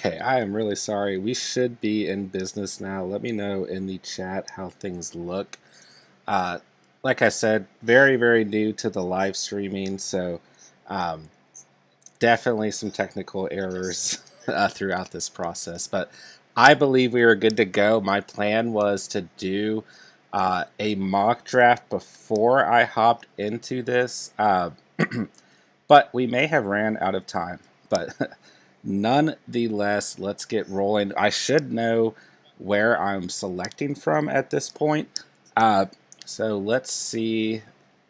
Okay, I am really sorry. We should be in business now. Let me know in the chat how things look. Uh, like I said, very, very new to the live streaming, so um, definitely some technical errors throughout this process. But I believe we are good to go. My plan was to do a mock draft before I hopped into this, but we may have ran out of time. But nonetheless, let's get rolling. I should know where I'm selecting from at this point. Uh, so let's see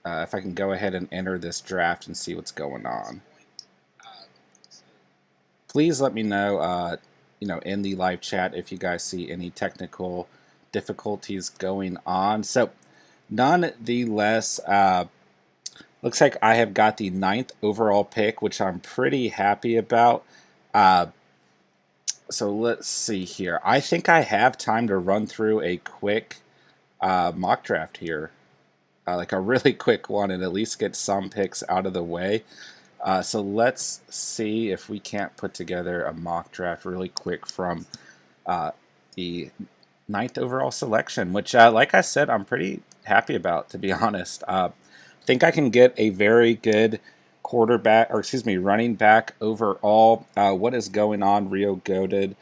if I can go ahead and enter this draft and see what's going on. Please let me know, in the live chat if you guys see any technical difficulties going on. So, nonetheless, looks like I have got the 9th overall pick, which I'm pretty happy about. Uh, so let's see here. I think I have time to run through a quick mock draft here, like a really quick one, and at least get some picks out of the way. So let's see if we can't put together a mock draft really quick from the 9th overall selection, which, like I said, I'm pretty happy about, to be honest. I think I can get a very good running back overall. What is going on, Rio Goated?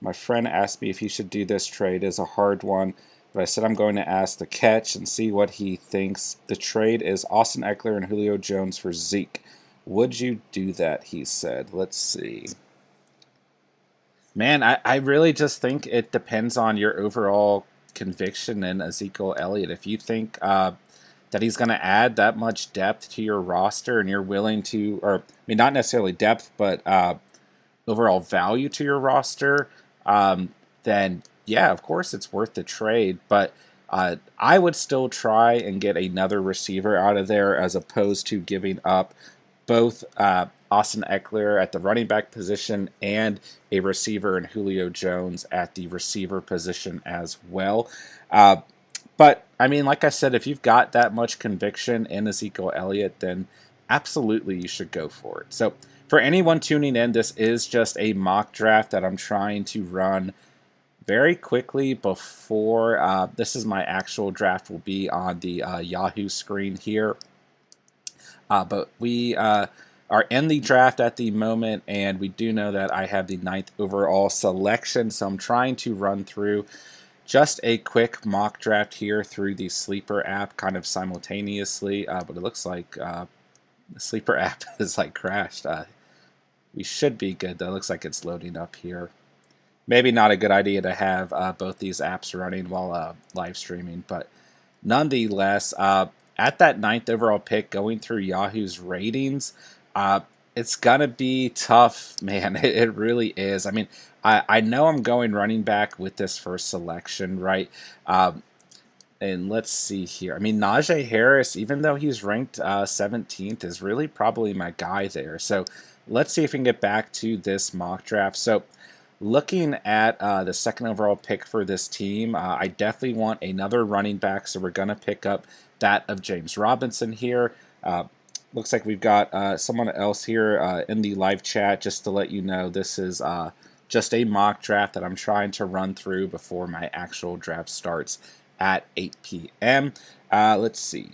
My friend asked me if he should do this trade. It's a hard one, but I said I'm going to ask the catch and see what he thinks. The trade is Austin Eckler and Julio Jones for Zeke. Would you do that, he said. Let's see. Man, I really just think it depends on your overall conviction in Ezekiel Elliott. If you think that he's going to add that much depth to your roster and you're willing to, or I mean, not necessarily depth, but overall value to your roster, then yeah, of course it's worth the trade. But I would still try and get another receiver out of there as opposed to giving up both Austin Eckler at the running back position and a receiver in Julio Jones at the receiver position as well. But, I mean, like I said, if you've got that much conviction in Ezekiel Elliott, then absolutely you should go for it. So, for anyone tuning in, this is just a mock draft that I'm trying to run very quickly before this is my actual draft will be on the Yahoo screen here. But we are in the draft at the moment, and we do know that I have the 9th overall selection, so I'm trying to run through just a quick mock draft here through the Sleeper app kind of simultaneously, but it looks like the Sleeper app is like crashed. We should be good, though. It looks like it's loading up here. Maybe not a good idea to have both these apps running while live streaming, but nonetheless, at that 9th overall pick, going through Yahoo's ratings, it's going to be tough, man. It really is. I mean, I know I'm going running back with this first selection, right? And let's see here. I mean, Najee Harris, even though he's ranked 17th, is really probably my guy there. So let's see if we can get back to this mock draft. So looking at the 2nd overall pick for this team, I definitely want another running back, so we're going to pick up that of James Robinson here. Looks like we've got someone else here in the live chat. Just to let you know, this is just a mock draft that I'm trying to run through before my actual draft starts at 8 p.m. Let's see.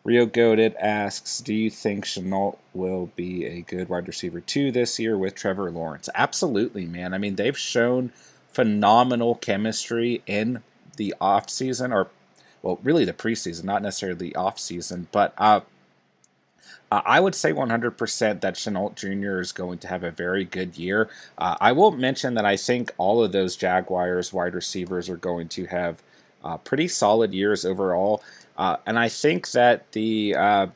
Rio Goated asks, do you think Shenault will be a good wide receiver 2 this year with Trevor Lawrence? Absolutely, man. I mean, they've shown phenomenal chemistry in the offseason, or, well, really the preseason, not necessarily the offseason, but I would say 100% that Shenault Jr. is going to have a very good year. I will mention that I think all of those Jaguars wide receivers are going to have pretty solid years overall. And I think that the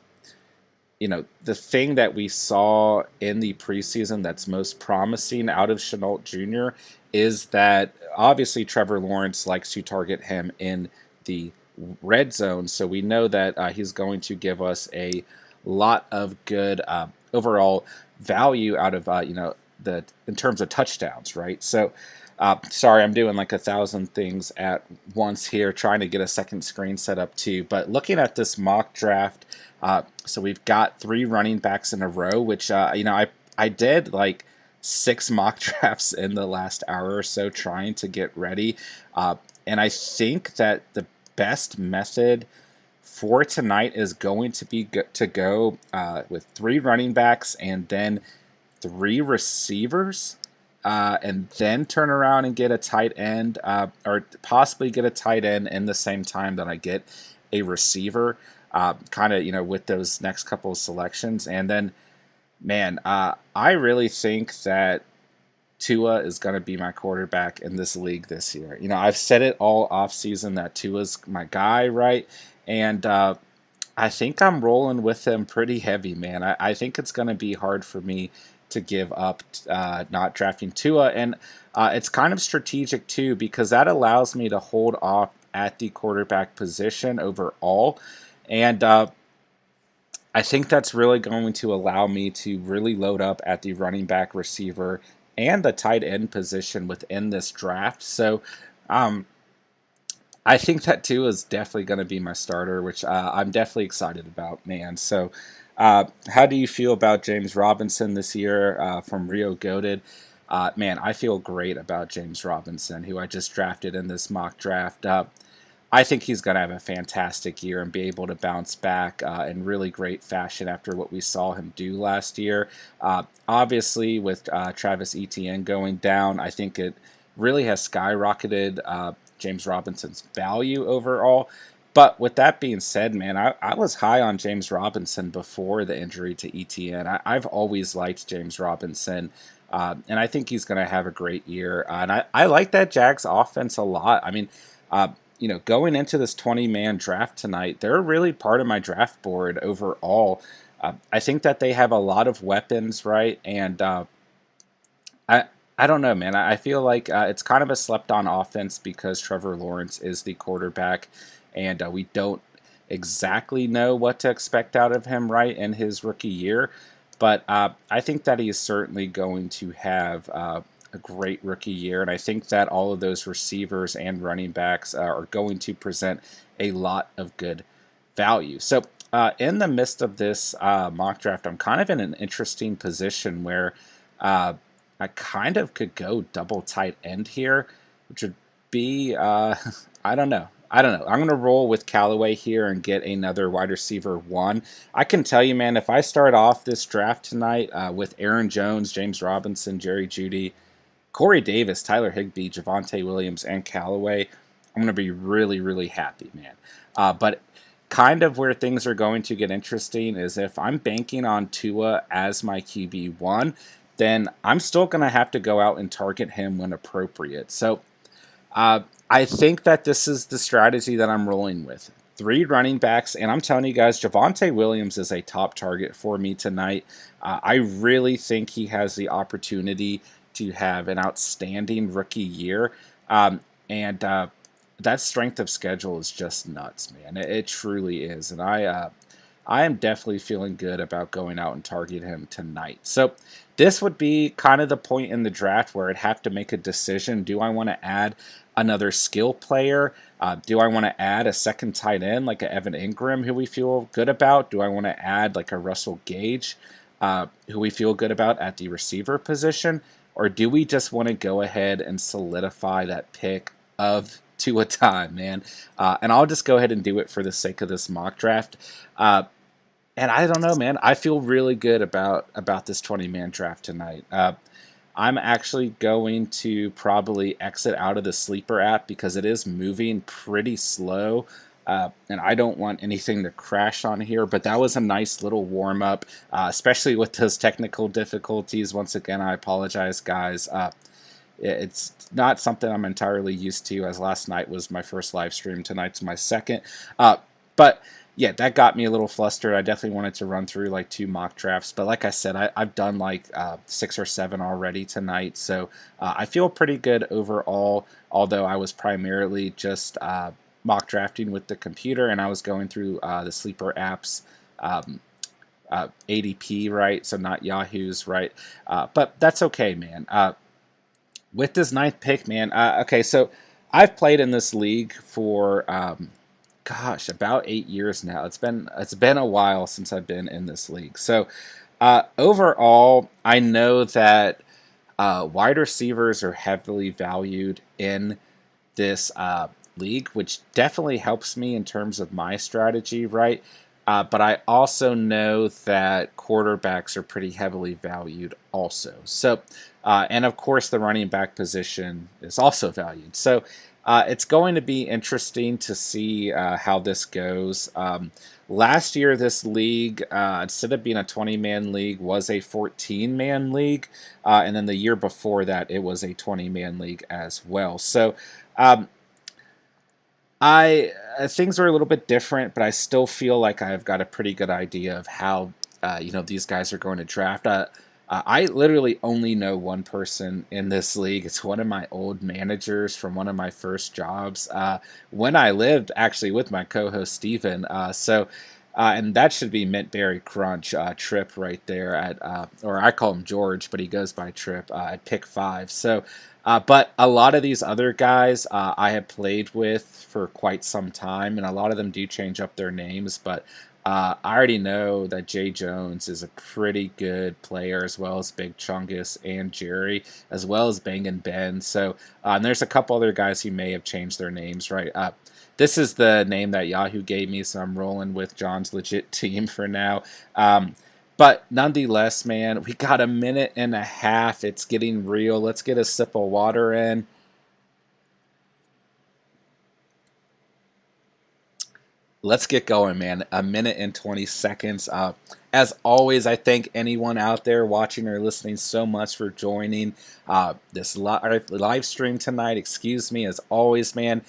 thing that we saw in the preseason that's most promising out of Shenault Jr. is that obviously Trevor Lawrence likes to target him in the red zone. So we know that he's going to give us a lot of good overall value out of in terms of touchdowns, right? So sorry, I'm doing like 1,000 things at once here, trying to get a second screen set up too. But looking at this mock draft, so we've got 3 running backs in a row, which I did like 6 mock drafts in the last hour or so trying to get ready. And I think that the best method for tonight is going to be to go with 3 running backs and then 3 receivers, and then turn around and get a tight end, or possibly get a tight end in the same time that I get a receiver, kind of, with those next couple of selections. And then, man, I really think that Tua is going to be my quarterback in this league this year. I've said it all offseason that Tua's my guy, right? And I think I'm rolling with him pretty heavy, man. I think it's going to be hard for me to give up not drafting Tua. And it's kind of strategic, too, because that allows me to hold off at the quarterback position overall. And I think that's really going to allow me to really load up at the running back, receiver, and the tight end position within this draft. So I think that Tua is definitely going to be my starter, which I'm definitely excited about, man. So how do you feel about James Robinson this year from Rio Goated? Man, I feel great about James Robinson, who I just drafted in this mock draft. I think he's going to have a fantastic year and be able to bounce back in really great fashion after what we saw him do last year. Obviously, with Travis Etienne going down, I think it really has skyrocketed James Robinson's value overall. But with that being said, man, I was high on James Robinson before the injury to Etienne. I've always liked James Robinson, and I think he's going to have a great year. And I like that Jags offense a lot. I mean, going into this 20-man draft tonight, they're really part of my draft board overall. I think that they have a lot of weapons, right? And I don't know, man. I feel like it's kind of a slept-on offense because Trevor Lawrence is the quarterback, and we don't exactly know what to expect out of him, right, in his rookie year. But I think that he is certainly going to have a great rookie year, and I think that all of those receivers and running backs are going to present a lot of good value. So in the midst of this mock draft, I'm kind of in an interesting position where I kind of could go double tight end here, which would be, I don't know. I'm going to roll with Callaway here and get another wide receiver 1. I can tell you, man, if I start off this draft tonight with Aaron Jones, James Robinson, Jerry Jeudy, Corey Davis, Tyler Higbee, Javonte Williams, and Callaway, I'm going to be really, really happy, man. But kind of where things are going to get interesting is if I'm banking on Tua as my QB1, then I'm still going to have to go out and target him when appropriate. So I think that this is the strategy that I'm rolling with. 3 running backs, and I'm telling you guys, Javonte Williams is a top target for me tonight. I really think he has the opportunity to have an outstanding rookie year, and that strength of schedule is just nuts, man. It truly is, and I am definitely feeling good about going out and targeting him tonight. So this would be kind of the point in the draft where I'd have to make a decision. Do I want to add another skill player? Do I want to add a second tight end like a Evan Ingram, who we feel good about? Do I want to add like a Russell Gage, who we feel good about at the receiver position? Or do we just want to go ahead and solidify that pick of Tua time, man? And I'll just go ahead and do it for the sake of this mock draft. And I don't know, man. I feel really good about this 20-man draft tonight. I'm actually going to probably exit out of the Sleeper app because it is moving pretty slow. And I don't want anything to crash on here, but that was a nice little warm-up, especially with those technical difficulties. Once again, I apologize, guys. It's not something I'm entirely used to, as last night was my first live stream. Tonight's my second. But yeah, that got me a little flustered. I definitely wanted to run through like 2 mock drafts, but like I said, I've done like 6 or 7 already tonight, so I feel pretty good overall, although I was primarily just mock drafting with the computer, and I was going through the Sleeper apps, ADP, right? So not Yahoo's, right? But that's okay, man. With this 9th pick, man, okay, so I've played in this league for about 8 years now. It's been a while since I've been in this league. So overall, I know that Wide receivers are heavily valued in this league, which definitely helps me in terms of my strategy, right? But I also know that quarterbacks are pretty heavily valued also. So, and of course, the running back position is also valued. So, it's going to be interesting to see how this goes. Last year, this league, instead of being a 20-man league, was a 14-man league. And then the year before that, it was a 20-man league as well. So, I things are a little bit different, but I still feel like I've got a pretty good idea of how these guys are going to draft. I literally only know one person in this league. It's one of my old managers from one of my first jobs when I lived actually with my co-host Steven. And that should be Mintberry Crunch Trip right there or I call him George, but he goes by Trip at pick 5. So. But a lot of these other guys I have played with for quite some time, and a lot of them do change up their names. But I already know that Jay Jones is a pretty good player, as well as Big Chungus and Jerry, as well as Bang and Ben. So and there's a couple other guys who may have changed their names, right? This is the name that Yahoo gave me, so I'm rolling with John's legit team for now. But nonetheless, man, we got a minute and a half. It's getting real. Let's get a sip of water in. Let's get going, man. A minute and 20 seconds. As always, I thank anyone out there watching or listening so much for joining this live stream tonight. Excuse me. As always, man,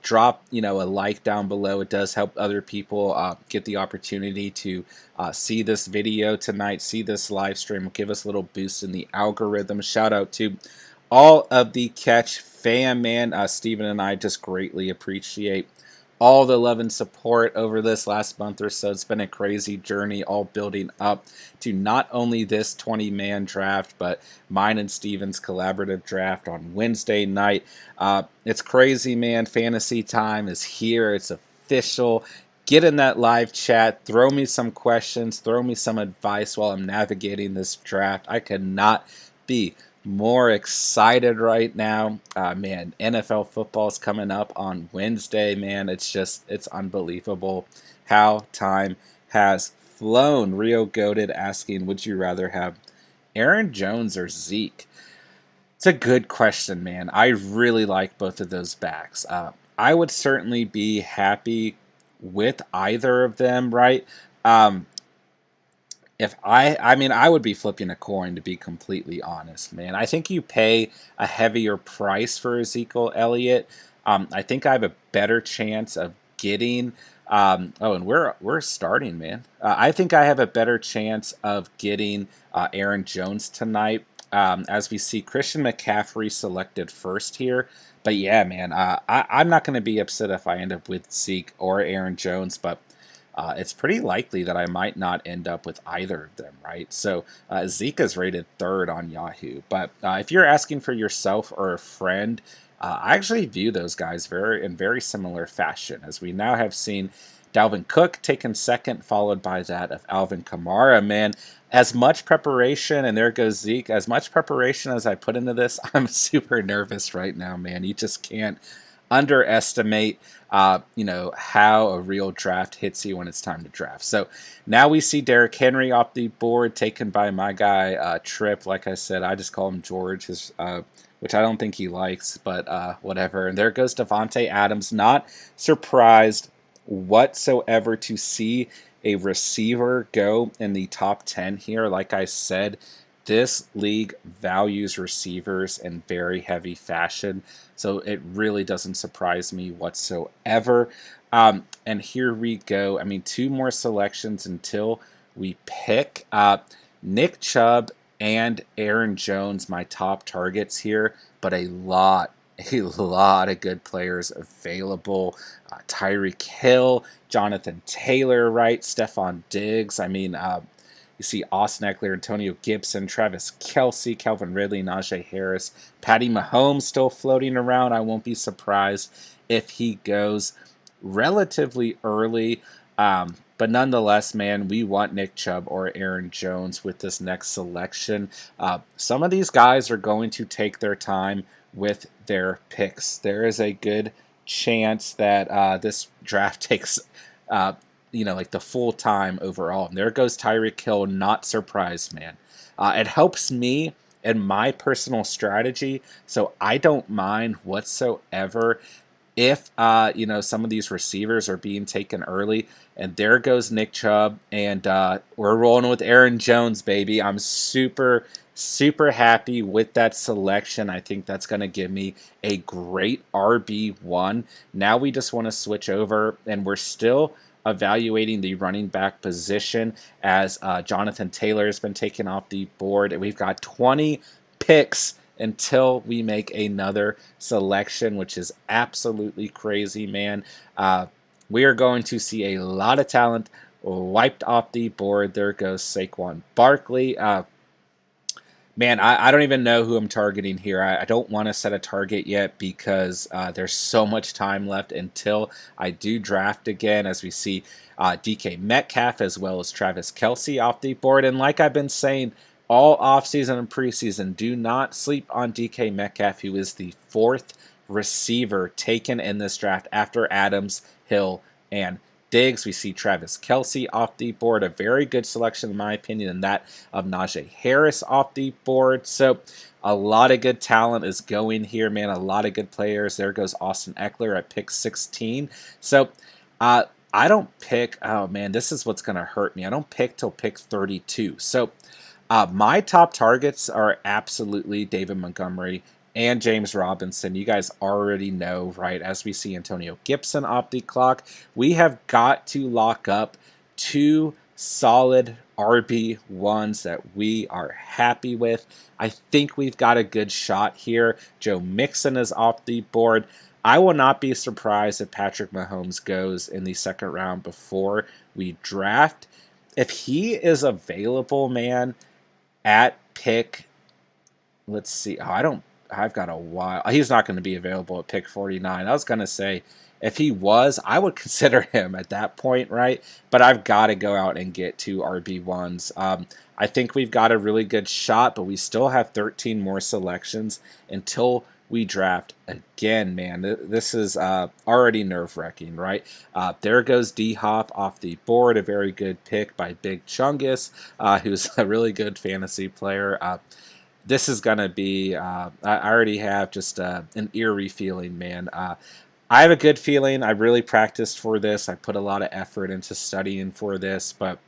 drop a like down below. It does help other people get the opportunity to see this video tonight, see this live stream. Give us a little boost in the algorithm. Shout out to all of the Catch fam, man. Steven and I just greatly appreciate all the love and support over this last month or so. It's been a crazy journey, all building up to not only this 20-man draft, but mine and Steven's collaborative draft on Wednesday night. It's crazy, man. Fantasy time is here. It's official. Get in that live chat. Throw me some questions. Throw me some advice while I'm navigating this draft. I could not be more excited right now. Man, NFL football is coming up on Wednesday, man. It's unbelievable how time has flown. Rio Goated asking, would you rather have Aaron Jones or Zeke? It's a good question, man. I really like both of those backs. I would certainly be happy with either of them, right? I would be flipping a coin, to be completely honest, man. I think you pay a heavier price for Ezekiel Elliott. I think I have a better chance of getting. And we're starting, man. I think I have a better chance of getting Aaron Jones tonight, as we see Christian McCaffrey selected first here. But yeah, man, I'm not going to be upset if I end up with Zeke or Aaron Jones, but it's pretty likely that I might not end up with either of them, right? So Zeke is rated 3rd on Yahoo. But if you're asking for yourself or a friend, I actually view those guys in very similar fashion, as we now have seen Dalvin Cook taken 2nd, followed by that of Alvin Kamara. Man, as much preparation, and there goes Zeke, as much preparation as I put into this, I'm super nervous right now, man. You just can't underestimate how a real draft hits you when it's time to draft. So now we see Derrick Henry off the board, taken by my guy Trip. Like I said, I just call him George, which I don't think he likes, but whatever. And there goes Davante Adams. Not surprised whatsoever to see a receiver go in the top 10 here. Like I said, this league values receivers in very heavy fashion, so it really doesn't surprise me whatsoever. And here we go. I mean, 2 more selections until we pick Nick Chubb and Aaron Jones, my top targets here, but a lot of good players available. Tyreek Hill, Jonathan Taylor, right? Stephon Diggs. I mean, you see Austin Eckler, Antonio Gibson, Travis Kelce, Calvin Ridley, Najee Harris, Patty Mahomes still floating around. I won't be surprised if he goes relatively early. But nonetheless, man, we want Nick Chubb or Aaron Jones with this next selection. Some of these guys are going to take their time with their picks. There is a good chance that this draft takes, like the full time overall. And there goes Tyreek Hill. Not surprised, man. It helps me in my personal strategy, so I don't mind whatsoever if some of these receivers are being taken early. And there goes Nick Chubb, and we're rolling with Aaron Jones, baby. I'm super happy with that selection. I think that's going to give me a great RB1. Now we just want to switch over, and we're still evaluating the running back position as Jonathan Taylor has been taken off the board, and we've got 20 picks until we make another selection, which is absolutely crazy, man. We are going to see a lot of talent wiped off the board. There goes Saquon Barkley. Man, I don't even know who I'm targeting here. I don't want to set a target yet because there's so much time left until I do draft again, as we see DK Metcalf as well as Travis Kelce off the board. And like I've been saying all offseason and preseason, do not sleep on DK Metcalf, who is the 4th receiver taken in this draft after Adams, Hill, and Diggs. We see Travis Kelce off the board, a very good selection in my opinion, and that of Najee Harris off the board. So a lot of good talent is going here, man. A lot of good players. There goes Austin Eckler at pick 16. So I don't pick, oh man, this is what's going to hurt me. I don't pick till pick 32. So my top targets are absolutely David Montgomery and James Robinson. You guys already know, right? As we see Antonio Gibson off the clock, we have got to lock up 2 solid RB1s that we are happy with. I think we've got a good shot here. Joe Mixon is off the board. I will not be surprised if Patrick Mahomes goes in the 2nd round before we draft. If he is available, man, at pick, let's see. I've got a while. He's not going to be available at pick 49. I was going to say if he was, I would consider him at that point, right? But I've got to go out and get 2 RB1s. I think we've got a really good shot, but we still have 13 more selections until we draft again, man. This is already nerve-wracking, right? There goes D-Hop off the board, a very good pick by Big Chungus, who's a really good fantasy player. This is going to be, I already have just an eerie feeling, man. I have a good feeling. I really practiced for this. I put a lot of effort into studying for this, but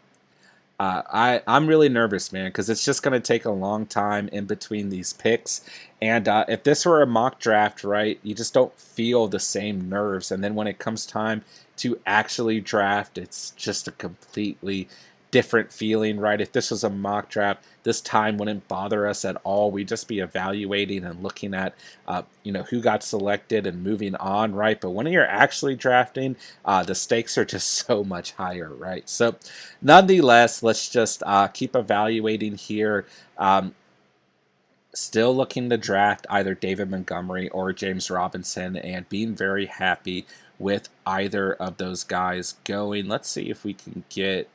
I'm really nervous, man, because it's just going to take a long time in between these picks. And if this were a mock draft, right, you just don't feel the same nerves. And then when it comes time to actually draft, it's just a completely different feeling, right? If this was a mock draft, this time wouldn't bother us at all. We'd just be evaluating and looking at, who got selected and moving on, right? But when you're actually drafting, the stakes are just so much higher, right? So nonetheless, let's just keep evaluating here. Still looking to draft either David Montgomery or James Robinson and being very happy with either of those guys going. Let's see if we can get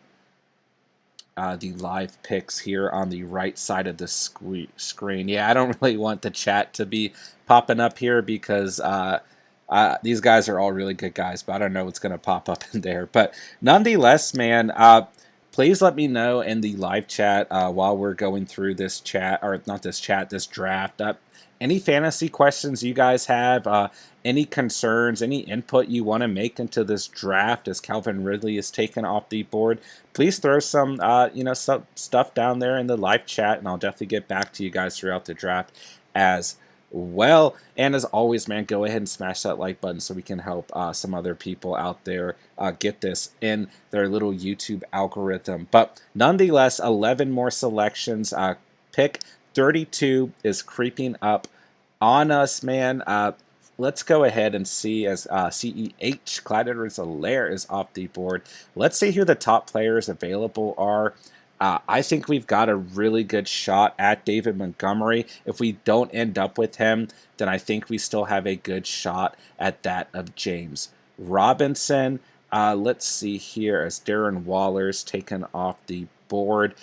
the live picks here on the right side of the screen. Yeah, I don't really want the chat to be popping up here because these guys are all really good guys, but I don't know what's going to pop up in there. But nonetheless, man, please let me know in the live chat while we're going through this chat, or not this chat, this draft. Any fantasy questions you guys have, any concerns, any input you want to make into this draft as Calvin Ridley is taken off the board, please throw some, some stuff down there in the live chat, and I'll definitely get back to you guys throughout the draft as well. And as always, man, go ahead and smash that like button so we can help some other people out there get this in their little YouTube algorithm. But nonetheless, 11 more selections. Pick 32 is creeping up on us, man. Let's go ahead and see as CEH, Clyde Edwards-Helaire is off the board. Let's see who the top players available are. I think we've got a really good shot at David Montgomery. If we don't end up with him, then I think we still have a good shot at that of James Robinson. Let's see here as Darren Waller's taken off the board.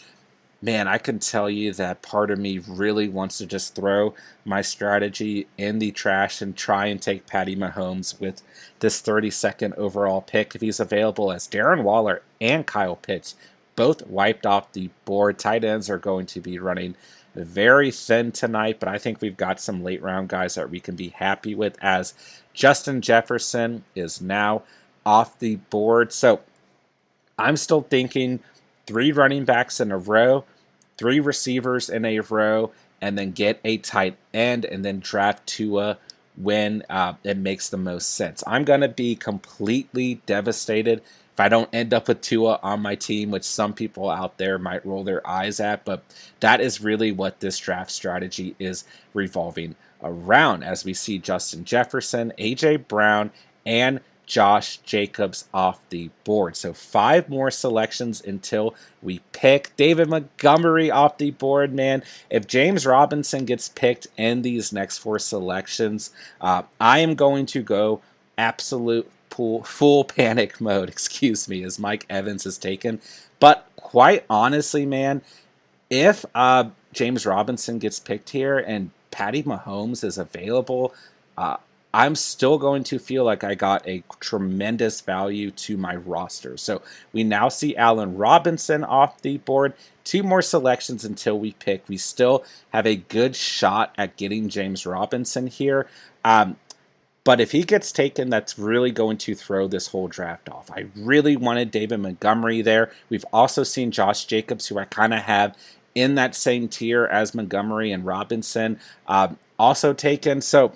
Man, I can tell you that part of me really wants to just throw my strategy in the trash and try and take Patty Mahomes with this 32nd overall pick if he's available, as Darren Waller and Kyle Pitts both wiped off the board. Tight ends are going to be running very thin tonight, but I think we've got some late round guys that we can be happy with, as Justin Jefferson is now off the board. So I'm still thinking 3 running backs in a row, 3 receivers in a row, and then get a tight end and then draft Tua when it makes the most sense. I'm going to be completely devastated if I don't end up with Tua on my team, which some people out there might roll their eyes at, but that is really what this draft strategy is revolving around, as we see Justin Jefferson, A.J. Brown, and Josh Jacobs off the board. So 5 more selections until we pick. David Montgomery off the board, man. If James Robinson gets picked in these next 4 selections, I am going to go absolute full panic mode, excuse me, as Mike Evans is taken. But quite honestly, man, if James Robinson gets picked here and Patty Mahomes is available, I'm still going to feel like I got a tremendous value to my roster. So we now see Allen Robinson off the board. 2 more selections until we pick. We still have a good shot at getting James Robinson here. But if he gets taken, that's really going to throw this whole draft off. I really wanted David Montgomery there. We've also seen Josh Jacobs, who I kind of have in that same tier as Montgomery and Robinson, also taken. So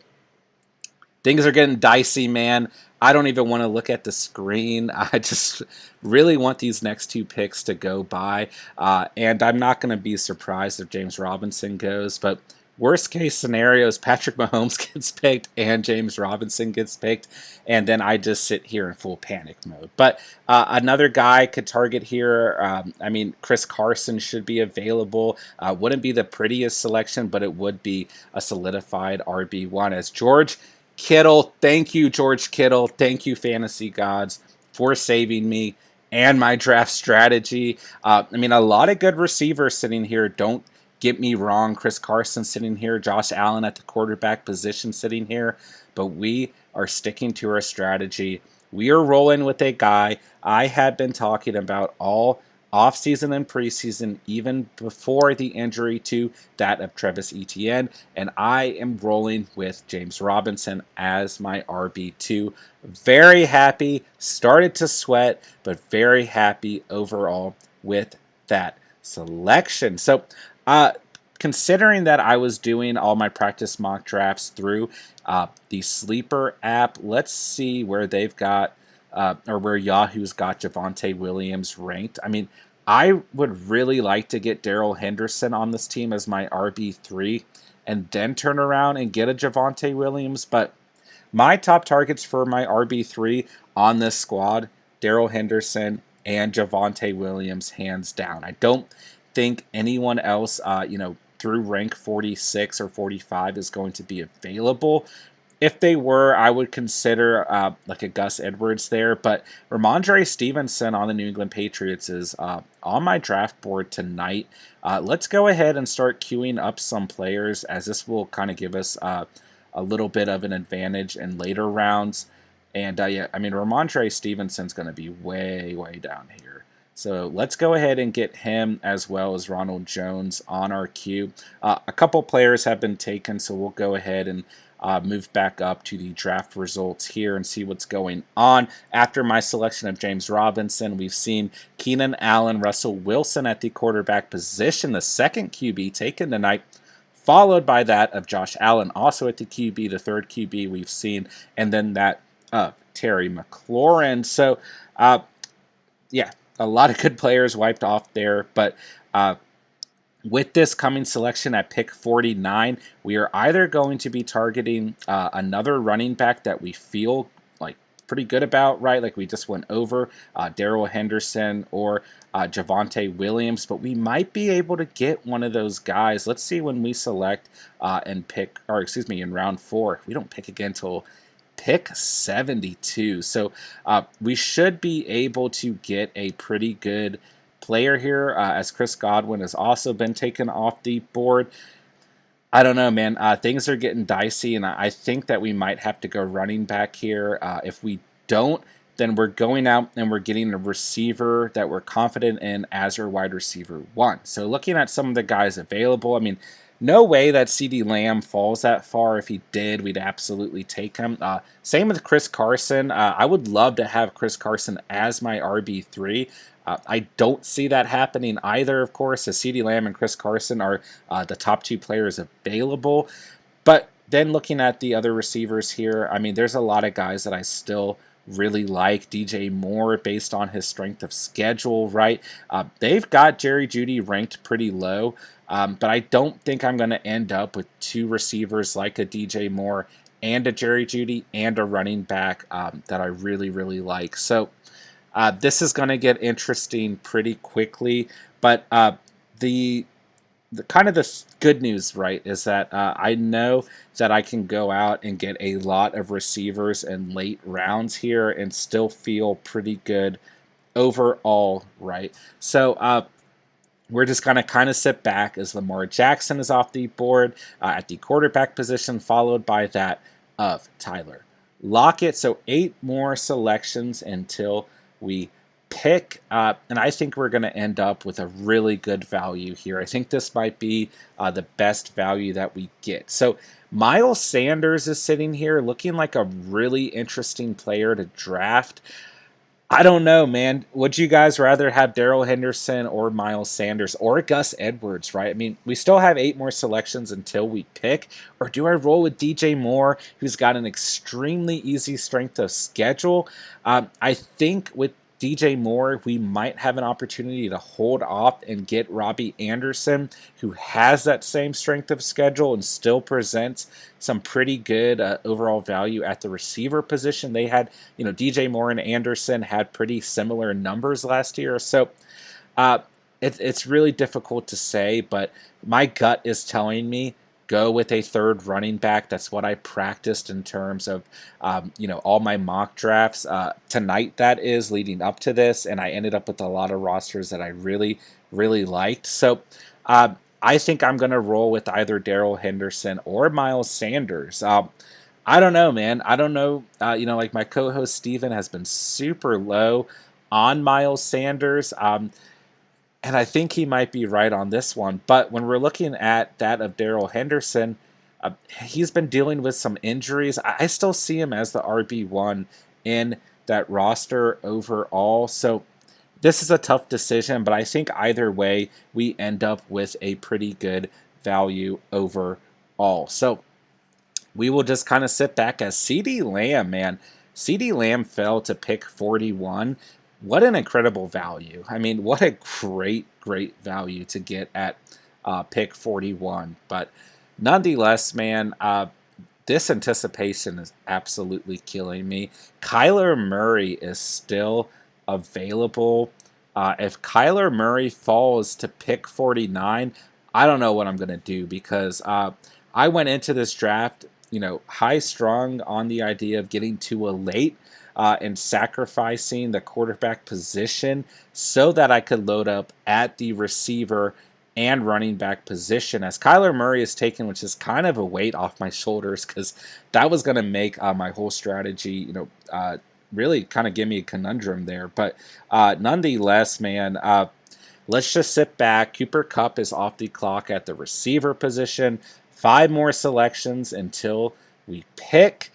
things are getting dicey, man. I don't even want to look at the screen. I just really want these next 2 picks to go by. And I'm not going to be surprised if James Robinson goes. But worst case scenario is Patrick Mahomes gets picked and James Robinson gets picked. And then I just sit here in full panic mode. But another guy could target here. I mean, Chris Carson should be available. Wouldn't be the prettiest selection, but it would be a solidified RB1 as George Kittle. Thank you, George Kittle. Thank you, fantasy gods, for saving me and my draft strategy. I mean, a lot of good receivers sitting here. Don't get me wrong. Chris Carson sitting here. Josh Allen at the quarterback position sitting here. But we are sticking to our strategy. We are rolling with a guy I had been talking about all offseason and preseason, even before the injury to that of Travis Etienne, and I am rolling with James Robinson as my RB2. Very happy, started to sweat, but very happy overall with that selection. So, considering that I was doing all my practice mock drafts through the Sleeper app, let's see where they've got or where Yahoo's got Javonte Williams ranked. I mean, I would really like to get Darrell Henderson on this team as my RB3 and then turn around and get a Javonte Williams. But my top targets for my RB3 on this squad, Darrell Henderson and Javonte Williams, hands down. I don't think anyone else, through rank 46 or 45 is going to be available. If they were, I would consider like a Gus Edwards there. But Ramondre Stevenson on the New England Patriots is on my draft board tonight. Let's go ahead and start queuing up some players, as this will kind of give us a little bit of an advantage in later rounds. And yeah, I mean, Ramondre Stevenson's going to be way, way down here. So let's go ahead and get him as well as Ronald Jones on our queue. A couple players have been taken, so we'll go ahead and move back up to the draft results here and see what's going on. After my selection of James Robinson, we've seen Keenan Allen, Russell Wilson at the quarterback position, the second QB taken tonight, followed by that of Josh Allen, also at the QB, the third QB we've seen, and then that Terry McLaurin. So, yeah, a lot of good players wiped off there, but with this coming selection at pick 49, we are either going to be targeting another running back that we feel like pretty good about, right? Like we just went over Darrell Henderson or Javonte Williams, but we might be able to get one of those guys. Let's see when we select and pick, or excuse me, in round 4. We don't pick again until pick 72. So we should be able to get a pretty good player here, as Chris Godwin has also been taken off the board. I don't know, man. Things are getting dicey, and I think that we might have to go running back here. If we don't, then we're going out and we're getting a receiver that we're confident in as our wide receiver 1. So looking at some of the guys available, I mean, no way that CeeDee Lamb falls that far. If he did, we'd absolutely take him. Same with Chris Carson. I would love to have Chris Carson as my RB3. I don't see that happening either, of course, as CeeDee Lamb and Chris Carson are the top 2 players available. But then looking at the other receivers here, I mean, there's a lot of guys that I still really like. DJ Moore, based on his strength of schedule, right? They've got Jerry Jeudy ranked pretty low, but I don't think I'm going to end up with 2 receivers like a DJ Moore and a Jerry Jeudy and a running back that I really, really like. So this is going to get interesting pretty quickly, but the kind of the good news, right, is that I know that I can go out and get a lot of receivers in late rounds here and still feel pretty good overall, right? So we're just going to kind of sit back as Lamar Jackson is off the board at the quarterback position, followed by that of Tyler Lockett. So 8 more selections until we pick, and I think we're going to end up with a really good value here. I think this might be the best value that we get. So Miles Sanders is sitting here looking like a really interesting player to draft. I don't know, man. Would you guys rather have Darrell Henderson or Miles Sanders or Gus Edwards, right? I mean, we still have 8 more selections until we pick. Or do I roll with DJ Moore, who's got an extremely easy strength of schedule? I think with DJ Moore, we might have an opportunity to hold off and get Robbie Anderson, who has that same strength of schedule and still presents some pretty good overall value at the receiver position. They had, DJ Moore and Anderson had pretty similar numbers last year. So it's really difficult to say, but my gut is telling me go with a 3rd running back. That's what I practiced in terms of, all my mock drafts tonight, that is, leading up to this, and I ended up with a lot of rosters that I really, really liked. So I think I'm going to roll with either Darrell Henderson or Miles Sanders. I don't know, man. I don't know. Like my co-host Steven has been super low on Miles Sanders. And I think he might be right on this one. But when we're looking at that of Darrell Henderson, he's been dealing with some injuries. I still see him as the RB1 in that roster overall. So this is a tough decision, but I think either way, we end up with a pretty good value overall. So we will just kind of sit back as CeeDee Lamb, man. CeeDee Lamb fell to pick 41. What an incredible value. I mean, what a great, great value to get at pick 41. But nonetheless, man, this anticipation is absolutely killing me. Kyler Murray is still available. If Kyler Murray falls to pick 49, I don't know what I'm going to do, because I went into this draft, high strung on the idea of getting to a late and sacrificing the quarterback position so that I could load up at the receiver and running back position, as Kyler Murray is taken, which is kind of a weight off my shoulders, because that was going to make my whole strategy, really kind of give me a conundrum there. But nonetheless, man, let's just sit back. Cooper Kupp is off the clock at the receiver position. 5 more selections until we pick.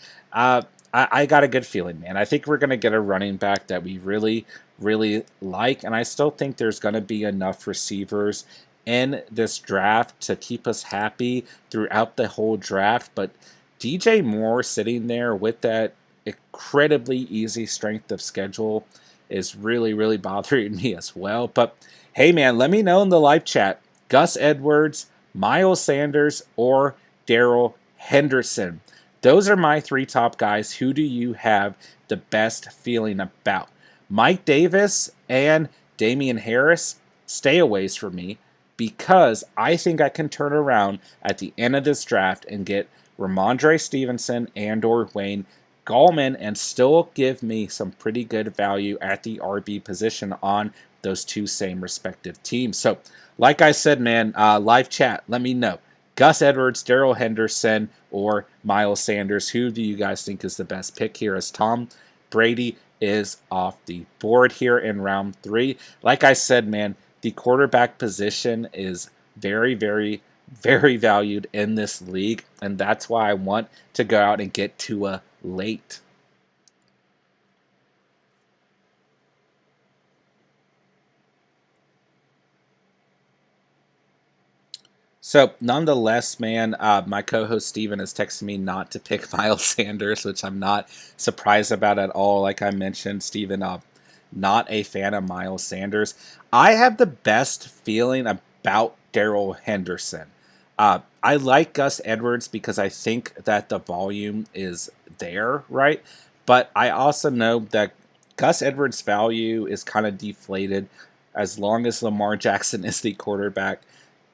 I got a good feeling, man. I think we're going to get a running back that we really, really like, and I still think there's going to be enough receivers in this draft to keep us happy throughout the whole draft. But DJ Moore sitting there with that incredibly easy strength of schedule is really, really bothering me as well. But hey, man, let me know in the live chat, Gus Edwards, Miles Sanders, or Darrell Henderson. Those are my 3 top guys. Who do you have the best feeling about? Mike Davis and Damian Harris, stay away from me, because I think I can turn around at the end of this draft and get Ramondre Stevenson and or Wayne Gallman and still give me some pretty good value at the RB position on those two same respective teams. So, like I said, man, live chat, let me know. Gus Edwards, Darrell Henderson, or Miles Sanders. Who do you guys think is the best pick here, as Tom Brady is off the board here in round 3? Like I said, man, the quarterback position is very, very, very valued in this league, and that's why I want to go out and get Tua late. So, nonetheless, man, my co-host Steven has texted me not to pick Miles Sanders, which I'm not surprised about at all. Like I mentioned, Steven, not a fan of Miles Sanders. I have the best feeling about Darrell Henderson. I like Gus Edwards because I think that the volume is there, right? But I also know that Gus Edwards' value is kind of deflated as long as Lamar Jackson is the quarterback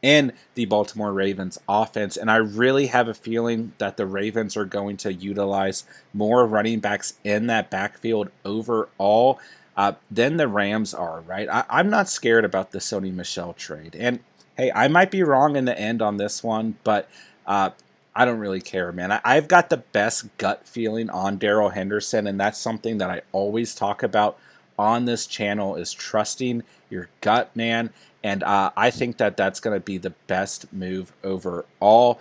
in the Baltimore Ravens offense. And I really have a feeling that the Ravens are going to utilize more running backs in that backfield overall than the Rams are, right? I'm not scared about the Sony Michel trade. And hey, I might be wrong in the end on this one, but I don't really care, man. I've got the best gut feeling on Darrell Henderson, and that's something that I always talk about on this channel is trusting your gut, man. And I think that that's going to be the best move overall.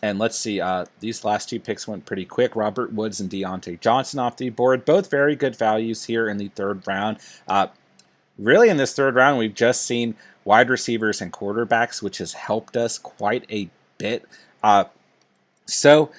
And let's see, these last two picks went pretty quick. Robert Woods and Deontay Johnson off the board. Both very good values here in the third round. Really, in this third round, we've just seen wide receivers and quarterbacks, which has helped us quite a bit. So,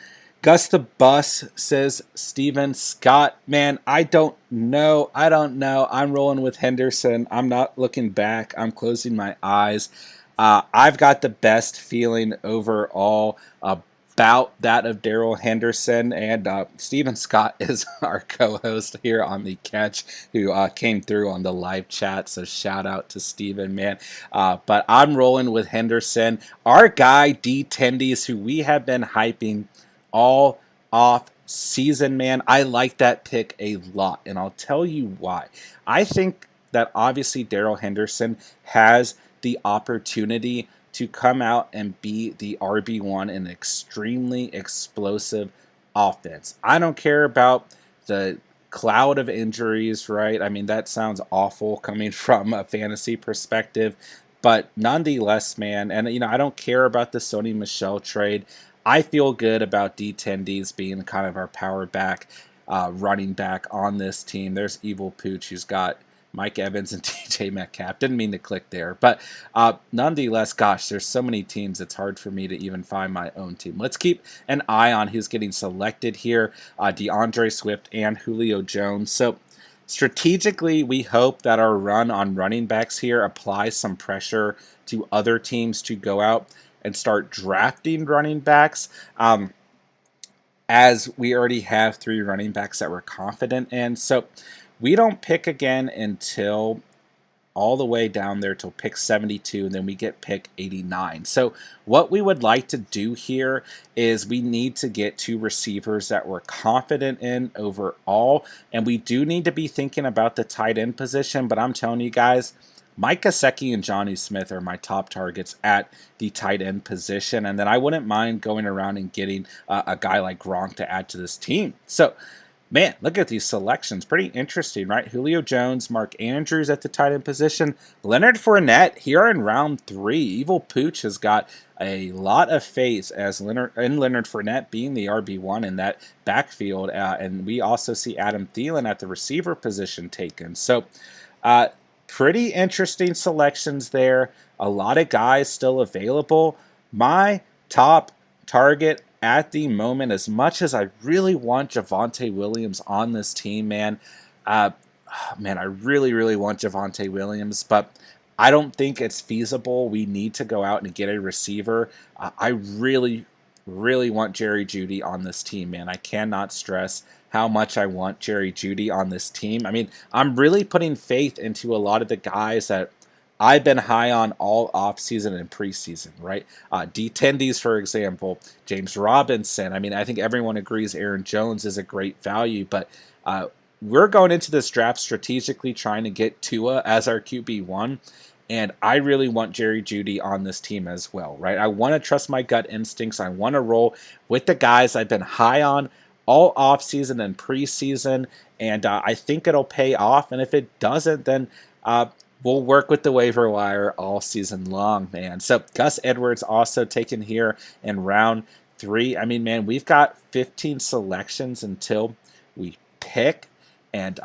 Gus the Bus says, Steven Scott, man, I don't know. I'm rolling with Henderson. I'm not looking back. I'm closing my eyes. I've got the best feeling overall about that of Darrell Henderson, and Steven Scott is our co-host here on the catch who came through on the live chat, so shout out to Steven, man. But I'm rolling with Henderson. Our guy D Tendies, who we have been hyping all off season, man. I like that pick a lot, and I'll tell you why. I think that obviously Darrell Henderson has the opportunity to come out and be the RB1 in an extremely explosive offense. I don't care about the cloud of injuries, right? I mean, that sounds awful coming from a fantasy perspective, but nonetheless, man, and I don't care about the Sony Michel trade. I feel good about D10Ds being kind of our power back, running back on this team. There's Evil Pooch, who's got Mike Evans and TJ Metcalf. Didn't mean to click there. But nonetheless, gosh, there's so many teams, it's hard for me to even find my own team. Let's keep an eye on who's getting selected here. DeAndre Swift and Julio Jones. So strategically, we hope that our run on running backs here applies some pressure to other teams to go out and start drafting running backs, as we already have 3 running backs that we're confident in. So we don't pick again until all the way down there till pick 72, and then we get pick 89. So what we would like to do here is we need to get 2 receivers that we're confident in overall, and we do need to be thinking about the tight end position, but I'm telling you guys, Mike Gesicki and Johnny Smith are my top targets at the tight end position, and then I wouldn't mind going around and getting a guy like Gronk to add to this team. So, man, look at these selections. Pretty interesting, right? Julio Jones, Mark Andrews at the tight end position. Leonard Fournette here in round 3. Evil Pooch has got a lot of faith as Leonard Fournette being the RB1 in that backfield. And we also see Adam Thielen at the receiver position taken. So, pretty interesting selections there. A lot of guys still available. My top target at the moment, as much as I really want Javonte Williams on this team, man, I really, really want Javonte Williams, but I don't think it's feasible. We need to go out and get a receiver. I really, really want Jerry Jeudy on this team, man. I cannot stress how much I want Jerry Jeudy on this team. I mean, I'm really putting faith into a lot of the guys that I've been high on all offseason and preseason, right? D10Ds, for example, James Robinson. I mean, I think everyone agrees Aaron Jones is a great value, but we're going into this draft strategically trying to get Tua as our QB1. And I really want Jerry Jeudy on this team as well, right? I want to trust my gut instincts. I want to roll with the guys I've been high on all offseason and preseason, and I think it'll pay off. And if it doesn't, then we'll work with the waiver wire all season long, man. So Gus Edwards also taken here in round 3. I mean, man, we've got 15 selections until we pick, and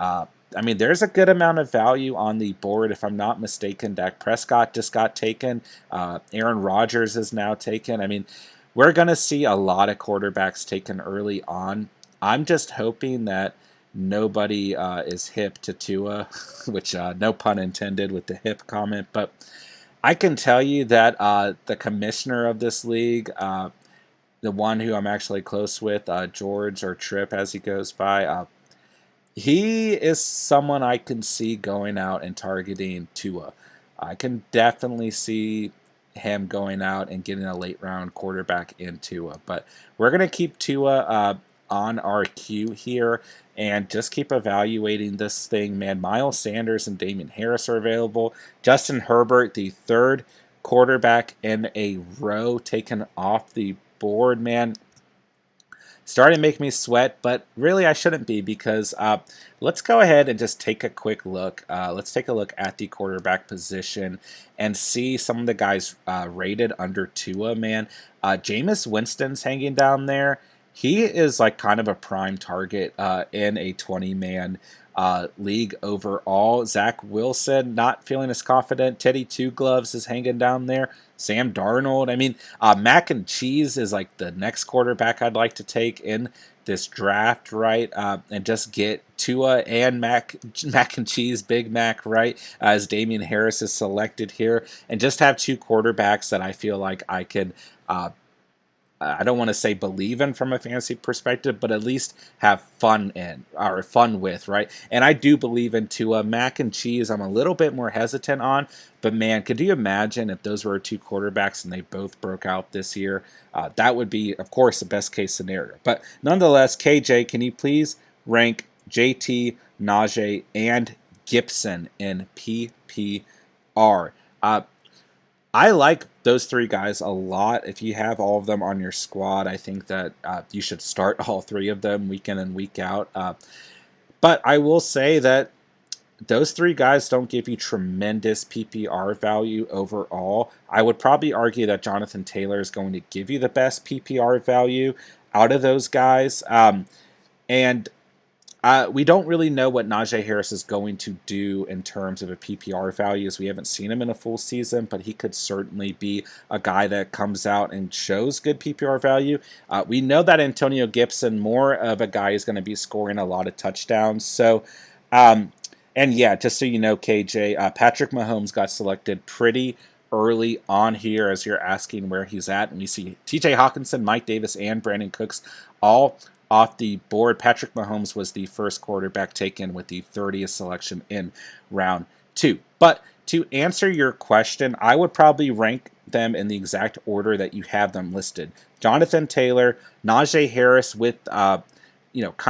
I mean, there's a good amount of value on the board. If I'm not mistaken, Dak Prescott just got taken. Aaron Rodgers is now taken. I mean, we're going to see a lot of quarterbacks taken early on. I'm just hoping that nobody is hip to Tua, which no pun intended with the hip comment. But I can tell you that the commissioner of this league, the one who I'm actually close with, George or Tripp as he goes by, he is someone I can see going out and targeting Tua. I can definitely see him going out and getting a late round quarterback in Tua. But we're going to keep Tua on our queue here and just keep evaluating this thing, man. Miles Sanders and Damian Harris are available. Justin Herbert, the third quarterback in a row, taken off the board, man. Starting to make me sweat, but really I shouldn't be, because let's go ahead and just take a quick look. Let's take a look at the quarterback position and see some of the guys rated under Tua, man. Jameis Winston's hanging down there. He is like kind of a prime target in a 20-man league overall. Zach Wilson, not feeling as confident. Teddy Two Gloves is hanging down there. Sam Darnold. I mean, Mac and Cheese is like the next quarterback I'd like to take in this draft, right? And just get Tua and Mac and Cheese, Big Mac, right? As Damian Harris is selected here, and just have two quarterbacks that I feel like I could I don't want to say believe in from a fantasy perspective, but at least have fun in, or fun with, right? And I do believe in Tua. Mac and Cheese, I'm a little bit more hesitant on, but man, could you imagine if those were two quarterbacks and they both broke out this year? That would be, of course, the best case scenario. But nonetheless, KJ, can you please rank JT, Najee, and Gibson in PPR? I like those three guys a lot. If you have all of them on your squad, I think that you should start all three of them week in and week out. But I will say that those three guys don't give you tremendous PPR value overall. I would probably argue that Jonathan Taylor is going to give you the best PPR value out of those guys. And we don't really know what Najee Harris is going to do in terms of a PPR value, as we haven't seen him in a full season, but he could certainly be a guy that comes out and shows good PPR value. We know that Antonio Gibson, more of a guy, is going to be scoring a lot of touchdowns. So, and yeah, just so you know, KJ, Patrick Mahomes got selected pretty early on here, as you're asking where he's at. And we see TJ Hawkinson, Mike Davis, and Brandon Cooks all off the board. Patrick Mahomes was the first quarterback taken with the 30th selection in round 2. But to answer your question, I would probably rank them in the exact order that you have them listed. Jonathan Taylor, Najee Harris, with kind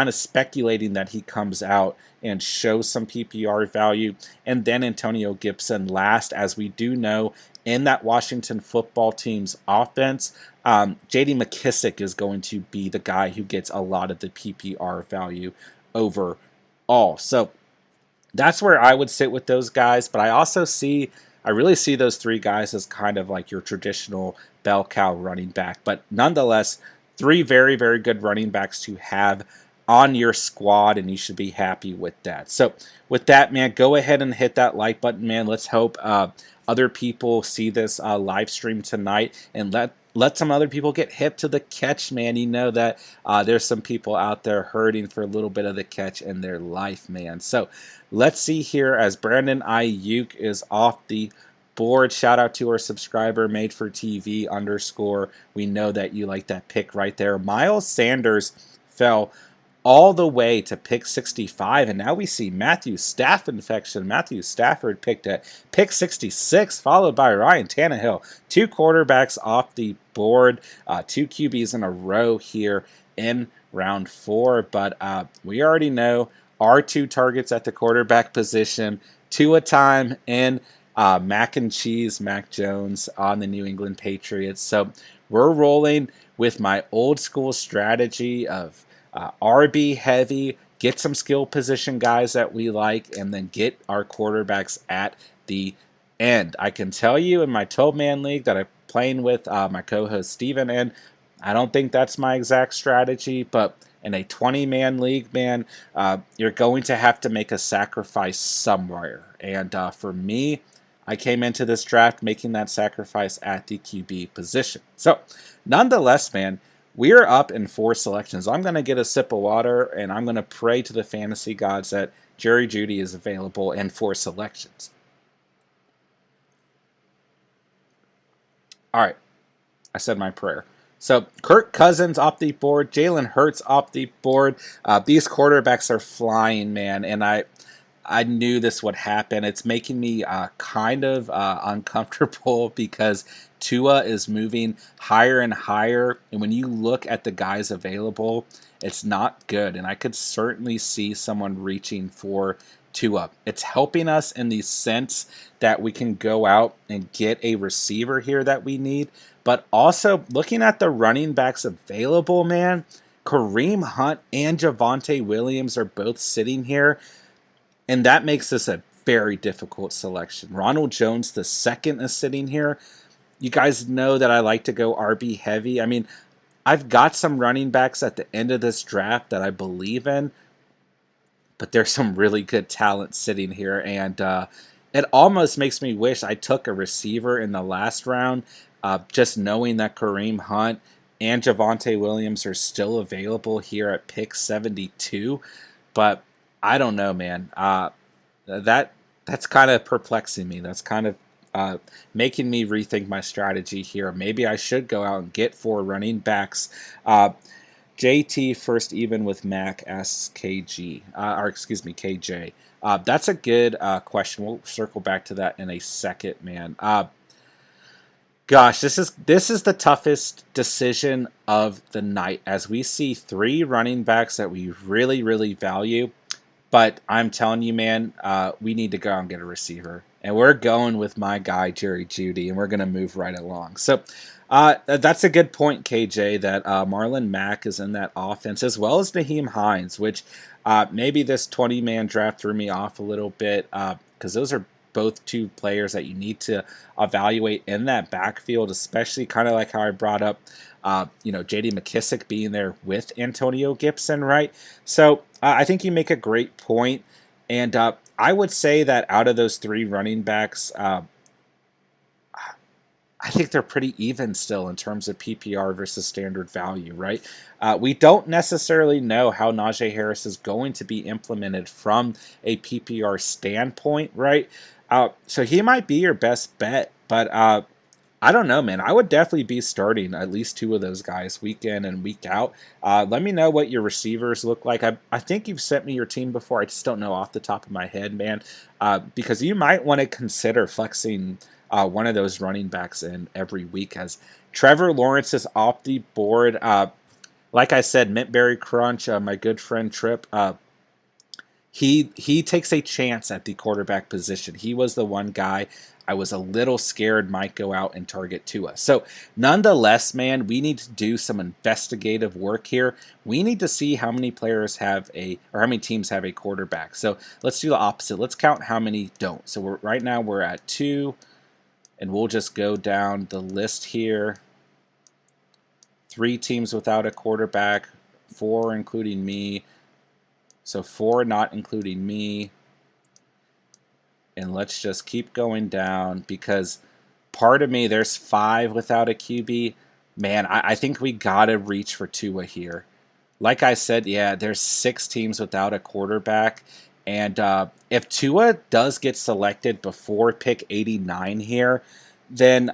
of speculating that he comes out and shows some PPR value, and then Antonio Gibson last, as we do know in that Washington football team's offense, J.D. McKissick is going to be the guy who gets a lot of the PPR value overall. So that's where I would sit with those guys, but I really see those three guys as kind of like your traditional bell cow running back. But nonetheless, three very, very good running backs to have on your squad, and you should be happy with that. So with that, man, go ahead and hit that like button, man. Let's hope other people see this live stream tonight, and let some other people get hip to the catch, man. You know that there's some people out there hurting for a little bit of the catch in their life, man. So let's see here, as Brandon Ayuk is off the board. Shout out to our subscriber, Made for TV _. We know that you like that pick right there. Miles Sanders fell all the way to pick 65, and now we see Matthew Stafford picked at pick 66, followed by Ryan Tannehill. 2 quarterbacks off the board, 2 QBs in a row here in round 4, but we already know our 2 targets at the quarterback position, Tua time and Mac and Cheese, Mac Jones on the New England Patriots. So we're rolling with my old school strategy of RB heavy, get some skill position guys that we like, and then get our quarterbacks at the end. I can tell you in my 12-man league that I'm playing with my co-host Steven, and I don't think that's my exact strategy, but in a 20-man league, man, you're going to have to make a sacrifice somewhere. And for me, I came into this draft making that sacrifice at the QB position. So, nonetheless, man, we're up in 4 selections. I'm going to get a sip of water, and I'm going to pray to the fantasy gods that Jerry Jeudy is available in 4 selections. All right, I said my prayer. So Kirk Cousins off the board, Jalen Hurts off the board. These quarterbacks are flying, man, and I knew this would happen. It's making me kind of uncomfortable because Tua is moving higher and higher, and when you look at the guys available, it's not good, and I could certainly see someone reaching for Tua. It's helping us in the sense that we can go out and get a receiver here that we need, but also looking at the running backs available, man, Kareem Hunt and Javonte Williams are both sitting here, and that makes this a very difficult selection. Ronald Jones, the second, is sitting here. You guys know that I like to go RB heavy. I mean, I've got some running backs at the end of this draft that I believe in, but there's some really good talent sitting here, and it almost makes me wish I took a receiver in the last round, just knowing that Kareem Hunt and Javonte Williams are still available here at pick 72, but I don't know, man. That's kind of perplexing me. That's kind of making me rethink my strategy here. Maybe I should go out and get 4 running backs. JT first even with Mac asks KG, KJ. That's a good question. We'll circle back to that in a second, man. Gosh, this is the toughest decision of the night as we see 3 running backs that we really, really value. But I'm telling you, man, we need to go out and get a receiver. And we're going with my guy, Jerry Jeudy, and we're going to move right along. So that's a good point, KJ, that Marlon Mack is in that offense, as well as Naheem Hines, which maybe this 20-man draft threw me off a little bit because those are both 2 players that you need to evaluate in that backfield, especially kind of like how I brought up J.D. McKissick being there with Antonio Gibson, right? So I think you make a great point, and I would say that out of those 3 running backs, I think they're pretty even still in terms of PPR versus standard value, right? We don't necessarily know how Najee Harris is going to be implemented from a PPR standpoint, right? So he might be your best bet, but I don't know, man. I would definitely be starting at least 2 of those guys week in and week out. Let me know what your receivers look like. I think you've sent me your team before. I just don't know off the top of my head, man, because you might want to consider flexing one of those running backs in every week as Trevor Lawrence is off the board. Like I said, Mintberry Crunch, my good friend Trip, he takes a chance at the quarterback position. He was the one guy I was a little scared might go out and target Tua. So nonetheless, man, we need to do some investigative work here. We need to see how many players have how many teams have a quarterback. So let's do the opposite. Let's count how many don't. So right now we're at 2, and we'll just go down the list here. 3 teams without a quarterback, 4 including me. So 4 not including me. And let's just keep going down because part of me, there's 5 without a QB. Man, I think we got to reach for Tua here. Like I said, yeah, there's 6 teams without a quarterback. And if Tua does get selected before pick 89 here, then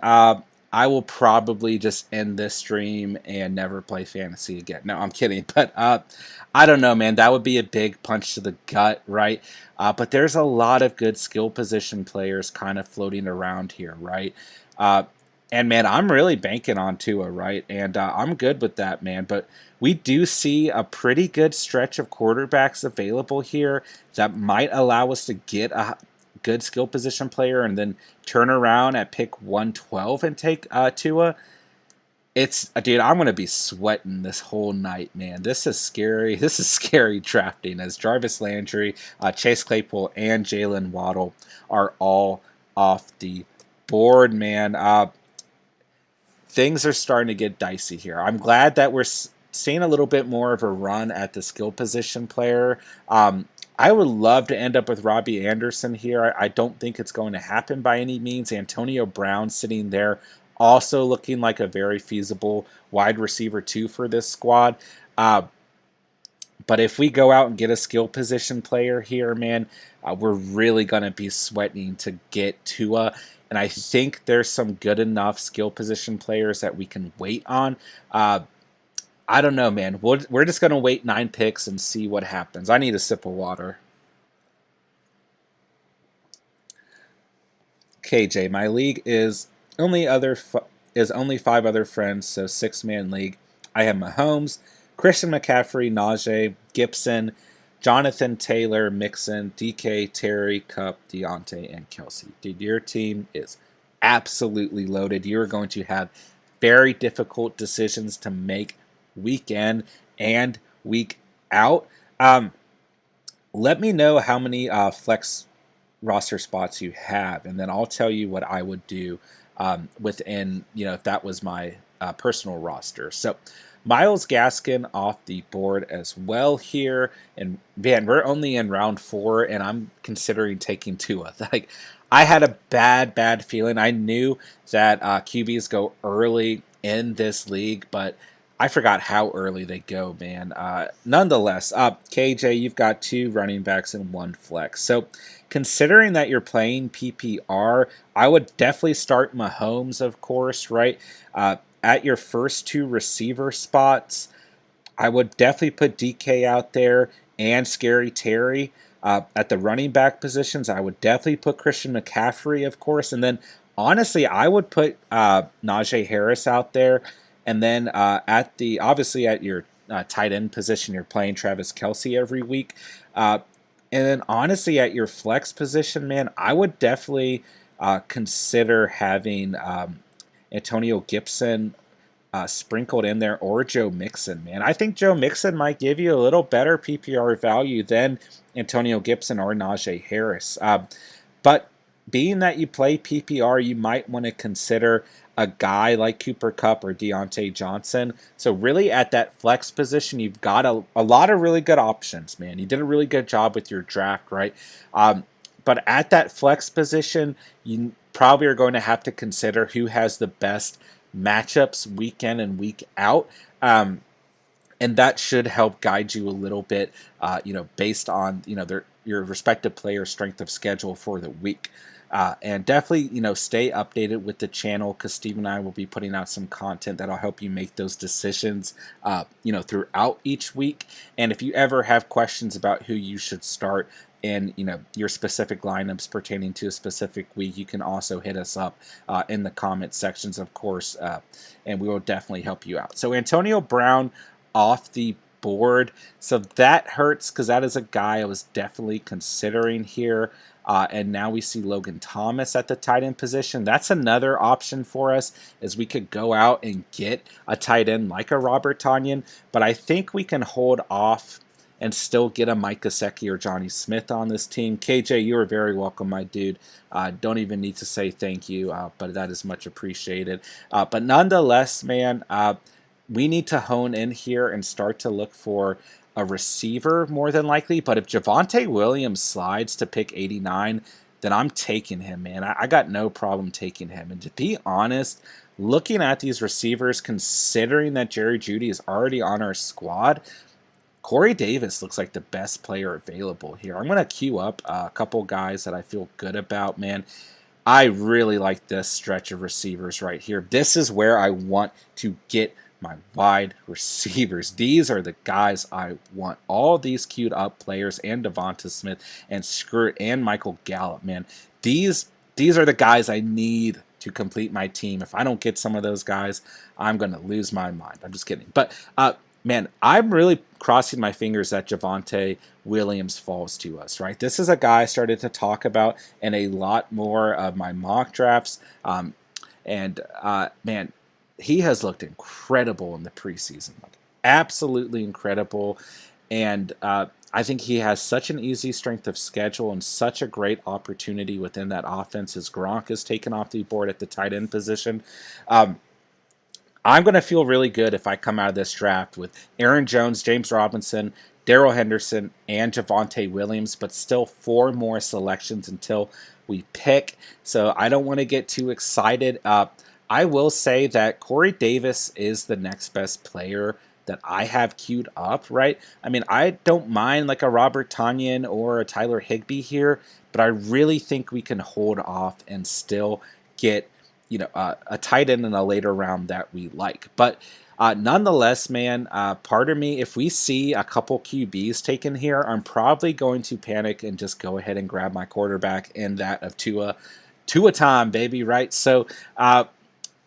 I will probably just end this stream and never play fantasy again. No, I'm kidding. But I don't know, man. That would be a big punch to the gut, right? But there's a lot of good skill position players kind of floating around here, right? Uh, and man, I'm really banking on Tua, right? And I'm good with that, man. But we do see a pretty good stretch of quarterbacks available here that might allow us to get a good skill position player and then turn around at pick 112 and take Tua. It's dude, I'm gonna be sweating this whole night, man. This is scary. This is scary drafting as Jarvis Landry, Chase Claypool, and Jalen Waddle are all off the board, man. Things are starting to get dicey here. I'm glad that we're seeing a little bit more of a run at the skill position player. I would love to end up with Robbie Anderson here. I don't think it's going to happen by any means. Antonio Brown sitting there, also looking like a very feasible wide receiver too for this squad. But if we go out and get a skill position player here, man, we're really going to be sweating to get Tua. And I think there's some good enough skill position players that we can wait on. I don't know, man. We're just going to wait 9 picks and see what happens. I need a sip of water. KJ, my league is only 5 other friends, so 6-man league. I have Mahomes, Christian McCaffrey, Najee, Gibson, Jonathan Taylor, Mixon, DK, Terry, Cup, Deontay, and Kelsey. Dude, your team is absolutely loaded. You're going to have very difficult decisions to make week in and week out. Let me know how many flex roster spots you have, and then I'll tell you what I would do within, if that was my personal roster. So Myles Gaskin off the board as well here. And man, we're only in round 4, and I'm considering taking Tua. Like, I had a bad feeling. I knew that QBs go early in this league, but I forgot how early they go, man. Nonetheless, KJ, you've got 2 running backs and 1 flex. So considering that you're playing PPR, I would definitely start Mahomes, of course, right? At your first 2 receiver spots, I would definitely put DK out there and Scary Terry. At the running back positions, I would definitely put Christian McCaffrey, of course. And then, honestly, I would put Najee Harris out there. And then obviously at your tight end position, you're playing Travis Kelce every week. And then, honestly, at your flex position, man, I would definitely consider having Antonio Gibson sprinkled in there, or Joe Mixon, man. I think Joe Mixon might give you a little better PPR value than Antonio Gibson or Najee Harris. But being that you play PPR, you might want to consider a guy like Cooper Kupp or Deontay Johnson. So really at that flex position, you've got a lot of really good options, man. You did a really good job with your draft, right? But at that flex position, you probably are going to have to consider who has the best matchups week in and week out. And that should help guide you a little bit, based on, your respective player's strength of schedule for the week. And definitely, stay updated with the channel, because Steve and I will be putting out some content that'll help you make those decisions, throughout each week. And if you ever have questions about who you should start in, your specific lineups pertaining to a specific week, you can also hit us up in the comment sections, of course, and we will definitely help you out. So Antonio Brown off the board. So that hurts, because that is a guy I was definitely considering here. And now we see Logan Thomas at the tight end position. That's another option for us, as we could go out and get a tight end like a Robert Tonyan. But I think we can hold off and still get a Mike Gesicki or Johnny Smith on this team. KJ, you are very welcome, my dude. Don't even need to say thank you, but that is much appreciated. But nonetheless, man, we need to hone in here and start to look for a receiver more than likely. But if Javonte Williams slides to pick 89, then I'm taking him, man. I got no problem taking him. And to be honest, looking at these receivers, considering that Jerry Jeudy is already on our squad, Corey Davis looks like the best player available here. I'm going to queue up a couple guys that I feel good about, man. I really like this stretch of receivers right here. This is where I want to get my wide receivers. These are the guys I want. All these queued up players and Devonta Smith and Skirt and Michael Gallup, man. These are the guys I need to complete my team. If I don't get some of those guys, I'm going to lose my mind. I'm just kidding. But man, I'm really crossing my fingers that Javonte Williams falls to us, right? This is a guy I started to talk about in a lot more of my mock drafts. Man, he has looked incredible in the preseason, like absolutely incredible. And I think he has such an easy strength of schedule and such a great opportunity within that offense as Gronk is taken off the board at the tight end position. I'm going to feel really good if I come out of this draft with Aaron Jones, James Robinson, Darrell Henderson, and Javonte Williams, but still 4 more selections until we pick. So I don't want to get too excited. I will say that Corey Davis is the next best player that I have queued up, right? I mean, I don't mind like a Robert Tonyan or a Tyler Higbee here, but I really think we can hold off and still get a tight end in a later round that we like. But nonetheless, man, part of me, if we see a couple QBs taken here, I'm probably going to panic and just go ahead and grab my quarterback in that of Tua. Tua time, baby, right? So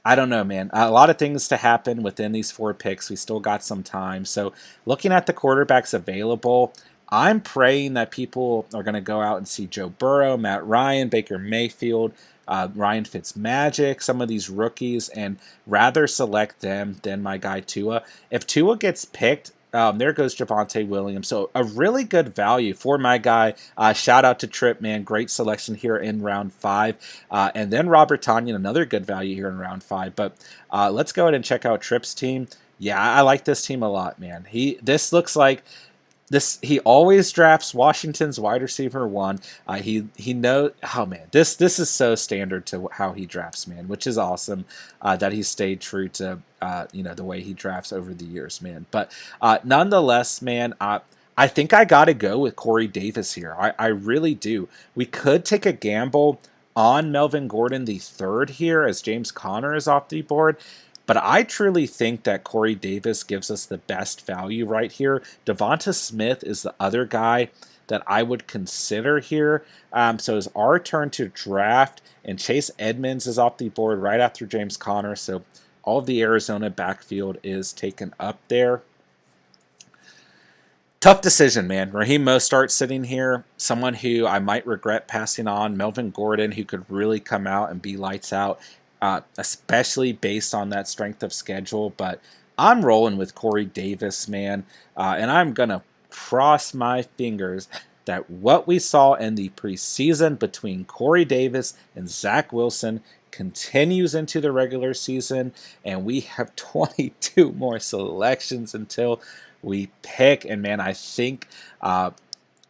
I don't know, man. A lot of things to happen within these 4 picks. We still got some time. So looking at the quarterbacks available, I'm praying that people are going to go out and see Joe Burrow, Matt Ryan, Baker Mayfield, Ryan Fitzmagic, some of these rookies, and rather select them than my guy Tua. If Tua gets picked, there goes Javonte Williams. So a really good value for my guy. Shout out to Trip, man. Great selection here in round 5. And then Robert Tonyan, another good value here in round 5. But let's go ahead and check out Trip's team. Yeah, I like this team a lot, man. This looks like he always drafts Washington's wide receiver 1. He knows. Oh man, this is so standard to how he drafts, man, which is awesome that he stayed true to the way he drafts over the years, man. But nonetheless, man, I think I got to go with Corey Davis here. I really do. We could take a gamble on Melvin Gordon the third here as James Conner is off the board. But I truly think that Corey Davis gives us the best value right here. Devonta Smith is the other guy that I would consider here. So it's our turn to draft, and Chase Edmonds is off the board right after James Conner. So all of the Arizona backfield is taken up there. Tough decision, man. Raheem Mostert sitting here, someone who I might regret passing on. Melvin Gordon, who could really come out and be lights out. Especially based on that strength of schedule. But I'm rolling with Corey Davis, man. And I'm going to cross my fingers that what we saw in the preseason between Corey Davis and Zach Wilson continues into the regular season. And we have 22 more selections until we pick. And, man, I think...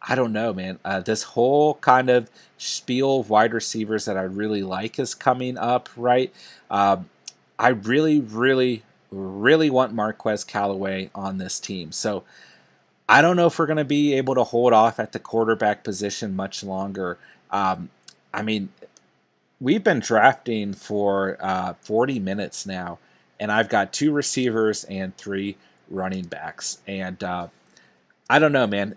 I don't know, man. This whole kind of spiel of wide receivers that I really like is coming up, right? I really, really, really want Marques Callaway on this team. So I don't know if we're going to be able to hold off at the quarterback position much longer. I mean, we've been drafting for 40 minutes now, and I've got 2 receivers and 3 running backs. And I don't know, man.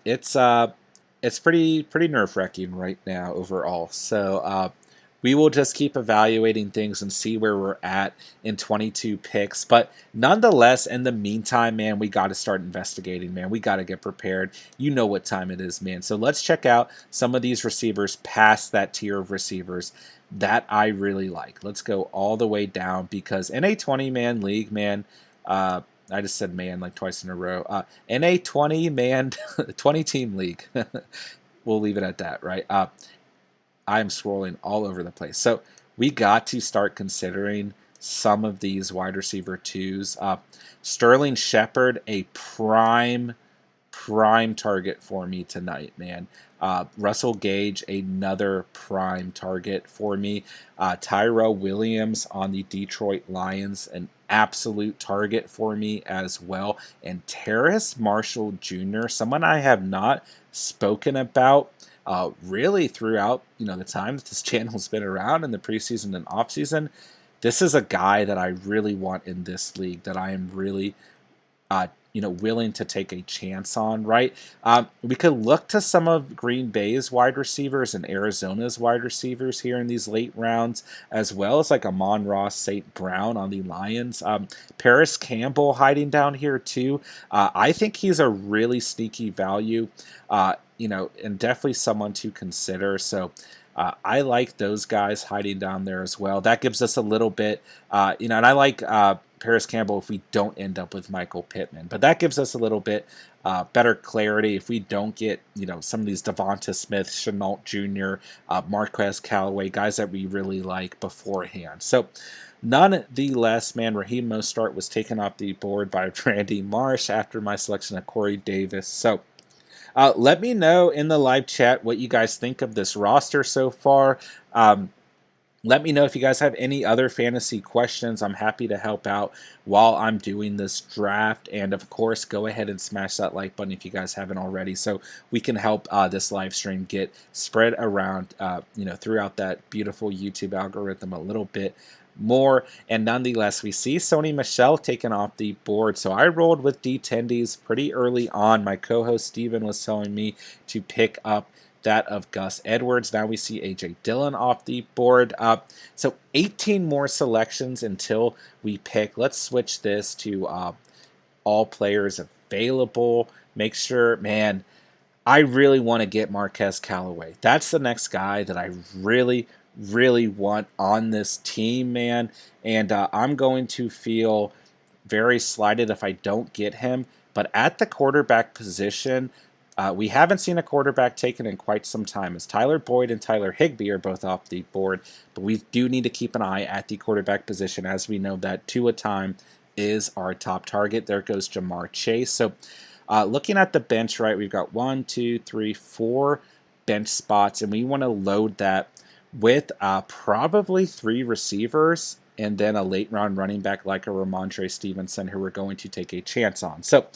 It's pretty nerve-wracking right now overall. So we will just keep evaluating things and see where we're at in 22 picks. But nonetheless, in the meantime, man, we got to start investigating, man. We got to get prepared. You know what time it is, man. So let's check out some of these receivers past that tier of receivers that I really like. Let's go all the way down because in a 20-man league, man, I just said man like twice in a row. In a 20-man, 20-team league, we'll leave it at that, right? I'm scrolling all over the place. So we got to start considering some of these wide receiver 2s. Sterling Shepard, a prime target for me tonight, man. Russell Gage, another prime target for me. Tyrell Williams on the Detroit Lions, an absolute target for me as well. And Terrace Marshall Jr., someone I have not spoken about really throughout the time that this channel's been around in the preseason and offseason. This is a guy that I really want in this league, that I am really willing to take a chance on, right? We could look to some of Green Bay's wide receivers and Arizona's wide receivers here in these late rounds, as well as like Amon-Ra St. Brown on the Lions. Paris Campbell hiding down here too. I think he's a really sneaky value, and definitely someone to consider. So I like those guys hiding down there as well. That gives us a little bit, and I like Paris Campbell if we don't end up with Michael Pittman. But that gives us a little bit better clarity if we don't get, some of these Devonta Smith, Shenault Jr., Marques Callaway, guys that we really like beforehand. So nonetheless, man, Raheem Mostert was taken off the board by Randy Marsh after my selection of Corey Davis. So let me know in the live chat what you guys think of this roster so far. Let me know if you guys have any other fantasy questions. I'm happy to help out while I'm doing this draft. And of course, go ahead and smash that like button if you guys haven't already, so we can help this live stream get spread around, throughout that beautiful YouTube algorithm a little bit more. And nonetheless, we see Sony Michel taken off the board. So I rolled with D10Ds pretty early on. My co-host Steven was telling me to pick up that of Gus Edwards. Now we see A.J. Dillon off the board. So 18 more selections until we pick. Let's switch this to all players available. Make sure, man, I really want to get Marques Callaway. That's the next guy that I really want on this team, man. And I'm going to feel very slighted if I don't get him. But at the quarterback position, we haven't seen a quarterback taken in quite some time, as Tyler Boyd and Tyler Higbee are both off the board. But we do need to keep an eye at the quarterback position, as we know that Tua time is our top target. There goes Jamar Chase. So looking at the bench, right, we've got 1, 2, 3, 4 bench spots, and we want to load that with probably 3 receivers and then a late round running back like a Ramondre Stevenson, who we're going to take a chance on. So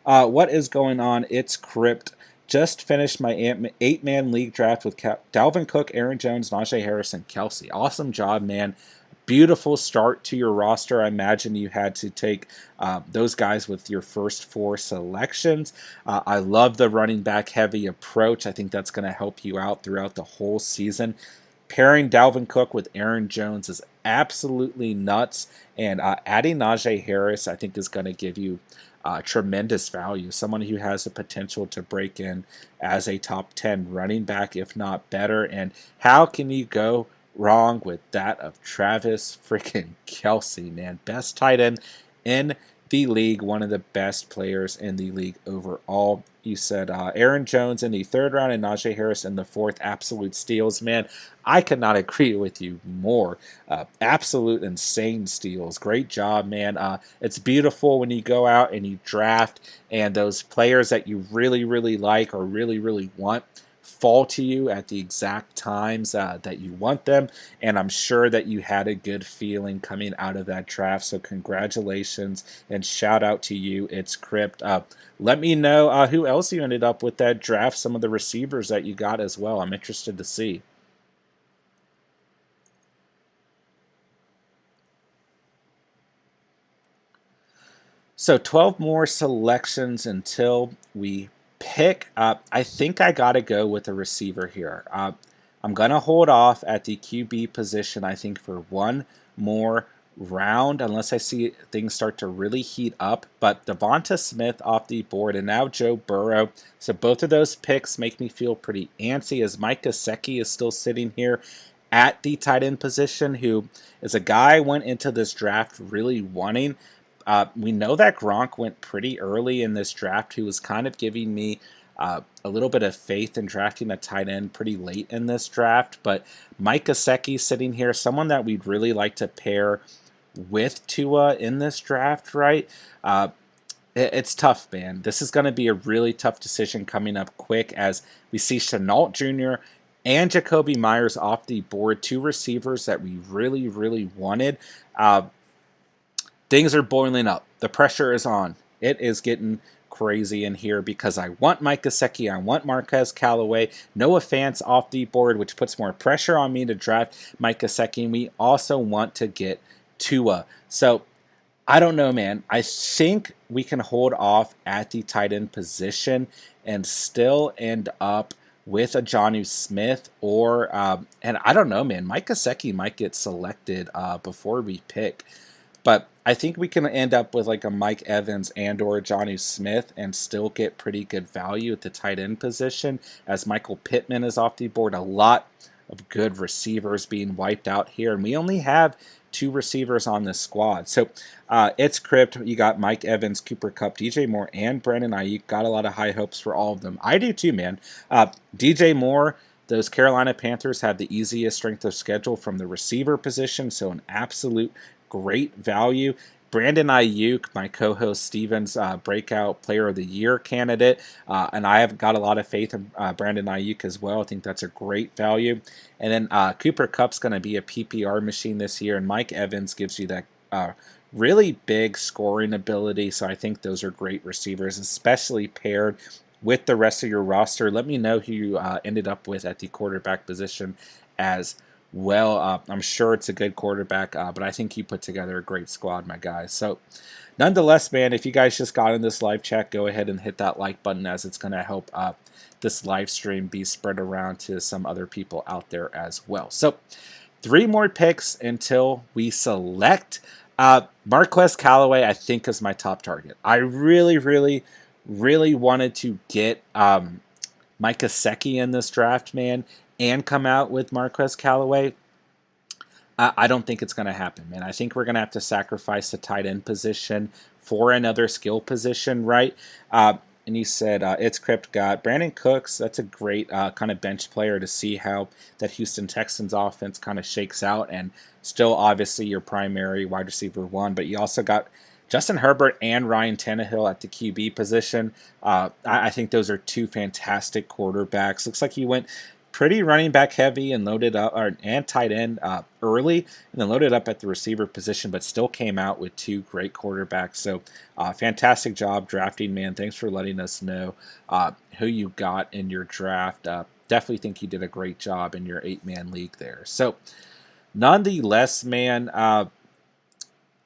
what is going on? It's Crypt. Just finished my 8-man league draft with Dalvin Cook, Aaron Jones, Najee Harris, and Kelsey. Awesome job, man. Beautiful start to your roster. I imagine you had to take those guys with your first 4 selections. I love the running back heavy approach. I think that's going to help you out throughout the whole season. Pairing Dalvin Cook with Aaron Jones is absolutely nuts, and adding Najee Harris, I think, is going to give you tremendous value. Someone who has the potential to break in as a top 10 running back, if not better. And how can you go wrong with that of Travis freaking Kelsey, man? Best tight end in the league, one of the best players in the league overall. You said Aaron Jones in the 3rd round and Najee Harris in the 4th. Absolute steals, man. I could not agree with you more. Absolute insane steals. Great job, man. It's beautiful when you go out and you draft and those players that you really like or really want fall to you at the exact times that you want them. And I'm sure that you had a good feeling coming out of that draft. So congratulations and shout out to you. It's Crypt. Let me know who else you ended up with that draft, some of the receivers that you got as well. I'm interested to see. So 12 more selections until we pick. I think I got to go with a receiver here. I'm going to hold off at the QB position, I think, for one more round, unless I see things start to really heat up. But Devonta Smith off the board, and now Joe Burrow. So both of those picks make me feel pretty antsy, as Mike Gesicki is still sitting here at the tight end position, who is a guy I went into this draft really wanting. We know that Gronk went pretty early in this draft, who was kind of giving me a little bit of faith in drafting a tight end pretty late in this draft. But Mike Gesicki sitting here, someone that we'd really like to pair with Tua in this draft, right? It's tough, man. This is going to be a really tough decision coming up quick, as we see Shenault Jr. and Jacoby Myers off the board, 2 receivers that we really wanted. Things are boiling up. The pressure is on. It is getting crazy in here because I want Mike Gesicki, I want Marques Callaway, Noah Fant's off the board, which puts more pressure on me to draft Mike Gesicki, and we also want to get Tua. So I don't know, man. I think we can hold off at the tight end position and still end up with a Jonnu Smith or, and I don't know, man. Mike Gesicki might get selected before we pick. But I think we can end up with like a Mike Evans and or Jonnu Smith and still get pretty good value at the tight end position as Michael Pittman is off the board. A lot of good receivers being wiped out here. And we only have 2 receivers on this squad. So it's Crypt. You got Mike Evans, Cooper Kupp, DJ Moore, and Brandon Ayuk. Got a lot of high hopes for all of them. I do too, man. DJ Moore, those Carolina Panthers have the easiest strength of schedule from the receiver position, so an absolute great value. Brandon Ayuk, my co-host Steven's breakout player of the year candidate, and I have got a lot of faith in Brandon Ayuk as well. I think that's a great value. And then Cooper Kupp's going to be a PPR machine this year, and Mike Evans gives you that really big scoring ability, so I think those are great receivers, especially paired with the rest of your roster. Let me know who you ended up with at the quarterback position as well. I'm sure it's a good quarterback, but I think you put together a great squad, my guys. So nonetheless, man, if you guys just got in this live chat, go ahead and hit that like button as it's going to help this live stream be spread around to some other people out there as well. So 3 more picks until we select. Marques Callaway, I think, is my top target. I really wanted to get Mike Gesicki in this draft, man, and come out with Marques Callaway. I don't think it's going to happen, man. I think we're going to have to sacrifice the tight end position for another skill position, right? And he said, it's Crypt got Brandon Cooks. That's a great kind of bench player to see how that Houston Texans offense kind of shakes out, and still obviously your primary wide receiver 1, but you also got Justin Herbert and Ryan Tannehill at the QB position. I think those are 2 fantastic quarterbacks. Looks like he went pretty running back heavy and loaded up, and tight end early, and then loaded up at the receiver position, but still came out with 2 great quarterbacks. So fantastic job drafting, man. Thanks for letting us know who you got in your draft. Definitely think you did a great job in your 8-man league there. So nonetheless, man,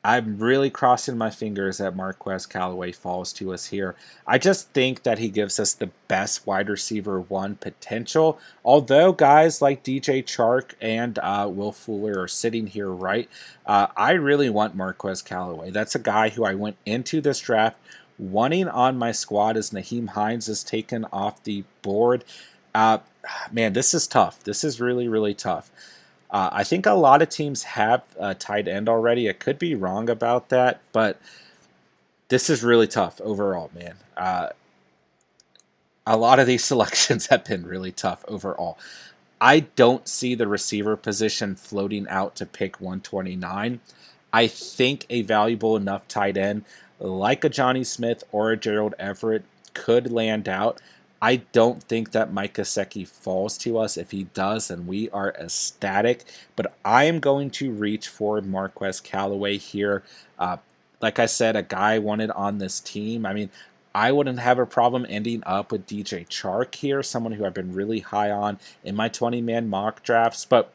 I'm really crossing my fingers that Marques Callaway falls to us here. I just think that he gives us the best wide receiver 1 potential. Although guys like DJ Chark and Will Fuller are sitting here, right? I really want Marques Callaway. That's a guy who I went into this draft wanting on my squad as Nyheim Hines is taken off the board. Man, this is tough. This is really tough. I think a lot of teams have a tight end already. I could be wrong about that, but this is really tough overall, man. A lot of these selections have been really tough overall. I don't see the receiver position floating out to pick 129. I think a valuable enough tight end like a Johnny Smith or a Gerald Everett could land out. I don't think that Mike Gesicki falls to us. If he does, then we are ecstatic. But I am going to reach for Marques Callaway here. Like I said, a guy wanted on this team. I mean, I wouldn't have a problem ending up with DJ Chark here, someone who I've been really high on in my 20-man mock drafts. But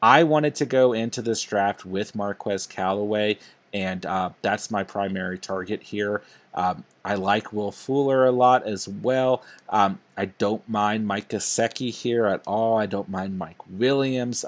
I wanted to go into this draft with Marques Callaway, and that's my primary target here. I like Will Fuller a lot as well. I don't mind Mike Gesicki here at all. I don't mind Mike Williams.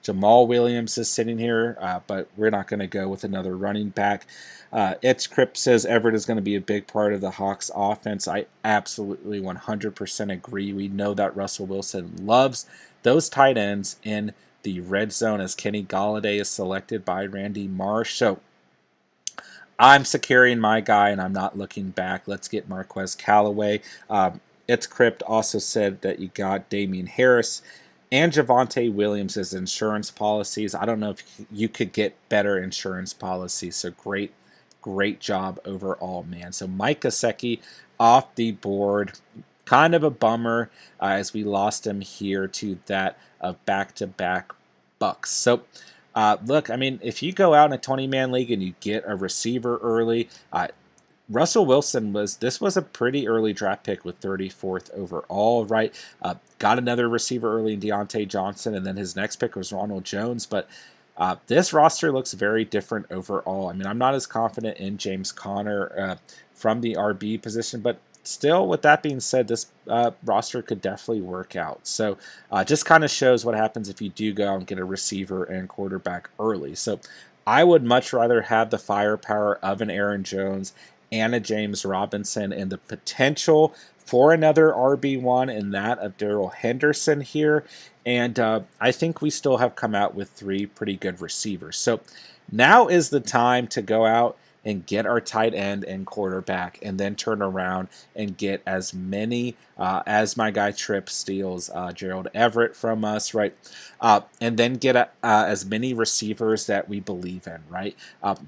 Jamal Williams is sitting here, but we're not going to go with another running back. It's Crypt says Everett is going to be a big part of the Hawks offense. I absolutely 100% agree. We know that Russell Wilson loves those tight ends in the red zone as Kenny Golladay is selected by Randy Marsh. So I'm securing my guy, and I'm not looking back. Let's get Marques Callaway. It's Crypt also said that you got Damian Harris and Javonte Williams as insurance policies. I don't know if you could get better insurance policies. So great job overall, man. So Mike Gesicki off the board. Kind of a bummer as we lost him here to that of back-to-back Bucks. So look, I mean, if you go out in a 20-man league and you get a receiver early, Russell Wilson was a pretty early draft pick with 34th overall, right? Got another receiver early in Deontay Johnson, and then his next pick was Ronald Jones. But this roster looks very different overall. I mean, I'm not as confident in James Conner from the RB position, but still, with that being said, this roster could definitely work out. So just kind of shows what happens if you do go out and get a receiver and quarterback early. So I would much rather have the firepower of an Aaron Jones and a James Robinson and the potential for another RB1 and that of Daryl Henderson here. And I think we still have come out with 3 pretty good receivers. So now is the time to go out and get our tight end and quarterback, and then turn around and get as many as my guy Tripp steals Gerald Everett from us, right? And then get as many receivers that we believe in, right?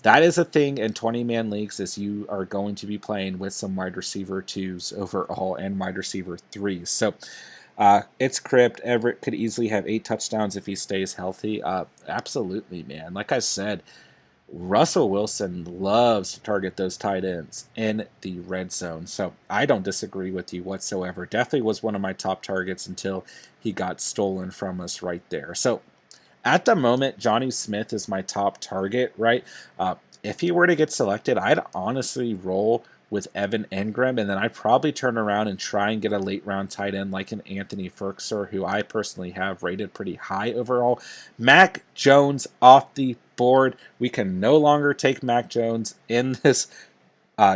That is a thing in 20-man leagues, as you are going to be playing with some wide receiver 2s overall and wide receiver 3s. So it's crypt. Everett could easily have 8 touchdowns if he stays healthy. Absolutely, man. Like I said, Russell Wilson loves to target those tight ends in the red zone. So I don't disagree with you whatsoever. Definitely was one of my top targets until he got stolen from us right there. So at the moment, Johnny Smith is my top target, right? If he were to get selected, I'd honestly roll with Evan Ingram, and then I'd probably turn around and try and get a late round tight end like an Anthony Ferkser, who I personally have rated pretty high overall. Mac Jones off the board. We can no longer take Mac Jones in this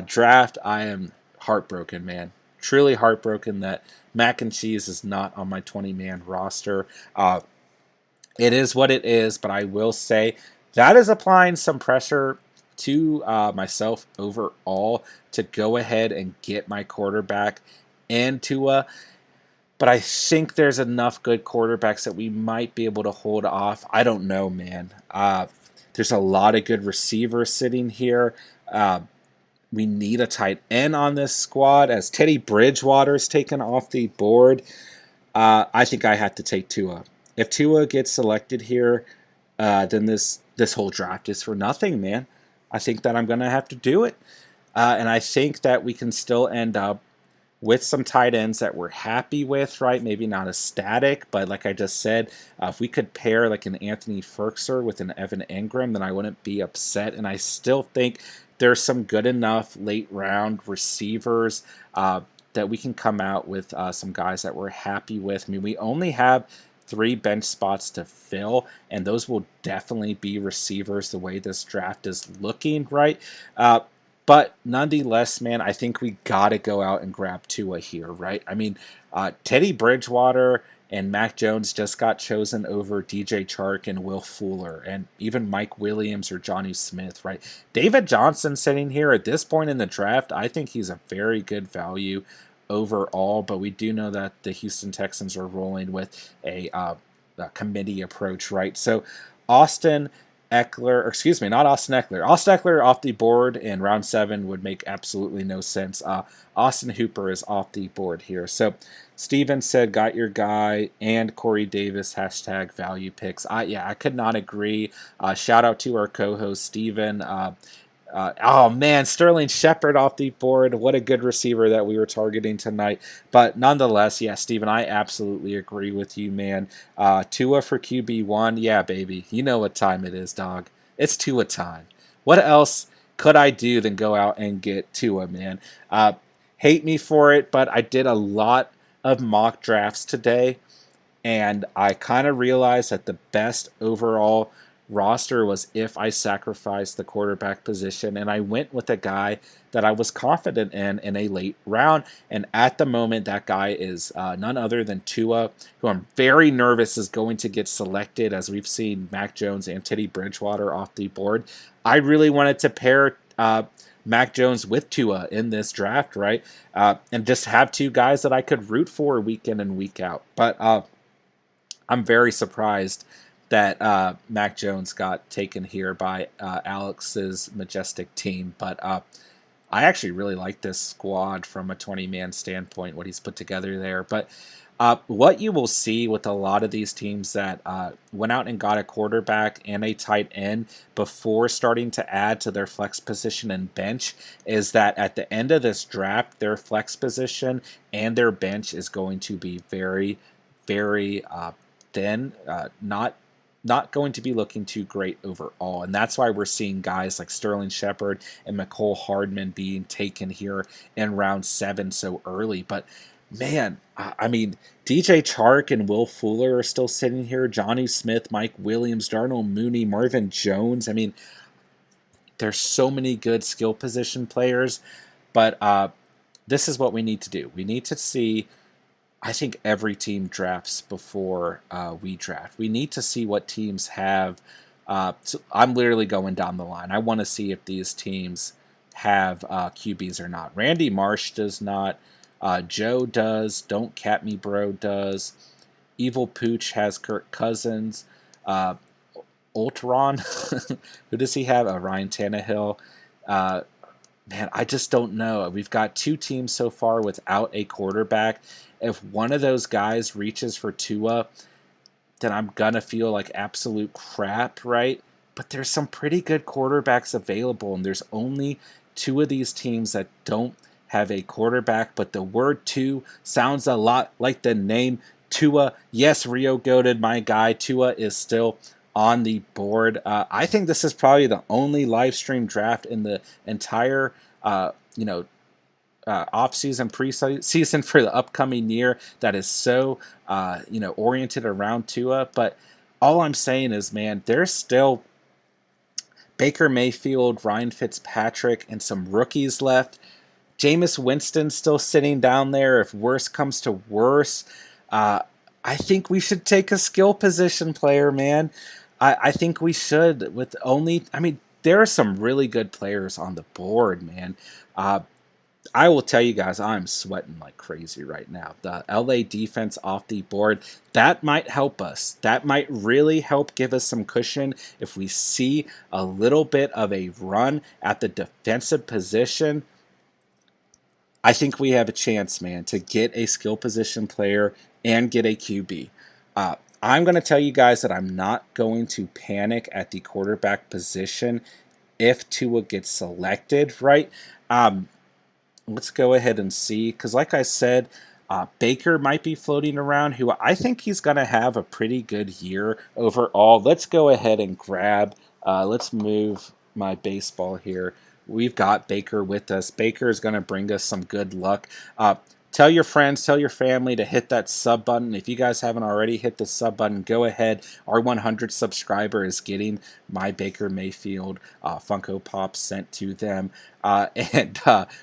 draft. I am heartbroken, man. Truly heartbroken that Mac and Cheese is not on my 20-man roster. It is what it is, but I will say that is applying some pressure to myself overall to go ahead and get my quarterback and Tua. But I think there's enough good quarterbacks that we might be able to hold off. I don't know, man. There's a lot of good receivers sitting here. We need a tight end on this squad. As Teddy Bridgewater's taken off the board, I think I have to take Tua. If Tua gets selected here, then this whole draft is for nothing, man. I think that I'm going to have to do it. And I think that we can still end up with some tight ends that we're happy with, right? Maybe not as static, but like I just said, if we could pair like an Anthony Ferkser with an Evan Ingram, then I wouldn't be upset. And I still think there's some good enough late round receivers that we can come out with some guys that we're happy with. I mean, we only have 3 bench spots to fill, and those will definitely be receivers the way this draft is looking, right? But nonetheless, man, I think we got to go out and grab Tua here, right? I mean, Teddy Bridgewater and Mac Jones just got chosen over DJ Chark and Will Fuller, and even Mike Williams or Johnny Smith, right? David Johnson sitting here at this point in the draft, I think he's a very good value overall, but we do know that the Houston Texans are rolling with a committee approach, right? So Austin Eckler off the board in round 7 would make absolutely no sense. Austin Hooper is off the board here. So Steven said, got your guy, and Corey Davis, hashtag value picks. I could not agree. Shout out to our co-host, Steven. Oh man, Sterling Shepard off the board. What a good receiver that we were targeting tonight. But nonetheless, yeah, Steven, I absolutely agree with you, man. Tua for QB1. Yeah, baby. You know what time it is, dog. It's Tua time. What else could I do than go out and get Tua, man? Hate me for it, but I did a lot of mock drafts today, and I kind of realized that the best overall roster was if I sacrificed the quarterback position, and I went with a guy that I was confident in a late round, and at the moment that guy is none other than Tua, who I'm very nervous is going to get selected, as we've seen Mac Jones and Teddy Bridgewater off the board. I really wanted to pair Mac Jones with Tua in this draft, right? And just have 2 guys that I could root for week in and week out. But I'm very surprised that Mac Jones got taken here by Alex's majestic team. But I actually really like this squad from a 20-man standpoint, what he's put together there. But What you will see with a lot of these teams that went out and got a quarterback and a tight end before starting to add to their flex position and bench is that at the end of this draft, their flex position and their bench is going to be very, very thin. Not going to be looking too great overall. And that's why we're seeing guys like Sterling Shepard and McCole Hardman being taken here in round 7 so early. But man, I mean, DJ Chark and Will Fuller are still sitting here. Johnny Smith, Mike Williams, Darnell Mooney, Marvin Jones. I mean, there's so many good skill position players. But this is what we need to do. We need to see, I think every team drafts before we draft. We need to see what teams have. So I'm literally going down the line. I want to see if these teams have QBs or not. Randy Marsh does not. Joe does. Don't Cat Me Bro does. Evil Pooch has Kirk Cousins. Ultron, who does he have? Ryan Tannehill. Man, I just don't know. We've got 2 teams so far without a quarterback. If one of those guys reaches for Tua, then I'm going to feel like absolute crap, right? But there's some pretty good quarterbacks available, and there's only 2 of these teams that don't have a quarterback, but the word 2 sounds a lot like the name Tua. Yes, Rio Goated, my guy, Tua is still on the board. I think this is probably the only live stream draft in the entire, off-season, preseason for the upcoming year that is so, oriented around Tua. But all I'm saying is, man, there's still Baker Mayfield, Ryan Fitzpatrick, and some rookies left. Jameis Winston still sitting down there. If worse comes to worse, I think we should take a skill position player, man. I think we should. There are some really good players on the board, man. I will tell you guys, I'm sweating like crazy right now. The LA defense off the board, that might help us. That might really help give us some cushion if we see a little bit of a run at the defensive position. I think we have a chance, man, to get a skill position player and get a QB. I'm going to tell you guys that I'm not going to panic at the quarterback position if Tua gets selected, right? Let's go ahead and see, because like I said, Baker might be floating around, who I think he's going to have a pretty good year overall. Let's go ahead and grab, let's move my baseball here. We've got Baker with us. Baker is going to bring us some good luck. Tell your friends, tell your family to hit that sub button. If you guys haven't already hit the sub button, go ahead. Our 100 subscriber is getting my Baker Mayfield Funko Pop sent to them. And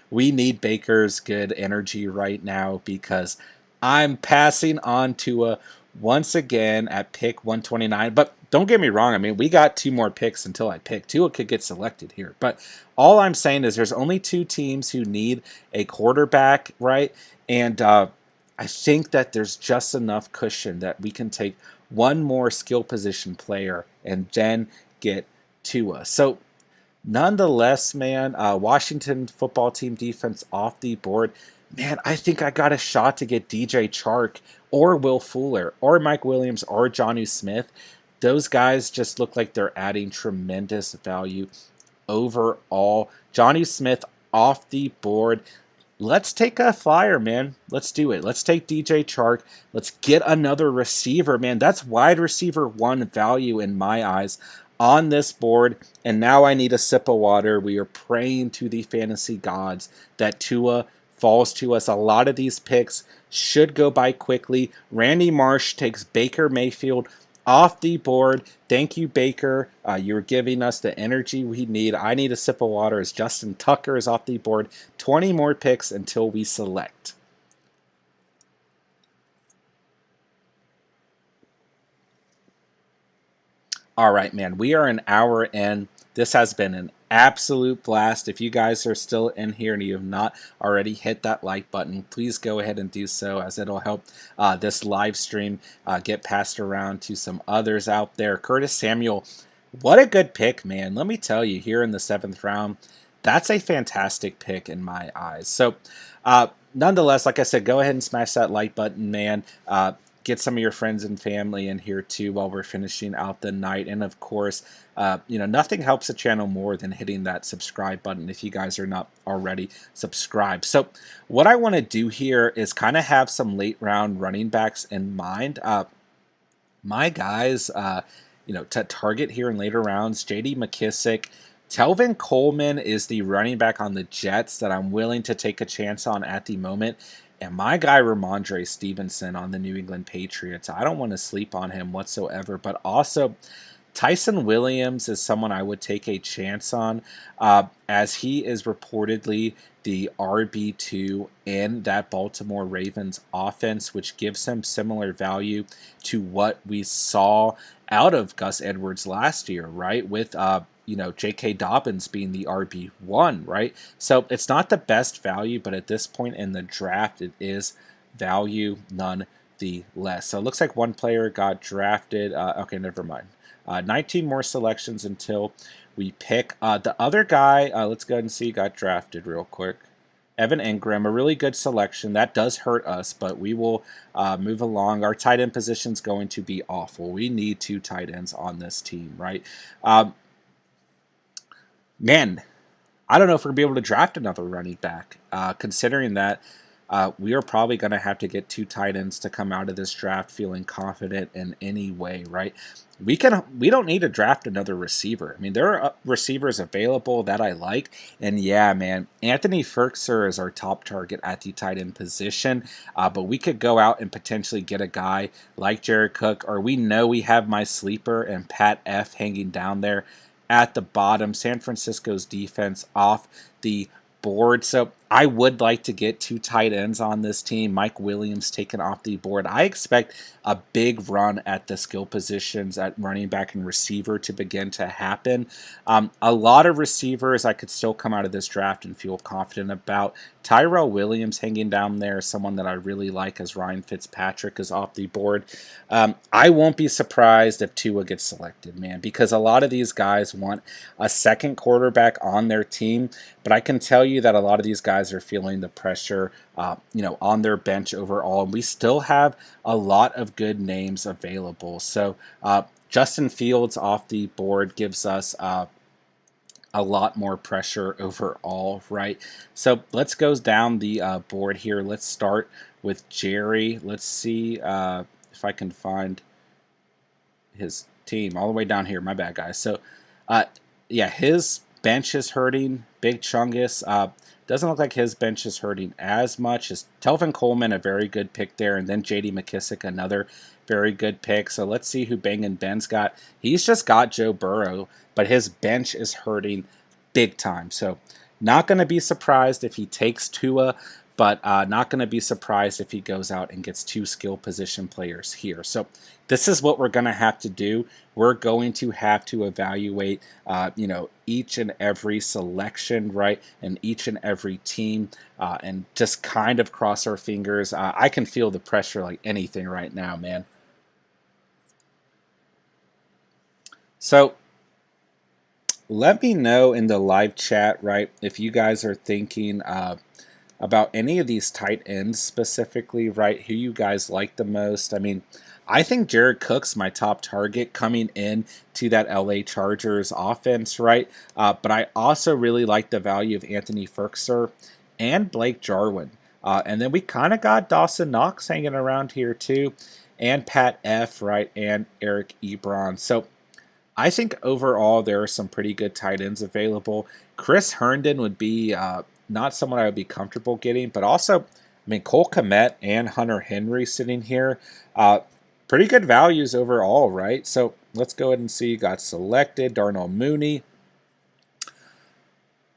we need Baker's good energy right now because I'm passing on Tua once again at pick 129. But don't get me wrong. I mean, we got 2 more picks until I pick. Tua could get selected here. But all I'm saying is there's only 2 teams who need a quarterback, right? And I think that there's just enough cushion that we can take one more skill position player and then get Tua. So nonetheless, man, Washington football team defense off the board. Man, I think I got a shot to get DJ Chark or Will Fuller or Mike Williams or Jonnu Smith. Those guys just look like they're adding tremendous value overall. Jonnu Smith off the board. Let's take a flyer, man. Let's do it. Let's take DJ Chark. Let's get another receiver, man. That's wide receiver 1 value in my eyes on this board. And now I need a sip of water. We are praying to the fantasy gods that Tua falls to us. A lot of these picks should go by quickly. Randy Marsh takes Baker Mayfield off the board. Thank you, Baker. You're giving us the energy we need. I need a sip of water as Justin Tucker is off the board. 20 more picks until we select. All right, man. We are an hour in. This has been an absolute blast. If you guys are still in here and you have not already hit that like button, please go ahead and do so, as it'll help this live stream get passed around to some others out there. Curtis Samuel, what a good pick, man. Let me tell you, here in the 7th round, that's a fantastic pick in my eyes. So nonetheless, like I said, go ahead and smash that like button, man. Get some of your friends and family in here too while we're finishing out the night. And of course, nothing helps the channel more than hitting that subscribe button if you guys are not already subscribed. So what I want to do here is kind of have some late round running backs in mind. My guys, to target here in later rounds, J.D. McKissic. Telvin Coleman is the running back on the Jets that I'm willing to take a chance on at the moment. And my guy, Ramondre Stevenson on the New England Patriots. I don't want to sleep on him whatsoever. But also, Tyson Williams is someone I would take a chance on, as he is reportedly the RB2 in that Baltimore Ravens offense, which gives him similar value to what we saw out of Gus Edwards last year, right? With J.K. Dobbins being the RB1, right? So it's not the best value, but at this point in the draft, it is value nonetheless. So it looks like one player got drafted. Okay, never mind. 19 more selections until we pick. The other guy, let's go ahead and see, got drafted real quick. Evan Ingram, a really good selection. That does hurt us, but we will move along. Our tight end position is going to be awful. We need 2 tight ends on this team, right? Man, I don't know if we're going to be able to draft another running back, considering that we are probably going to have to get 2 tight ends to come out of this draft feeling confident in any way, right? We don't need to draft another receiver. I mean, there are receivers available that I like, and yeah, man, Anthony Firkser is our top target at the tight end position, but we could go out and potentially get a guy like Jared Cook, or we know we have my sleeper and Pat F hanging down there at the bottom. San Francisco's defense off the board. So I would like to get 2 tight ends on this team. Mike Williams taken off the board. I expect a big run at the skill positions at running back and receiver to begin to happen. A lot of receivers I could still come out of this draft and feel confident about. Tyrell Williams hanging down there, someone that I really like, as Ryan Fitzpatrick is off the board. I won't be surprised if Tua gets selected, man, because a lot of these guys want a second quarterback on their team, but I can tell you that a lot of these guys are feeling the pressure, on their bench overall, and we still have a lot of good names available. So Justin Fields off the board gives us a lot more pressure overall, right? So let's go down the board here. Let's start with Jerry. Let's see if I can find his team all the way down here. My bad, guys. So, yeah, his bench is hurting. Big Chungus. Doesn't look like his bench is hurting as much as Telvin Coleman, a very good pick there, and then J.D. McKissic, another very good pick. So let's see who Bang & Ben's got. He's just got Joe Burrow, but his bench is hurting big time. So not going to be surprised if he takes Tua, but not going to be surprised if he goes out and gets 2 skill position players here. So this is what we're going to have to do. We're going to have to evaluate, each and every selection, right, and each and every team, and just kind of cross our fingers. I can feel the pressure like anything right now, man. So let me know in the live chat, right, if you guys are thinking about any of these tight ends specifically, right, who you guys like the most. I mean, I think Jared Cook's my top target coming in to that LA Chargers offense, right? But I also really like the value of Anthony Firkser and Blake Jarwin. And then we kind of got Dawson Knox hanging around here too, and Pat F, right, and Eric Ebron. So I think overall there are some pretty good tight ends available. Chris Herndon would be not someone I would be comfortable getting, but also, I mean, Cole Comet and Hunter Henry sitting here. Pretty good values overall, right? So let's go ahead and see. Got selected. Darnell Mooney.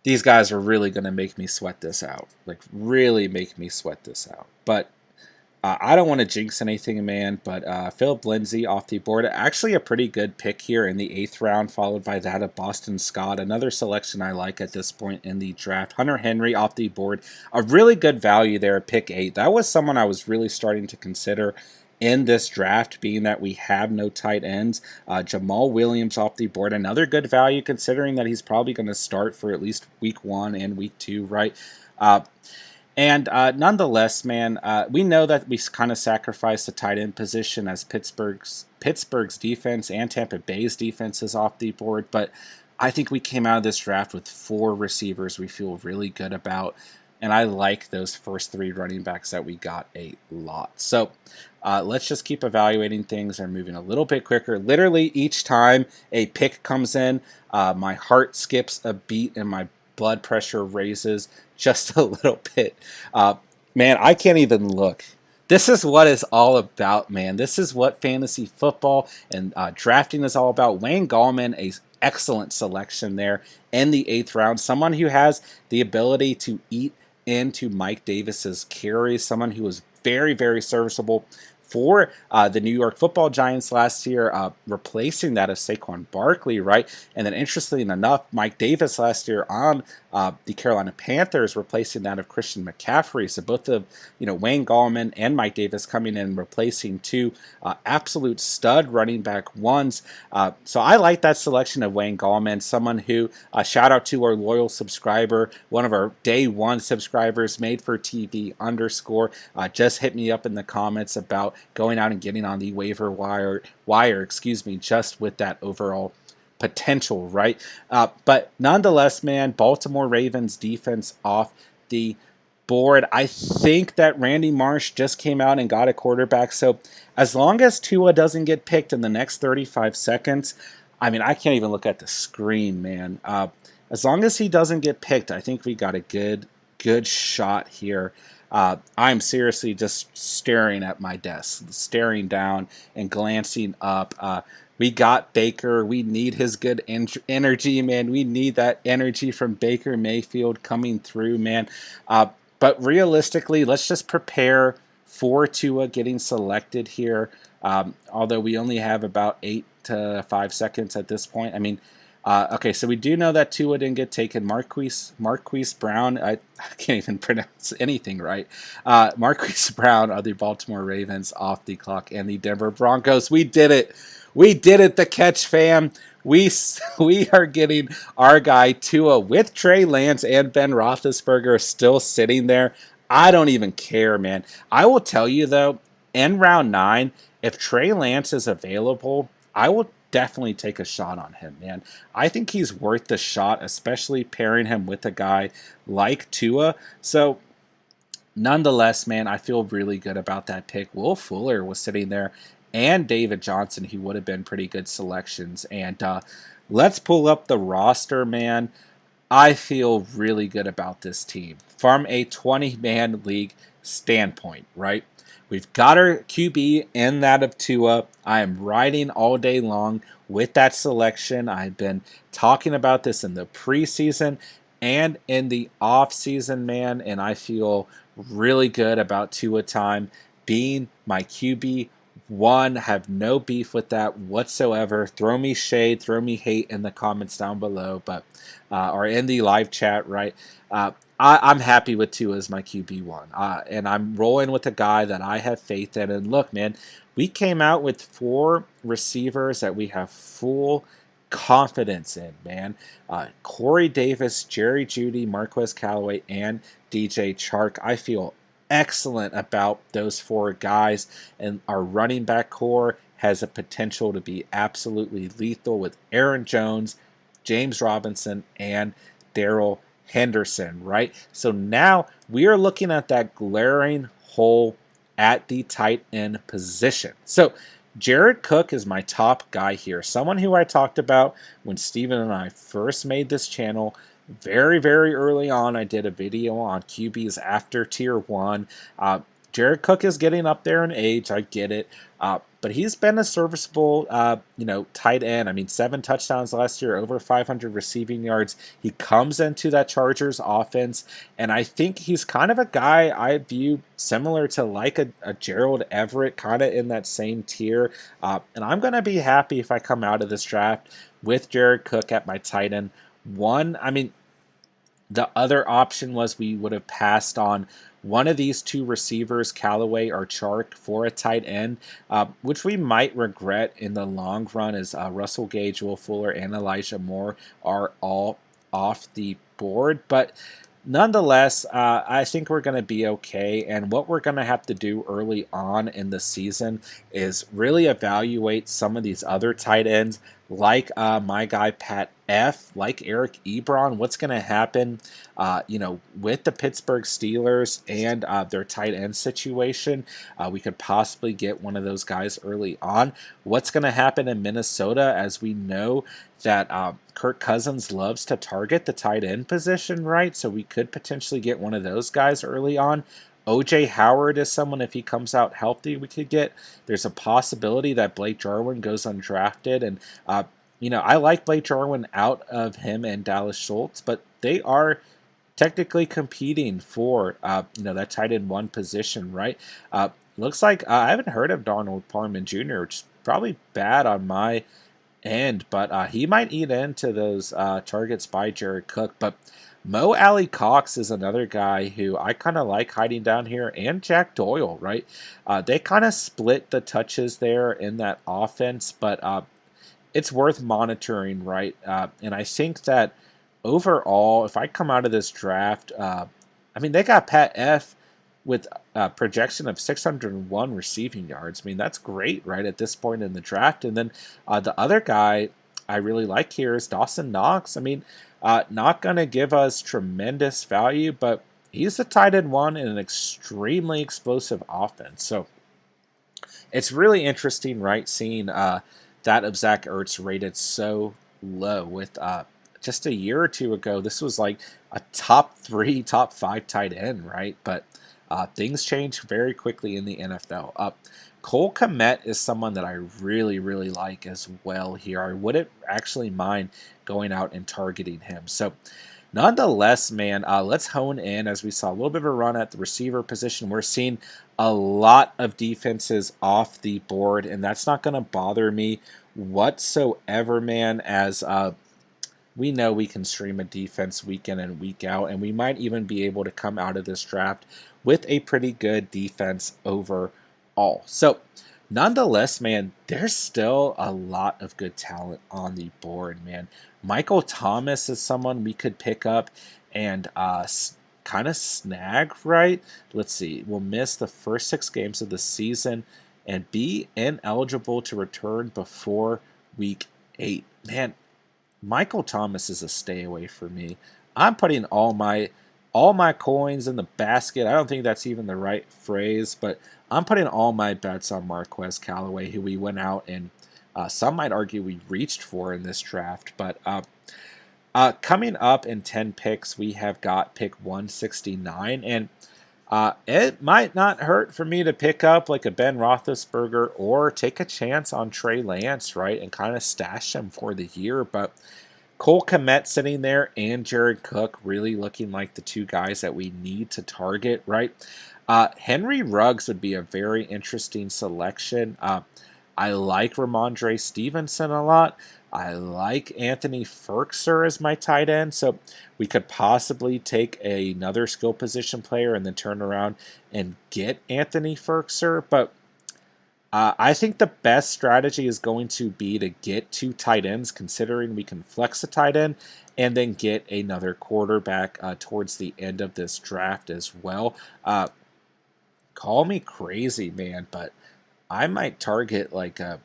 These guys are really going to make me sweat this out. Like, really make me sweat this out. But I don't want to jinx anything, man, but Philip Lindsay off the board. Actually a pretty good pick here in the 8th round, followed by that of Boston Scott. Another selection I like at this point in the draft. Hunter Henry off the board. A really good value there at pick 8. That was someone I was really starting to consider in this draft, being that we have no tight ends. Jamal Williams off the board. Another good value considering that he's probably going to start for at least week 1 and week 2, right? And nonetheless, man, we know that we kind of sacrificed the tight end position as Pittsburgh's defense and Tampa Bay's defense is off the board. But I think we came out of this draft with 4 receivers we feel really good about. And I like those first 3 running backs that we got a lot. So let's just keep evaluating things and moving a little bit quicker. Literally each time a pick comes in, my heart skips a beat and my blood pressure raises just a little bit. Man, I can't even look. This is what it's all about, man. This is what fantasy football and drafting is all about. Wayne Gallman, a excellent selection there in the 8th round. Someone who has the ability to eat into Mike Davis's carries. Someone who was very, very serviceable for the New York Football Giants last year, replacing that of Saquon Barkley, right? And then interestingly enough, Mike Davis last year on the Carolina Panthers, replacing that of Christian McCaffrey. So both of Wayne Gallman and Mike Davis coming in replacing 2 absolute stud running back ones. So I like that selection of Wayne Gallman, someone who, shout out to our loyal subscriber, one of our day 1 subscribers, made for TV _ just hit me up in the comments about going out and getting on the waiver wire, just with that overall potential, right? But nonetheless, man, Baltimore Ravens defense off the board. I think that Randy Marsh just came out and got a quarterback. So as long as Tua doesn't get picked in the next 35 seconds, I mean, I can't even look at the screen, man. As long as he doesn't get picked, I think we got a good shot here. I'm seriously just staring at my desk, staring down and glancing up. We got Baker. We need his good energy, man. We need that energy from Baker Mayfield coming through, man. But realistically, let's just prepare for Tua getting selected here. Although we only have about 8 to 5 seconds at this point. I mean, okay, so we do know that Tua didn't get taken. Marquise Brown, I can't even pronounce anything right. Marquise Brown of the Baltimore Ravens off the clock, and the Denver Broncos. We did it. We did it, the catch fam. We are getting our guy Tua with Trey Lance and Ben Roethlisberger still sitting there. I don't even care, man. I will tell you, though, in round 9, if Trey Lance is available, I will definitely take a shot on him, man. I think he's worth the shot, especially pairing him with a guy like Tua. So, nonetheless, man, I feel really good about that pick. Will Fuller was sitting there, and David Johnson, who would have been pretty good selections. And let's pull up the roster, man. I feel really good about this team from a 20-man league standpoint, right? We've got our QB in that of Tua. I am riding all day long with that selection. I've been talking about this in the preseason and in the offseason, man, and I feel really good about Tua time being my QB1. Have no beef with that whatsoever. Throw me shade, throw me hate in the comments down below, but or in the live chat, right? I'm happy with Tua as my QB1, and I'm rolling with a guy that I have faith in. And look, man, we came out with 4 receivers that we have full confidence in, man. Corey Davis, Jerry Jeudy, Marques Callaway, and DJ Chark. I feel excellent about those 4 guys, and our running back core has a potential to be absolutely lethal with Aaron Jones, James Robinson, and Daryl Henderson, right? So now we are looking at that glaring hole at the tight end position. So Jared Cook is my top guy here, someone who I talked about when Steven and I first made this channel. Very, very early on, I did a video on QBs after tier 1. Jared Cook is getting up there in age, I get it, but he's been a serviceable, tight end. I mean, 7 touchdowns last year, over 500 receiving yards. He comes into that Chargers offense, and I think he's kind of a guy I view similar to like a Gerald Everett, kind of in that same tier. And I'm going to be happy if I come out of this draft with Jared Cook at my tight end 1. I mean, the other option was we would have passed on one of these 2 receivers, Callaway or Chark, for a tight end, which we might regret in the long run, as Russell Gage, Will Fuller, and Elijah Moore are all off the board. But Nonetheless, I think we're going to be okay. And what we're going to have to do early on in the season is really evaluate some of these other tight ends, like my guy Pat F, like Eric Ebron. What's going to happen, with the Pittsburgh Steelers and their tight end situation? We could possibly get one of those guys early on. What's going to happen in Minnesota, as we know that Kirk Cousins loves to target the tight end position, right? So we could potentially get one of those guys early on. OJ Howard is someone, if he comes out healthy, we could get. There's a possibility that Blake Jarwin goes undrafted. And, I like Blake Jarwin out of him and Dallas Schultz, but they are technically competing for, that tight end one position, right? Looks like I haven't heard of Darnold Parman Jr., which is probably bad on my end, but he might eat into those targets by Jared Cook. But Mo Alley Cox is another guy who I kind of like hiding down here, and Jack Doyle, right? They kind of split the touches there in that offense, but it's worth monitoring, right? And I think that overall, if I come out of this draft, they got Pat F with a projection of 601 receiving yards. I mean, that's great, right, at this point in the draft. And then the other guy I really like here is Dawson Knox. I mean, not going to give us tremendous value, but he's the tight end one in an extremely explosive offense. So it's really interesting, right, seeing that of Zach Ertz rated so low with just a year or two ago. This was like a top 3, top 5 tight end, right? But things change very quickly in the NFL. Cole Comet is someone that I really, really like as well here. I wouldn't actually mind going out and targeting him. So, nonetheless, man, let's hone in as we saw a little bit of a run at the receiver position. We're seeing a lot of defenses off the board, and that's not going to bother me whatsoever, man, as we know we can stream a defense week in and week out, and we might even be able to come out of this draft with a pretty good defense overall. So, nonetheless, man, there's still a lot of good talent on the board, man. Michael Thomas is someone we could pick up and kind of snag, right? Let's see. We'll miss the first 6 games of the season and be ineligible to return before week 8. Man, Michael Thomas is a stay away for me. I'm putting all my coins in the basket. I don't think that's even the right phrase, but I'm putting all my bets on Marques Callaway, who we went out and some might argue we reached for in this draft. But coming up in 10 picks, we have got pick 169, and it might not hurt for me to pick up like a Ben Roethlisberger or take a chance on Trey Lance, right, and kind of stash him for the year. But Cole Kmet sitting there and Jared Cook really looking like the 2 guys that we need to target, right? Henry Ruggs would be a very interesting selection. I like Ramondre Stevenson a lot. I like Anthony Firkser as my tight end, so we could possibly take another skill position player and then turn around and get Anthony Firkser. But I think the best strategy is going to be to get 2 tight ends, considering we can flex a tight end, and then get another quarterback towards the end of this draft as well. Call me crazy, man, but I might target like a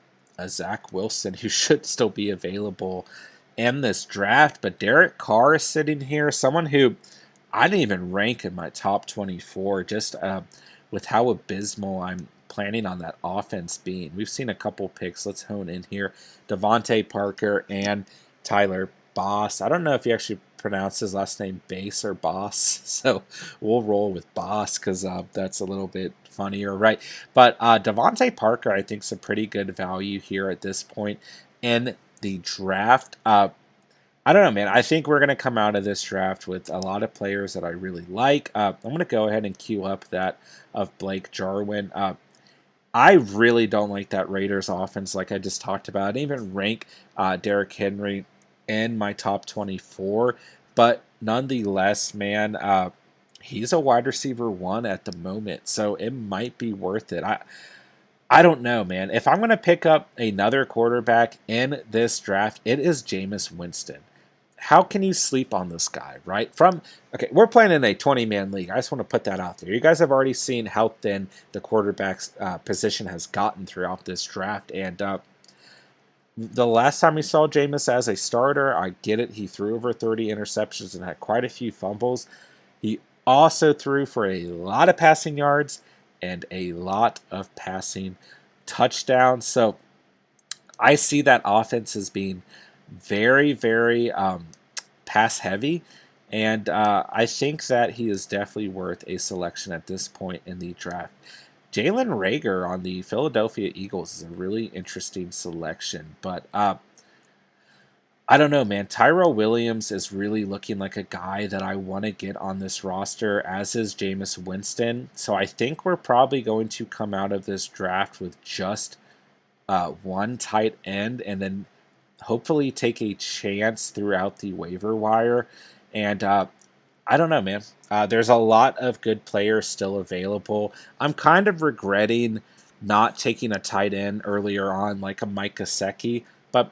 Zach Wilson, who should still be available in this draft. But Derek Carr is sitting here, someone who I didn't even rank in my top 24, just with how abysmal I'm planning on that offense being. We've seen a couple picks. Let's hone in here. Devonta Parker and Tyler Boss. I don't know if you actually pronounce his last name Bass or Boss, so we'll roll with Boss because that's a little bit funnier, right? But Devonta Parker, I think, is a pretty good value here at this point in the draft. I don't know, man. I think we're going to come out of this draft with a lot of players that I really like. I'm going to go ahead and queue up that of Blake Jarwin. I really don't like that Raiders offense like I just talked about. I didn't even rank Derrick Henry in my top 24, but nonetheless, man, he's a wide receiver 1 at the moment, so it might be worth it. I don't know, man. If I'm going to pick up another quarterback in this draft, it is Jameis Winston. how can you sleep on this guy, right? Okay, we're playing in a 20-man league. I just want to put that out there. You guys have already seen how thin the quarterback's position has gotten throughout this draft, and the last time we saw Jameis as a starter, I get it. He threw over 30 interceptions and had quite a few fumbles. He also threw for a lot of passing yards and a lot of passing touchdowns. So I see that offense as being very, very pass heavy. And I think that he is definitely worth a selection at this point in the draft. Jalen Reagor on the Philadelphia Eagles is a really interesting selection, but I don't know, man. Daryl Williams is really looking like a guy that I want to get on this roster, as is Jameis Winston. So I think we're probably going to come out of this draft with just one tight end, and then hopefully take a chance throughout the waiver wire. And I don't know, man. There's a lot of good players still available. I'm kind of regretting not taking a tight end earlier on, like a Mike Gesicki, but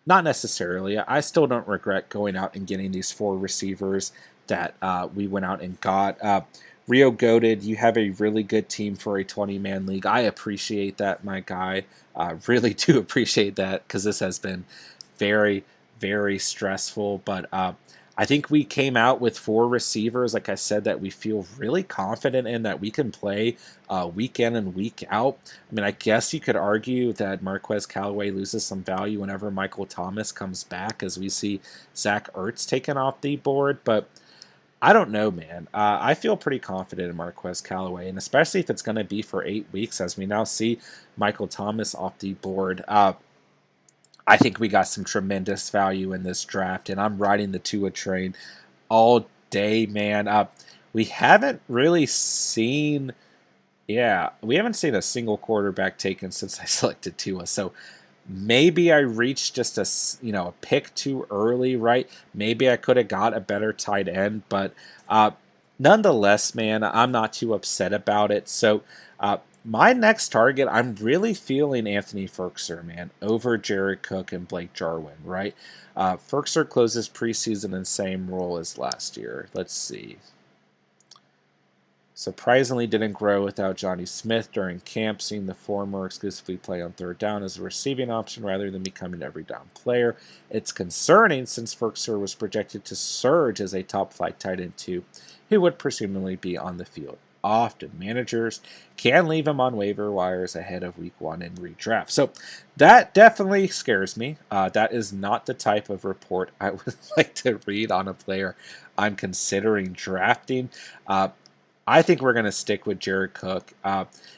not necessarily. I still don't regret going out and getting these 4 receivers that we went out and got. Rio Goated, you have a really good team for a 20-man league. I appreciate that, my guy. Really do appreciate that, because this has been very, very stressful. But I think we came out with 4 receivers, like I said, that we feel really confident in, that we can play week in and week out. I mean, I guess you could argue that Marques Callaway loses some value whenever Michael Thomas comes back, as we see Zach Ertz taken off the board. But I don't know, man. I feel pretty confident in Marques Callaway, and especially if it's going to be for 8 weeks, as we now see Michael Thomas off the board. I think we got some tremendous value in this draft, and I'm riding the Tua train all day, man. We haven't really seen, we haven't seen a single quarterback taken since I selected Tua. So maybe I reached just a pick too early, right? Maybe I could have got a better tight end, but nonetheless, man, I'm not too upset about it. So my next target, I'm really feeling Anthony Firkser, man, over Jared Cook and Blake Jarwin, right? Firkser closes preseason in the same role as last year. Let's see. Surprisingly didn't grow without Johnny Smith during camp, seeing the former exclusively play on third down as a receiving option rather than becoming an every down player. It's concerning since Firkser was projected to surge as a top flight tight end too, who would presumably be on the field often. Managers can leave him on waiver wires ahead of week 1 in redraft. So that definitely scares me. That is not the type of report I would like to read on a player I'm considering drafting. I think we're going to stick with Jared Cook.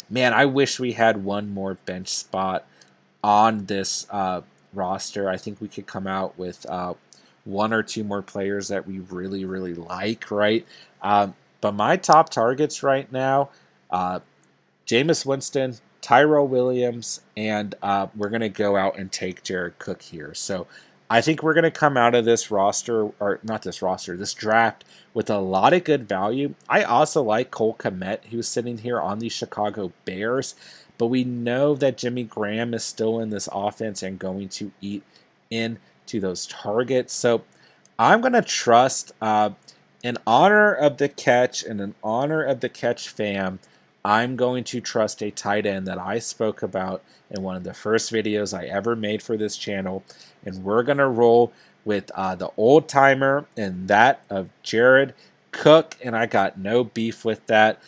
Man, I wish we had one more bench spot on this roster. I think we could come out with 1 or 2 more players that we really, really like, right? But my top targets right now, Jameis Winston, Daryl Williams, and we're going to go out and take Jared Cook here. So I think we're going to come out of this this draft with a lot of good value. I also like Cole Comet, who's sitting here on the Chicago Bears, but we know that Jimmy Graham is still in this offense and going to eat into those targets. So I'm going to trust, in honor of the catch and in honor of the catch fam, I'm going to trust a tight end that I spoke about in one of the first videos I ever made for this channel. And we're going to roll with the old timer and that of Jared Cook. And I got no beef with that.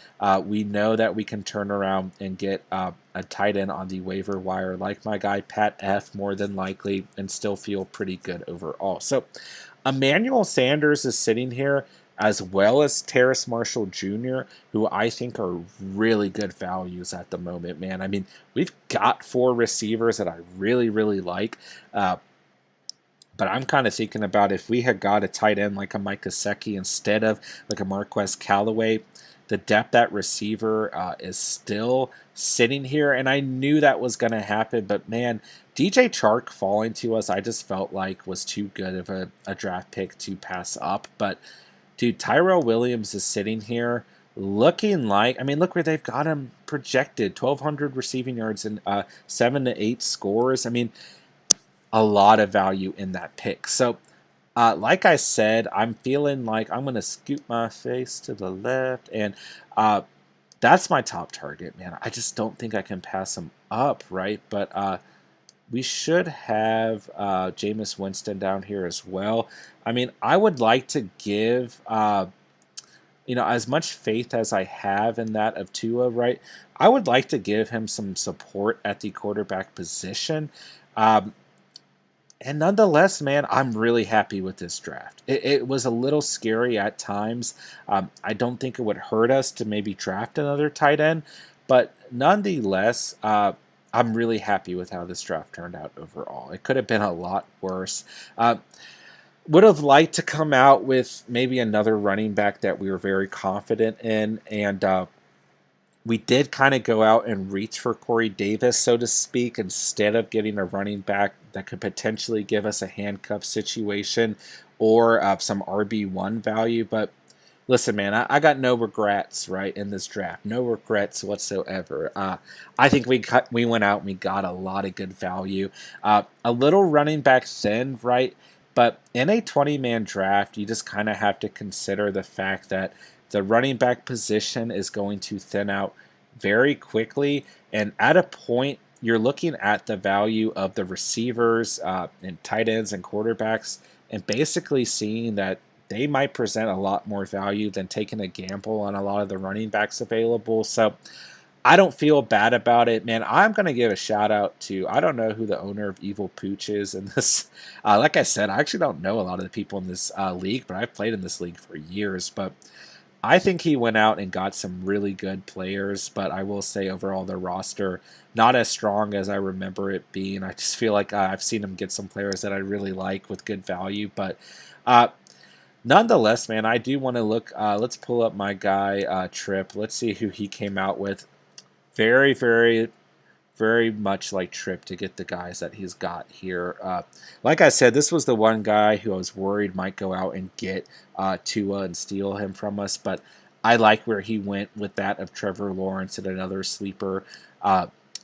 We know that we can turn around and get a tight end on the waiver wire like my guy Pat F, more than likely, and still feel pretty good overall. So Emmanuel Sanders is sitting here, as well as Terrace Marshall Jr., who I think are really good values at the moment, man. I mean, we've got 4 receivers that I really, really like. But I'm kind of thinking about if we had got a tight end like a Mike Gesicki instead of like a Marques Callaway, the depth at receiver is still sitting here. And I knew that was going to happen. But, man, DJ Chark falling to us, I just felt like was too good of a draft pick to pass up. But dude, Daryl Williams is sitting here looking like, I mean, look where they've got him projected, 1,200 receiving yards and 7 to 8 scores. I mean, a lot of value in that pick. So Like I said, I'm feeling like I'm going to scoot my face to the left, and uh, that's my top target, man. I just don't think I can pass him up, right? But we should have Jameis Winston down here as well. I mean, I would like to give as much faith as I have in that of Tua, right? I would like to give him some support at the quarterback position. Um, and nonetheless, man, I'm really happy with this draft. It was a little scary at times. I don't think it would hurt us to maybe draft another tight end, but nonetheless, I'm really happy with how this draft turned out overall. It could have been a lot worse. Would have liked to come out with maybe another running back that we were very confident in, and we did kind of go out and reach for Corey Davis, so to speak, instead of getting a running back that could potentially give us a handcuff situation or some RB1 value. But listen, man, I got no regrets, right, in this draft. No regrets whatsoever. I think we went out and we got a lot of good value. A little running back thin, right? But in a 20-man draft, you just kind of have to consider the fact that the running back position is going to thin out very quickly. And at a point, you're looking at the value of the receivers and tight ends and quarterbacks and basically seeing that they might present a lot more value than taking a gamble on a lot of the running backs available. So I don't feel bad about it, man. I'm going to give a shout out to, I don't know who the owner of Evil Pooch is in this. Like I said, I actually don't know a lot of the people in this league, but I've played in this league for years. But I think he went out and got some really good players, but I will say overall the roster not as strong as I remember it being. I just feel like I've seen him get some players that I really like with good value, but uh, nonetheless, man, I do want to look. Let's pull up my guy Trip. Let's see who he came out with. Very, very, very much like Trip to get the guys that he's got here. Like I said, this was the one guy who I was worried might go out and get Tua and steal him from us, but I like where he went with that of Trevor Lawrence and another sleeper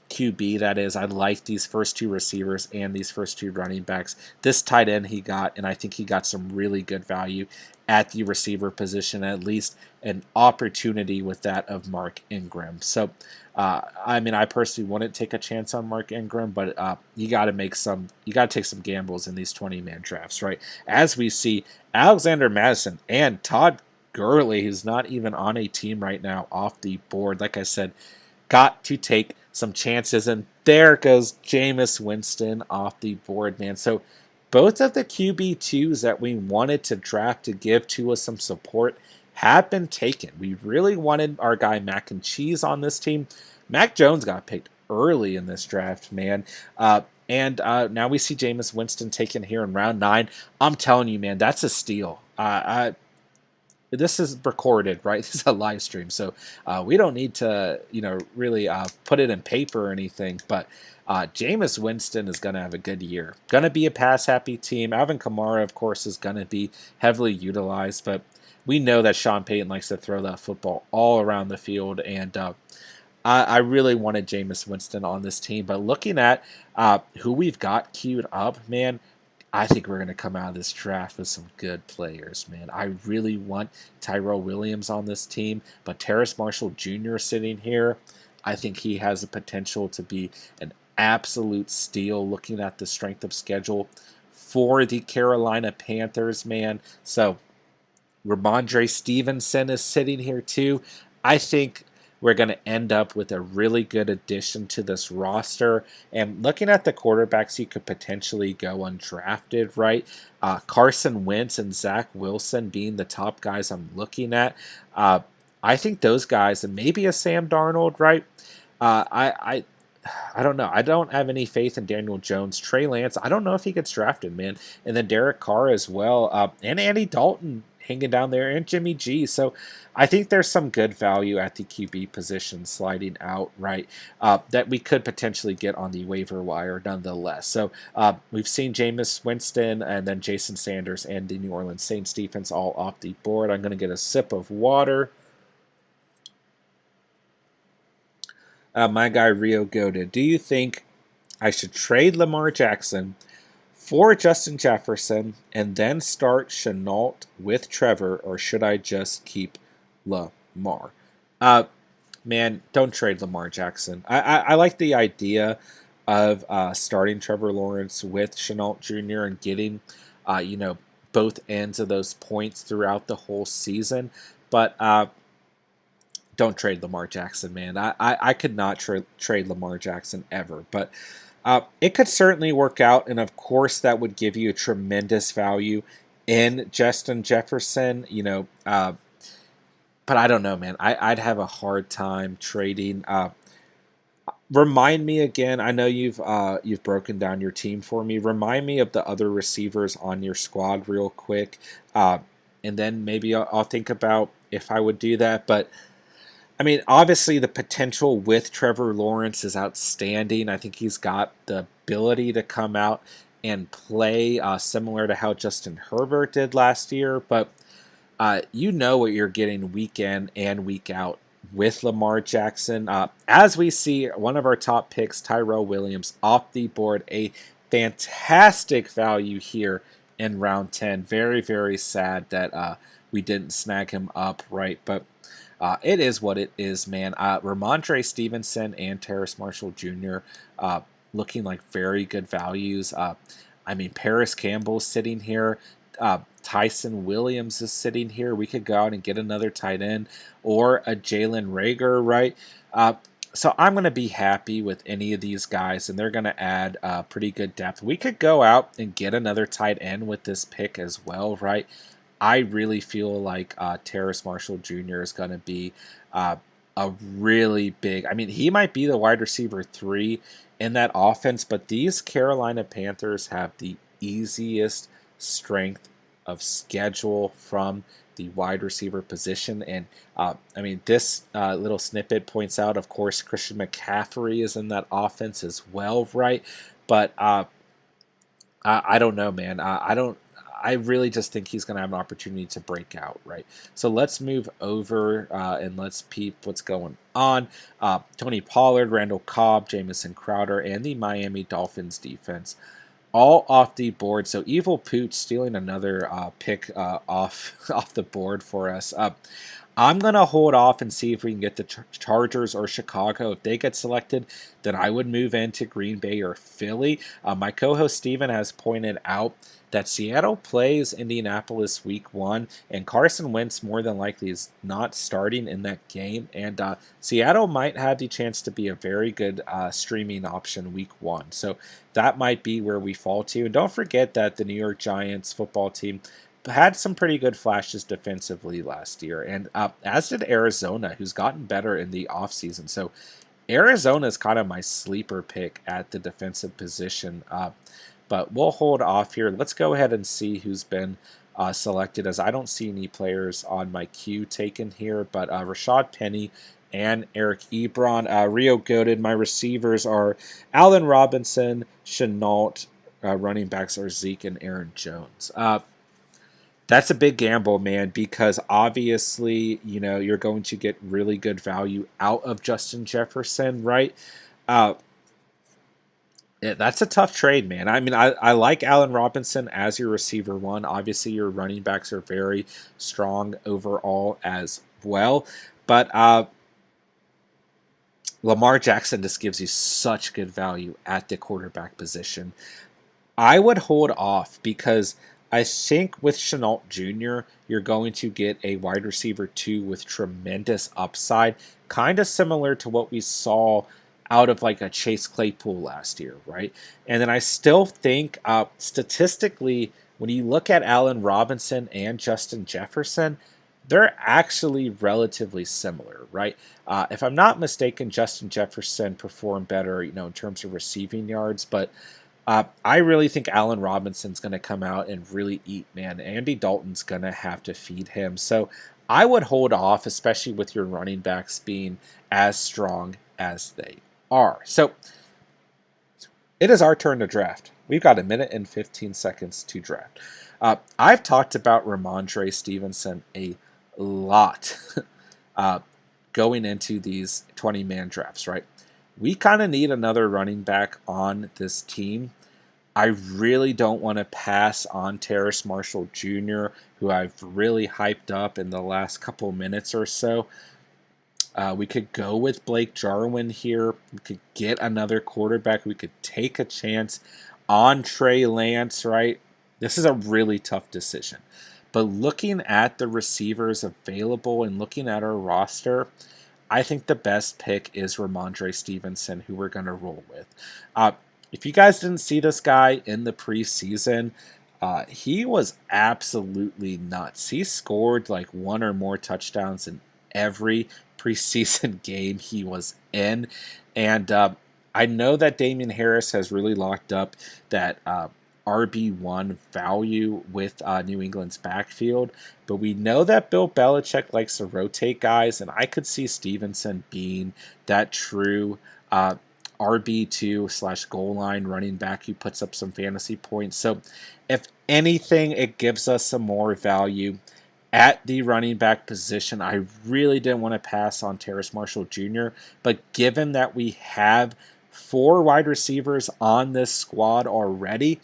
QB, that is. I like these first two receivers and these first two running backs. This tight end he got, and I think he got some really good value at the receiver position, at least an opportunity with that of Mark Ingram. So, I mean, I personally wouldn't take a chance on Mark Ingram, but you got to take some gambles in these 20-man drafts, right? As we see, Alexander Madison and Todd Gurley, who's not even on a team right now, off the board. Like I said, got to take some chances, and there goes Jameis Winston off the board, man. So both of the QB2s that we wanted to draft to give to us some support have been taken. We really wanted our guy Mac and Cheese on this team. Mac Jones got picked early in this draft, man. And now we see Jameis Winston taken here in round 9. I'm telling you, man, that's a steal. This is recorded, right? This is a live stream, so we don't need to, really put it in paper or anything. But Jameis Winston is going to have a good year. Going to be a pass-happy team. Alvin Kamara, of course, is going to be heavily utilized, but we know that Sean Payton likes to throw that football all around the field, and I really wanted Jameis Winston on this team. But looking at who we've got queued up, man, I think we're going to come out of this draft with some good players, man. I really want Daryl Williams on this team, but Terrace Marshall Jr. sitting here, I think he has the potential to be an absolute steal looking at the strength of schedule for the Carolina Panthers, man. So Ramondre Stevenson is sitting here too. I think we're going to end up with a really good addition to this roster. And looking at the quarterbacks you could potentially go undrafted, right? Carson Wentz and Zach Wilson being the top guys I'm looking at. I think those guys, and maybe a Sam Darnold, right? I don't know. I don't have any faith in Daniel Jones. Trey Lance, I don't know if he gets drafted, man. And then Derek Carr as well. And Andy Dalton hanging down there, and Jimmy G. So I think there's some good value at the QB position sliding out, right, that we could potentially get on the waiver wire nonetheless. So we've seen Jameis Winston and then Jason Sanders and the New Orleans Saints defense all off the board. I'm going to get a sip of water. My guy Rio Goda, do you think I should trade Lamar Jackson for Justin Jefferson and then start Chenault with Trevor, or should I just keep Lamar? Uh, Man, don't trade Lamar Jackson. I like the idea of starting Trevor Lawrence with Chenault Jr. and getting, you know, both ends of those points throughout the whole season. But don't trade Lamar Jackson, man. I could not trade Lamar Jackson ever. But it could certainly work out. And of course, that would give you a tremendous value in Justin Jefferson, but I don't know, man. I'd have a hard time trading. Remind me again. I know you've broken down your team for me. Remind me of the other receivers on your squad real quick, and then maybe I'll think about if I would do that. But I mean, obviously the potential with Trevor Lawrence is outstanding. I think he's got the ability to come out and play similar to how Justin Herbert did last year, but you know what you're getting week in and week out with Lamar Jackson. As we see, one of our top picks, Daryl Williams, off the board. A fantastic value here in round 10. Very, very sad that we didn't snag him up, right? But it is what it is, man. Ramondre Stevenson and Terrace Marshall Jr. Looking like very good values. I mean, Paris Campbell's sitting here. Tyson Williams is sitting here. We could go out and get another tight end or a Jalen Reagor, right? So I'm going to be happy with any of these guys, and they're going to add pretty good depth. We could go out and get another tight end with this pick as well, right? I really feel like Terrace Marshall Jr. is going to be a really big. I mean, he might be the wide receiver 3 in that offense, but these Carolina Panthers have the easiest strength of schedule from the wide receiver position. And I mean, this little snippet points out, of course, Christian McCaffrey is in that offense as well, right? But I don't know, man. I really just think he's going to have an opportunity to break out, right? So let's move over and let's peep what's going on. Tony Pollard, Randall Cobb, Jamison Crowder, and the Miami Dolphins defense all off the board. So Evil Pooch stealing another pick off the board for us. I'm going to hold off and see if we can get the Chargers or Chicago. If they get selected, then I would move into Green Bay or Philly. My co-host Steven has pointed out that Seattle plays Indianapolis week 1, and Carson Wentz more than likely is not starting in that game, and Seattle might have the chance to be a very good streaming option week 1. So that might be where we fall to. And don't forget that the New York Giants football team had some pretty good flashes defensively last year, and as did Arizona, who's gotten better in the offseason. So Arizona is kind of my sleeper pick at the defensive position. But we'll hold off here. Let's go ahead and see who's been selected, as I don't see any players on my queue taken here. But Rashad Penny and Eric Ebron. Rio Goated. My receivers are Allen Robinson, Chenault. Running backs are Zeke and Aaron Jones. That's a big gamble, man, because obviously, you're going to get really good value out of Justin Jefferson, right? Yeah, that's a tough trade, man. I mean, I like Allen Robinson as your receiver 1. Obviously, your running backs are very strong overall as well. But Lamar Jackson just gives you such good value at the quarterback position. I would hold off because I think with Chenault Jr., you're going to get a wide receiver 2 with tremendous upside, kind of similar to what we saw out of like a Chase Claypool last year, right? And then I still think statistically, when you look at Allen Robinson and Justin Jefferson, they're actually relatively similar, right? If I'm not mistaken, Justin Jefferson performed better, in terms of receiving yards, but I really think Allen Robinson's going to come out and really eat, man. Andy Dalton's going to have to feed him. So I would hold off, especially with your running backs being as strong as they are. So it is our turn to draft. We've got 1 minute and 15 seconds to draft. I've talked about Ramondre Stevenson a lot going into these 20-man drafts, right? We kind of need another running back on this team. I really don't want to pass on Terrace Marshall Jr., who I've really hyped up in the last couple minutes or so. We could go with Blake Jarwin here. We could get another quarterback. We could take a chance on Trey Lance, right? This is a really tough decision. But looking at the receivers available and looking at our roster, I think the best pick is Ramondre Stevenson, who we're going to roll with. If you guys didn't see this guy in the preseason, he was absolutely nuts. He scored like one or more touchdowns in every preseason game he was in. And I know that Damian Harris has really locked up that RB1 value with New England's backfield, but we know that Bill Belichick likes to rotate guys, and I could see Stevenson being that true RB2 / goal line running back who puts up some fantasy points. So if anything, it gives us some more value at the running back position. I really didn't want to pass on Terrace Marshall Jr., but given that we have 4 wide receivers on this squad already,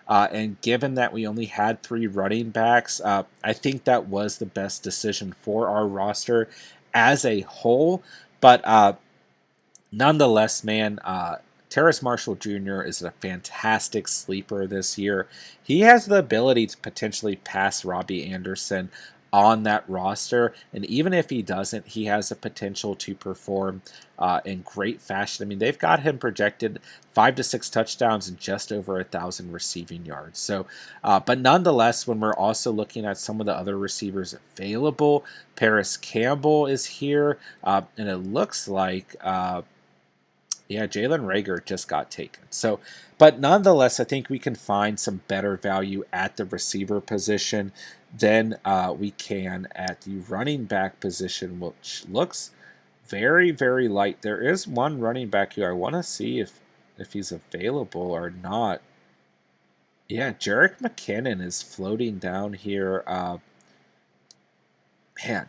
and given that we only had 3 running backs, I think that was the best decision for our roster as a whole. But nonetheless, man, Terrace Marshall Jr. is a fantastic sleeper this year. He has the ability to potentially pass Robbie Anderson on that roster, and even if he doesn't, he has the potential to perform in great fashion. I mean, they've got him projected 5 to 6 touchdowns and just over 1,000 receiving yards. So, but nonetheless, when we're also looking at some of the other receivers available, Paris Campbell is here, and it looks like yeah, Jalen Reagor just got taken. So, but nonetheless, I think we can find some better value at the receiver position than we can at the running back position, which looks very, very light. There is one running back who I want to see if he's available or not. Yeah, Jerick McKinnon is floating down here. Man,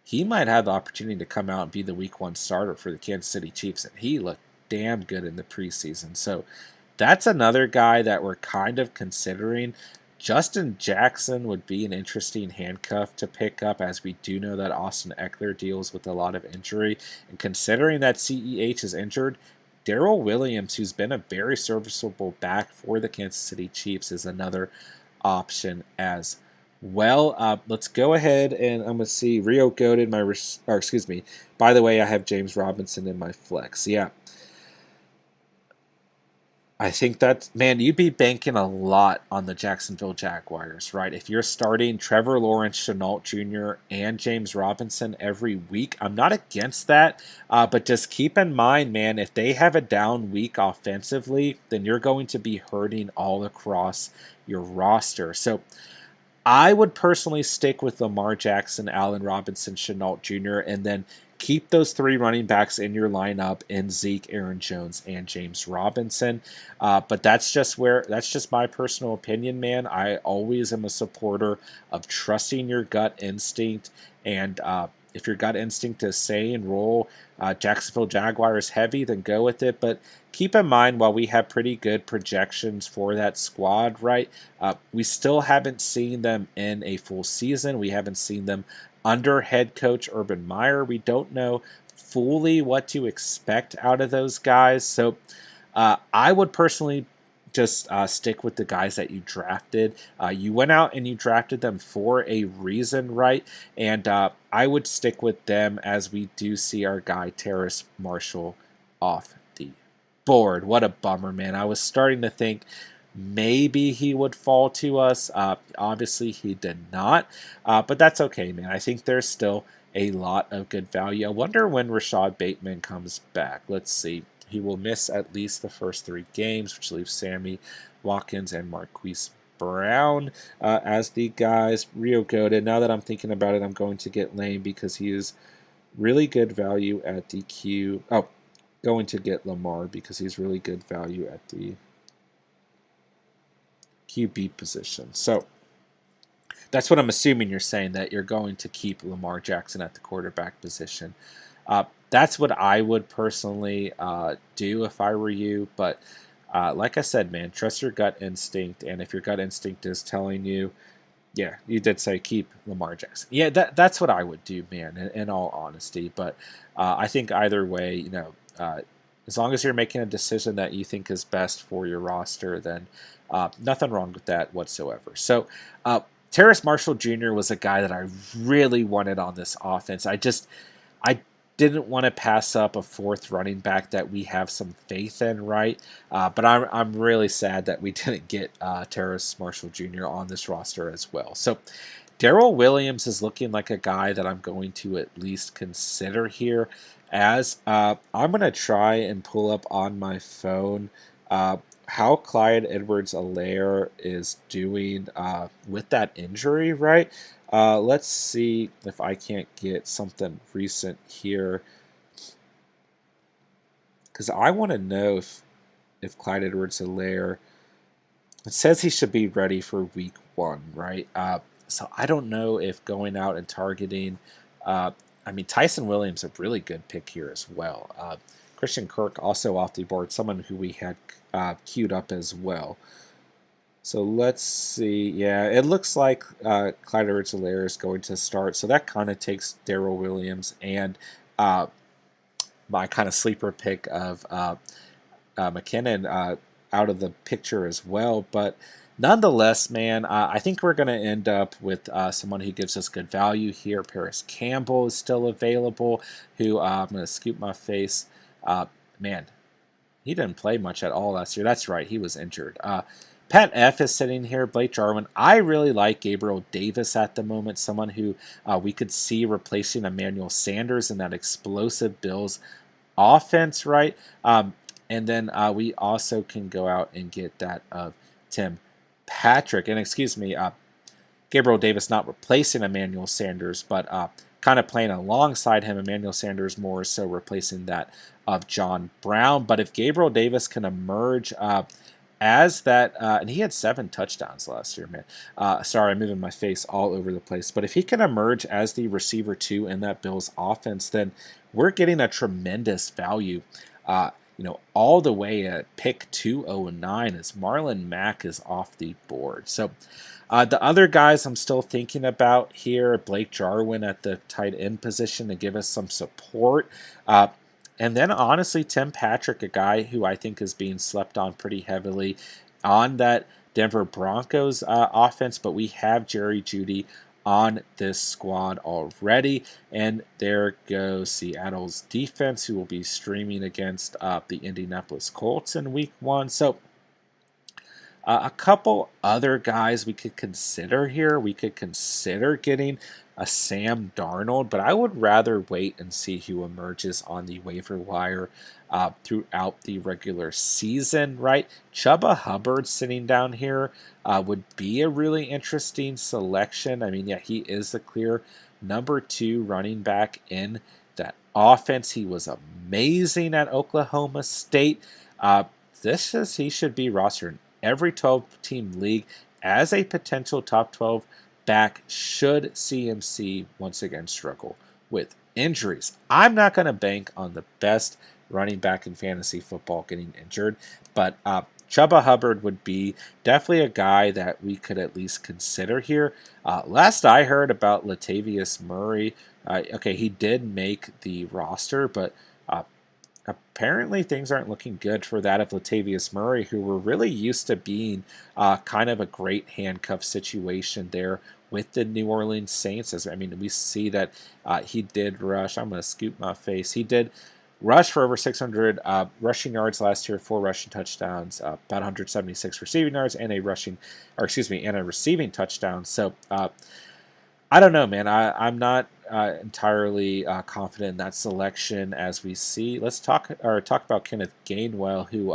he might have the opportunity to come out and be the week 1 starter for the Kansas City Chiefs, and he looked damn good in the preseason. So that's another guy that we're kind of considering. Justin Jackson would be an interesting handcuff to pick up, as we do know that Austin Eckler deals with a lot of injury. And considering that CEH is injured, Daryl Williams, who's been a very serviceable back for the Kansas City Chiefs, is another option as well. Let's go ahead and I'm going to see Rio Goated, excuse me. By the way, I have James Robinson in my flex. Yeah. I think that, man, you'd be banking a lot on the Jacksonville Jaguars, right? If you're starting Trevor Lawrence, Chenault Jr., and James Robinson every week, I'm not against that, but just keep in mind, man, if they have a down week offensively, then you're going to be hurting all across your roster. So I would personally stick with Lamar Jackson, Allen Robinson, Chenault Jr., and then keep those 3 running backs in your lineup in Zeke, Aaron Jones, and James Robinson. But that's just my personal opinion, man. I always am a supporter of trusting your gut instinct, and if your gut instinct is say and roll Jacksonville Jaguars heavy, then go with it. But keep in mind, while we have pretty good projections for that squad, right, we still haven't seen them in a full season. We haven't seen them under head coach Urban Meyer. We don't know fully what to expect out of those guys. So I would personally just stick with the guys that you drafted. You went out and you drafted them for a reason, right? And I would stick with them as we do see our guy Terrace Marshall off the board. What a bummer, man. I was starting to think maybe he would fall to us. Obviously, he did not, but that's okay, man. I think there's still a lot of good value. I wonder when Rashad Bateman comes back. Let's see. He will miss at least the first 3 games, which leaves Sammy Watkins and Marquise Brown as the guys. Rio Goated. Now that I'm thinking about it, I'm going to get Lane because he is really good value at the Q. Oh, going to get Lamar because he's really good value at the QB position. So that's what I'm assuming you're saying, that you're going to keep Lamar Jackson at the quarterback position. That's what I would personally do if I were you, but Like I said, man, trust your gut instinct, and if your gut instinct is telling you, yeah, you did say keep Lamar Jackson. Yeah, that's what I would do, man. In all honesty, but I think either way, as long as you're making a decision that you think is best for your roster, then nothing wrong with that whatsoever. So, Terrace Marshall Jr. was a guy that I really wanted on this offense. I didn't want to pass up a fourth running back that we have some faith in, right? But I'm really sad that we didn't get Terrace Marshall Jr. on this roster as well. So Daryl Williams is looking like a guy that I'm going to at least consider here. As I'm going to try and pull up on my phone how Clyde Edwards-Helaire is doing with that injury, right? Let's see if I can't get something recent here, because I want to know if Clyde Edwards-Helaire, it says he should be ready for week 1, right? So I don't know if going out and targeting, Tyson Williams a really good pick here as well. Christian Kirk also off the board, someone who we had queued up as well. So let's see. Yeah, it looks like Clyde Edwards-Helaire is going to start. So that kind of takes Daryl Williams and my kind of sleeper pick of McKinnon out of the picture as well. But nonetheless, man, I think we're going to end up with someone who gives us good value here. Paris Campbell is still available, who I'm going to scoop my face. Man, he didn't play much at all last year. That's right, he was injured. Pat F is sitting here. Blake Jarwin. I really like Gabriel Davis at the moment, someone who we could see replacing Emmanuel Sanders in that explosive Bills offense, right? And then we also can go out and get that of Tim Patrick. And excuse me, Gabriel Davis not replacing Emmanuel Sanders, but kind of playing alongside him. Emmanuel Sanders more so replacing that of John Brown. But if Gabriel Davis can emerge as that, and he had 7 touchdowns last year, man. Sorry, I'm moving my face all over the place. But if he can emerge as the receiver 2 in that Bills offense, then we're getting a tremendous value. All the way at pick 209 as Marlon Mack is off the board. So the other guys I'm still thinking about here, Blake Jarwin at the tight end position to give us some support. And then, honestly, Tim Patrick, a guy who I think is being slept on pretty heavily on that Denver Broncos offense, but we have Jerry Jeudy on this squad already. And there goes Seattle's defense, who will be streaming against the Indianapolis Colts in week 1. So a couple other guys we could consider here. We could consider getting a Sam Darnold, but I would rather wait and see who emerges on the waiver wire throughout the regular season, right? Chubba Hubbard sitting down here would be a really interesting selection. He is the clear number 2 running back in that offense. He was amazing at Oklahoma State. He should be rostered in every 12-team league as a potential top 12 back should CMC once again struggle with injuries. I'm not going to bank on the best running back in fantasy football getting injured, but Chubba Hubbard would be definitely a guy that we could at least consider here. Last I heard about Latavius Murray, he did make the roster, but apparently things aren't looking good for that of Latavius Murray, who we're really used to being kind of a great handcuff situation there with the New Orleans Saints. We see that he did rush. I'm going to scoop my face. He did rush for over 600 rushing yards last year, 4 rushing touchdowns, about 176 receiving yards, and a receiving touchdown. So I don't know, man. I'm not entirely confident in that selection as we see. Let's talk about Kenneth Gainwell, who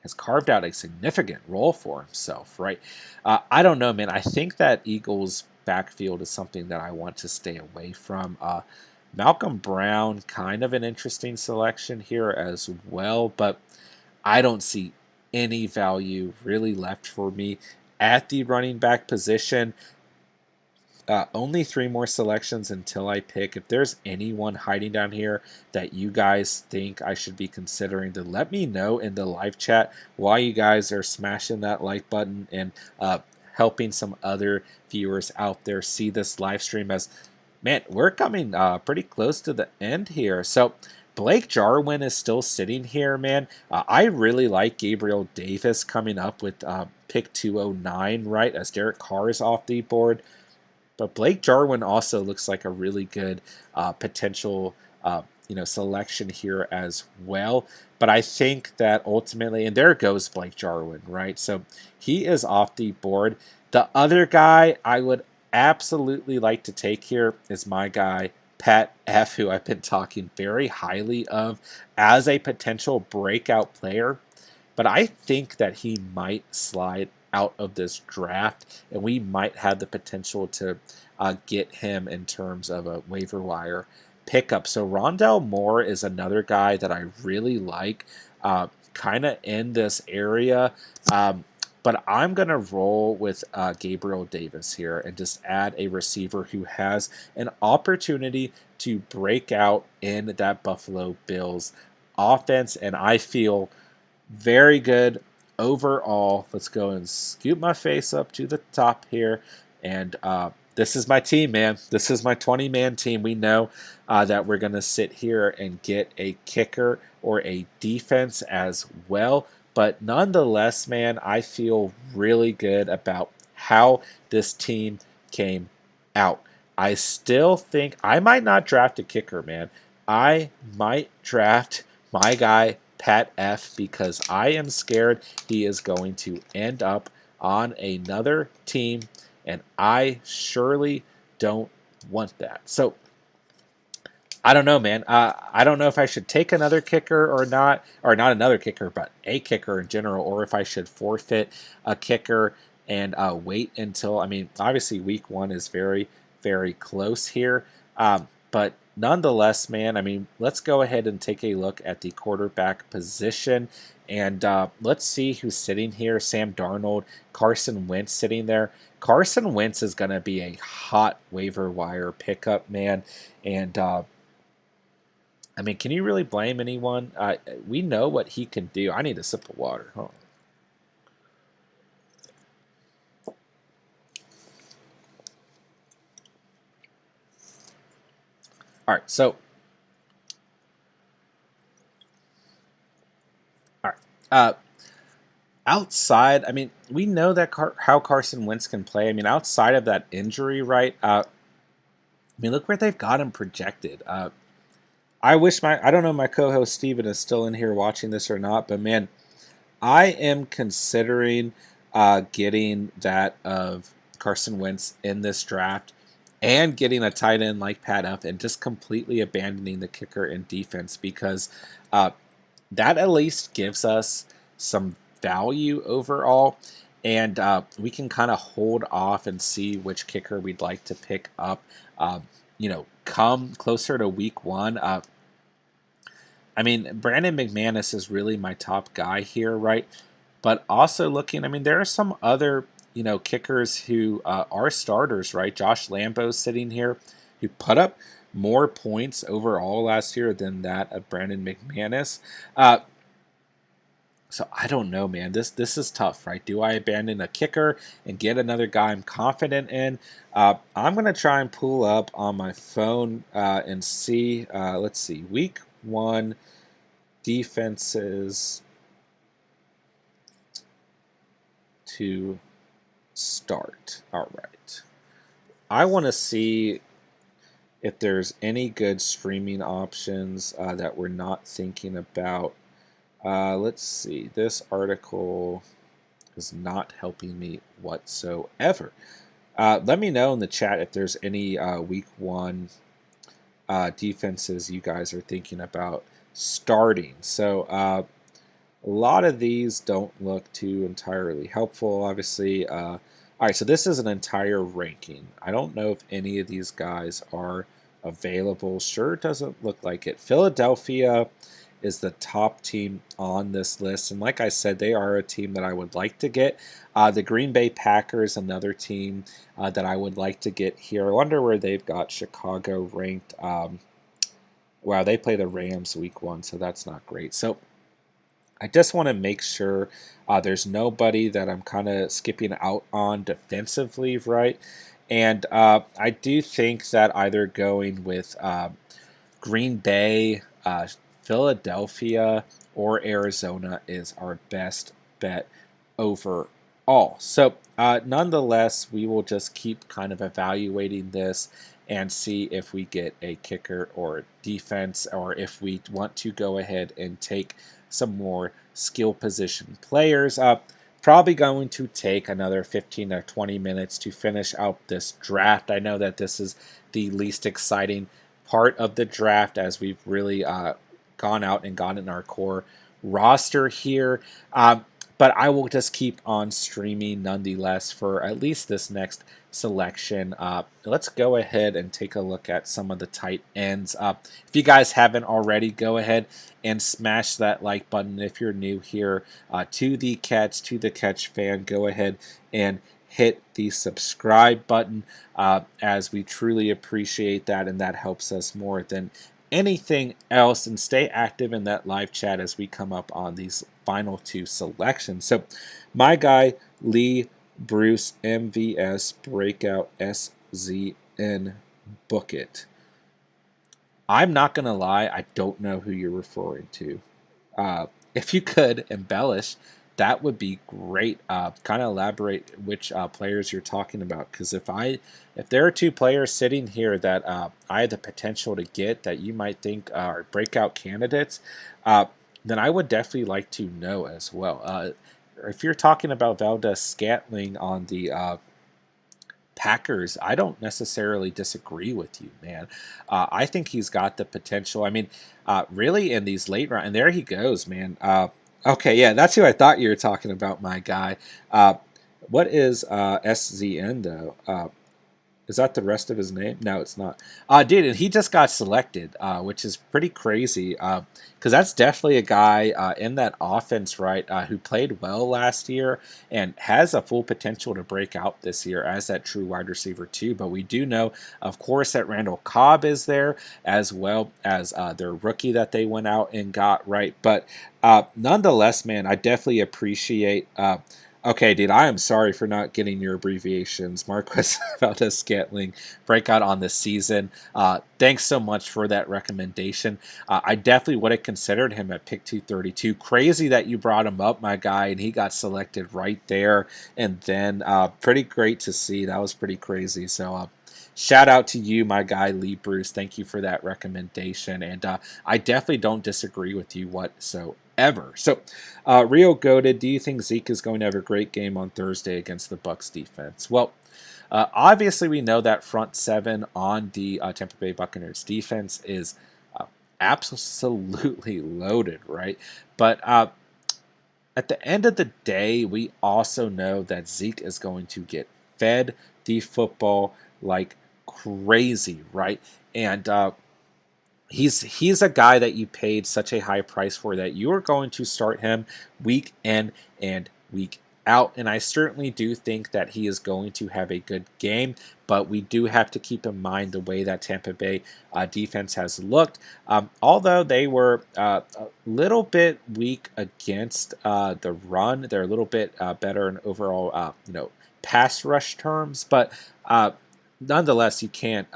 has carved out a significant role for himself, right? I don't know, man. I think that Eagles backfield is something that I want to stay away from. Malcolm Brown, kind of an interesting selection here as well, but I don't see any value really left for me at the running back position. Only 3 more selections until I pick. If there's anyone hiding down here that you guys think I should be considering, then let me know in the live chat while you guys are smashing that like button and helping some other viewers out there see this live stream. As man, we're coming pretty close to the end here. So Blake Jarwin is still sitting here, man. I really like Gabriel Davis coming up with pick 209, right, as Derek Carr is off the board. But Blake Jarwin also looks like a really good potential selection here as well. But I think that ultimately, and there goes Blake Jarwin, right? So he is off the board. The other guy I would absolutely like to take here is my guy, Pat F., who I've been talking very highly of as a potential breakout player. But I think that he might slide out of this draft, and we might have the potential to get him in terms of a waiver wire pickup. So Rondelle Moore is another guy that I really like, kind of in this area. But I'm going to roll with Gabriel Davis here and just add a receiver who has an opportunity to break out in that Buffalo Bills offense, and I feel very good overall. Let's go and scoop my face up to the top here. And this is my team, man. This is my 20-man team. We know that we're going to sit here and get a kicker or a defense as well. But nonetheless, man, I feel really good about how this team came out. I still think I might not draft a kicker, man. I might draft my guy, Pat F., because I am scared he is going to end up on another team, and I surely don't want that. So I don't know, man. I don't know if I should take another kicker or not another kicker, but a kicker in general, or if I should forfeit a kicker and wait until, obviously week 1 is very, very close here. But nonetheless, man, let's go ahead and take a look at the quarterback position. And let's see who's sitting here. Sam Darnold, Carson Wentz sitting there. Carson Wentz is going to be a hot waiver wire pickup, man. And can you really blame anyone? We know what he can do. I need a sip of water. Hold on. All right, so outside, we know that how Carson Wentz can play. Outside of that injury, right? Look where they've got him projected. I don't know if my co-host Steven is still in here watching this or not, but man, I am considering getting that of Carson Wentz in this draft and getting a tight end like Pat F. and just completely abandoning the kicker and defense, because that at least gives us some value overall, and we can kind of hold off and see which kicker we'd like to pick up, come closer to week 1. Brandon McManus is really my top guy here, right? But also looking, there are some other, kickers who are starters, right? Josh Lambo's sitting here, who put up more points overall last year than that of Brandon McManus. So I don't know, man. This is tough, right? Do I abandon a kicker and get another guy I'm confident in? I'm going to try and pull up on my phone and see. Let's see. Week 1 defenses to start. All right. I want to see if there's any good streaming options that we're not thinking about. Let's see. This article is not helping me whatsoever. Let me know in the chat if there's any week 1 defenses you guys are thinking about starting. So a lot of these don't look too entirely helpful, obviously. All right, so this is an entire ranking. I don't know if any of these guys are available. Sure doesn't look like it. Philadelphia is the top team on this list. And like I said, they are a team that I would like to get. The Green Bay Packers, another team that I would like to get here. I wonder where they've got Chicago ranked. Wow, they play the Rams week 1, so that's not great. So I just want to make sure there's nobody that I'm kind of skipping out on defensively, right? And I do think that either going with Green Bay, Philadelphia, or Arizona is our best bet overall. So nonetheless, we will just keep kind of evaluating this and see if we get a kicker or a defense, or if we want to go ahead and take some more skill position players. Probably going to take another 15 or 20 minutes to finish out this draft. I know that this is the least exciting part of the draft, as we've really gone out and gotten our core roster here. But I will just keep on streaming nonetheless for at least this next selection. Let's go ahead and take a look at some of the tight ends. If you guys haven't already, go ahead and smash that like button. If you're new here to the Catch fan, go ahead and hit the subscribe button, as we truly appreciate that, and that helps us more than anything else. And stay active in that live chat as we come up on these final 2 selections. So my guy Lee Bruce, MVS, breakout SZN, book it. I'm not going to lie, I don't know who you're referring to. If you could embellish, that would be great. Kind of elaborate which players you're talking about, because if there are 2 players sitting here that I had the potential to get that you might think are breakout candidates, then I would definitely like to know as well. If you're talking about Valdes-Scantling on the Packers, I don't necessarily disagree with you, man. I think he's got the potential. I mean, really in these late rounds, and there he goes, man. Okay, yeah, that's who I thought you were talking about, my guy. What is SZN, though? Is that the rest of his name? No, it's not. Dude, and he just got selected, which is pretty crazy, because that's definitely a guy in that offense, right, who played well last year and has a full potential to break out this year as that true wide receiver too. But we do know, of course, that Randall Cobb is there, as well as their rookie that they went out and got, right? But nonetheless, man, I definitely appreciate... Okay, dude, I am sorry for not getting your abbreviations. Marques Valdes-Scantling, breakout on this season. Thanks so much for that recommendation. I definitely would have considered him at pick 232. Crazy that you brought him up, my guy, and he got selected right there. And then pretty great to see. That was pretty crazy. So shout out to you, my guy, Lee Bruce. Thank you for that recommendation. And I definitely don't disagree with you whatsoever. So, Rio Goated, do you think Zeke is going to have a great game on Thursday against the Bucs defense? Well, obviously we know that front 7 on the Tampa Bay Buccaneers defense is absolutely loaded, right? But at the end of the day, we also know that Zeke is going to get fed the football like crazy, right? And he's a guy that you paid such a high price for that you are going to start him week in and week out. And I certainly do think that he is going to have a good game, but we do have to keep in mind the way that Tampa Bay defense has looked. Although they were a little bit weak against the run, they're a little bit better in overall pass rush terms, but nonetheless, you can't,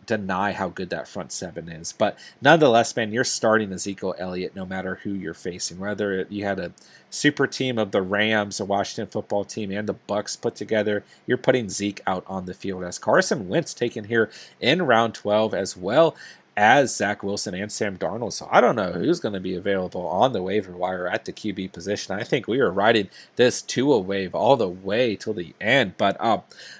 deny how good that front 7 is. But nonetheless, man, you're starting Ezekiel Elliott no matter who you're facing. Whether you had a super team of the Rams, the Washington football team, and the Bucs put together, you're putting Zeke out on the field as Carson Wentz taken here in round 12 as well as Zach Wilson and Sam Darnold. So I don't know who's going to be available on the waiver wire at the QB position. I think we are riding this Tua wave all the way till the end. But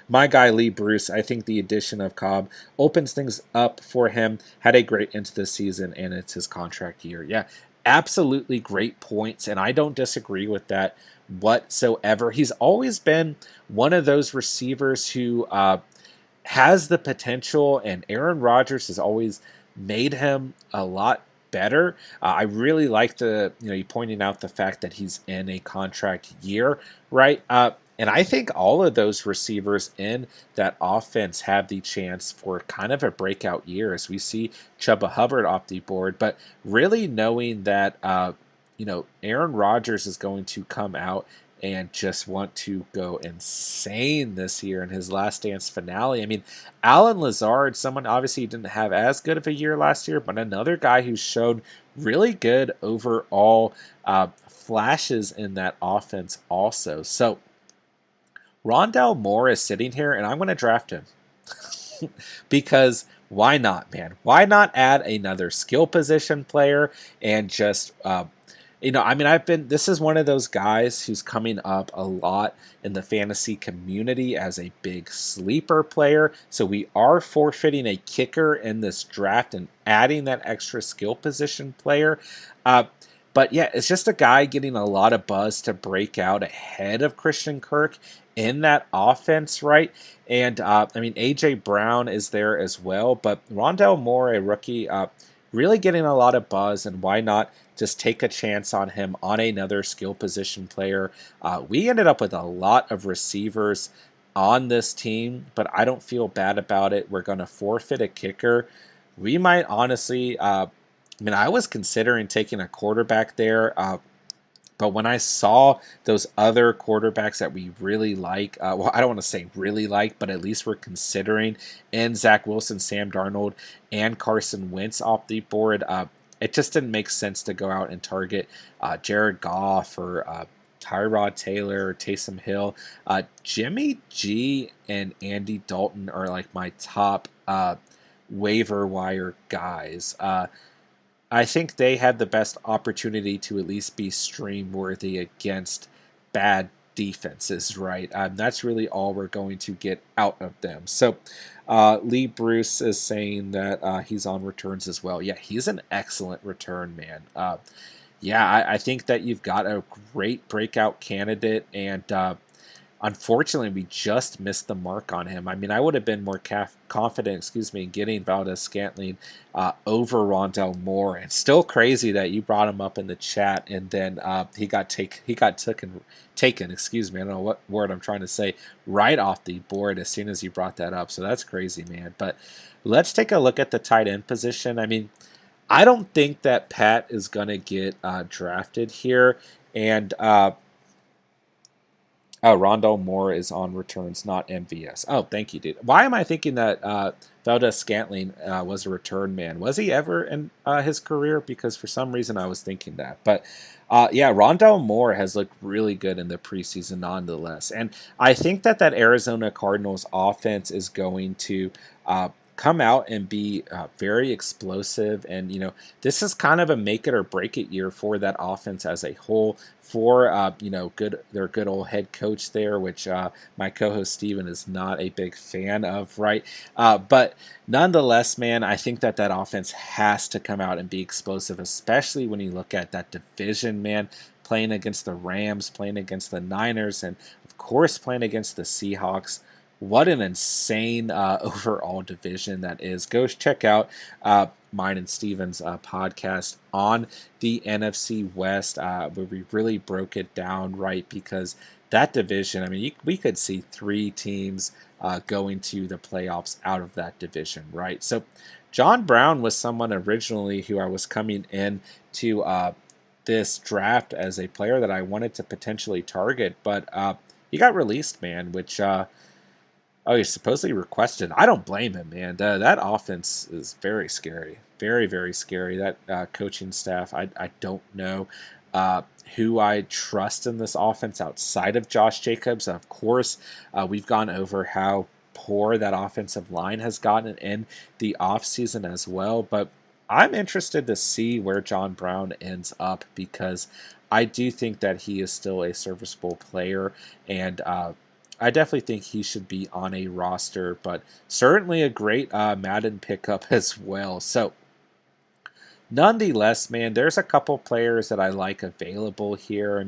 my guy Lee Bruce, I think the addition of Cobb opens things up for him. Had a great end to the season, and it's his contract year. Yeah, absolutely great points, and I don't disagree with that whatsoever. He's always been one of those receivers who has the potential, and Aaron Rodgers has always made him a lot better. I really like you pointing out the fact that he's in a contract year, right? And I think all of those receivers in that offense have the chance for kind of a breakout year as we see Chubba Hubbard off the board. But really knowing that, Aaron Rodgers is going to come out and just want to go insane this year in his Last Dance finale. I mean, Alan Lazard, someone obviously didn't have as good of a year last year, but another guy who showed really good overall flashes in that offense also. So Rondelle Moore is sitting here, and I'm going to draft him because why not, man? Why not add another skill position player and just this is one of those guys who's coming up a lot in the fantasy community as a big sleeper player. So we are forfeiting a kicker in this draft and adding that extra skill position player. But yeah, it's just a guy getting a lot of buzz to break out ahead of Christian Kirk in that offense, right? And A.J. Brown is there as well, but Rondelle Moore, a rookie, really getting a lot of buzz, and why not just take a chance on him on another skill position player? We ended up with a lot of receivers on this team, but I don't feel bad about it. We're going to forfeit a kicker. We might honestly, I was considering taking a quarterback there, but when I saw those other quarterbacks that we really like, I don't want to say really like, but at least we're considering, and Zach Wilson, Sam Darnold, and Carson Wentz off the board, it just didn't make sense to go out and target Jared Goff or Tyrod Taylor or Taysom Hill. Jimmy G and Andy Dalton are like my top waiver wire guys. I think they had the best opportunity to at least be stream worthy against bad defenses, right? That's really all we're going to get out of them. So Lee Bruce is saying that he's on returns as well. Yeah, he's an excellent return man. I think that you've got a great breakout candidate, and unfortunately, we just missed the mark on him. I would have been more confident, in getting Valdez-Scantling over Rondelle Moore. And still crazy that you brought him up in the chat, and then he got taken. I don't know what word I'm trying to say. Right off the board as soon as you brought that up. So that's crazy, man. But let's take a look at the tight end position. I don't think that Pat is going to get drafted here, and Rondelle Moore is on returns, not MVS. Oh, thank you, dude. Why am I thinking that Valdez-Scantling was a return man? Was he ever in his career? Because for some reason I was thinking that. But Rondelle Moore has looked really good in the preseason nonetheless. And I think that Arizona Cardinals offense is going to come out and be very explosive. And, this is kind of a make it or break it year for that offense as a whole, for, their good old head coach there, which my co-host Steven is not a big fan of, right? But nonetheless, man, I think that offense has to come out and be explosive, especially when you look at that division, man, playing against the Rams, playing against the Niners, and of course playing against the Seahawks. What an insane overall division that is. Go check out mine and Steven's podcast on the NFC West, where we really broke it down, right? Because that division, we could see 3 teams going to the playoffs out of that division, right? So John Brown was someone originally who I was coming in to this draft as a player that I wanted to potentially target, but he got released, man, which... he's supposedly requested. I don't blame him, man. That offense is very scary. Very, very scary. That coaching staff, I don't know who I trust in this offense outside of Josh Jacobs. Of course, we've gone over how poor that offensive line has gotten in the offseason as well. But I'm interested to see where John Brown ends up, because I do think that he is still a serviceable player, and I definitely think he should be on a roster, but certainly a great Madden pickup as well. So, nonetheless, man, there's a couple players that I like available here.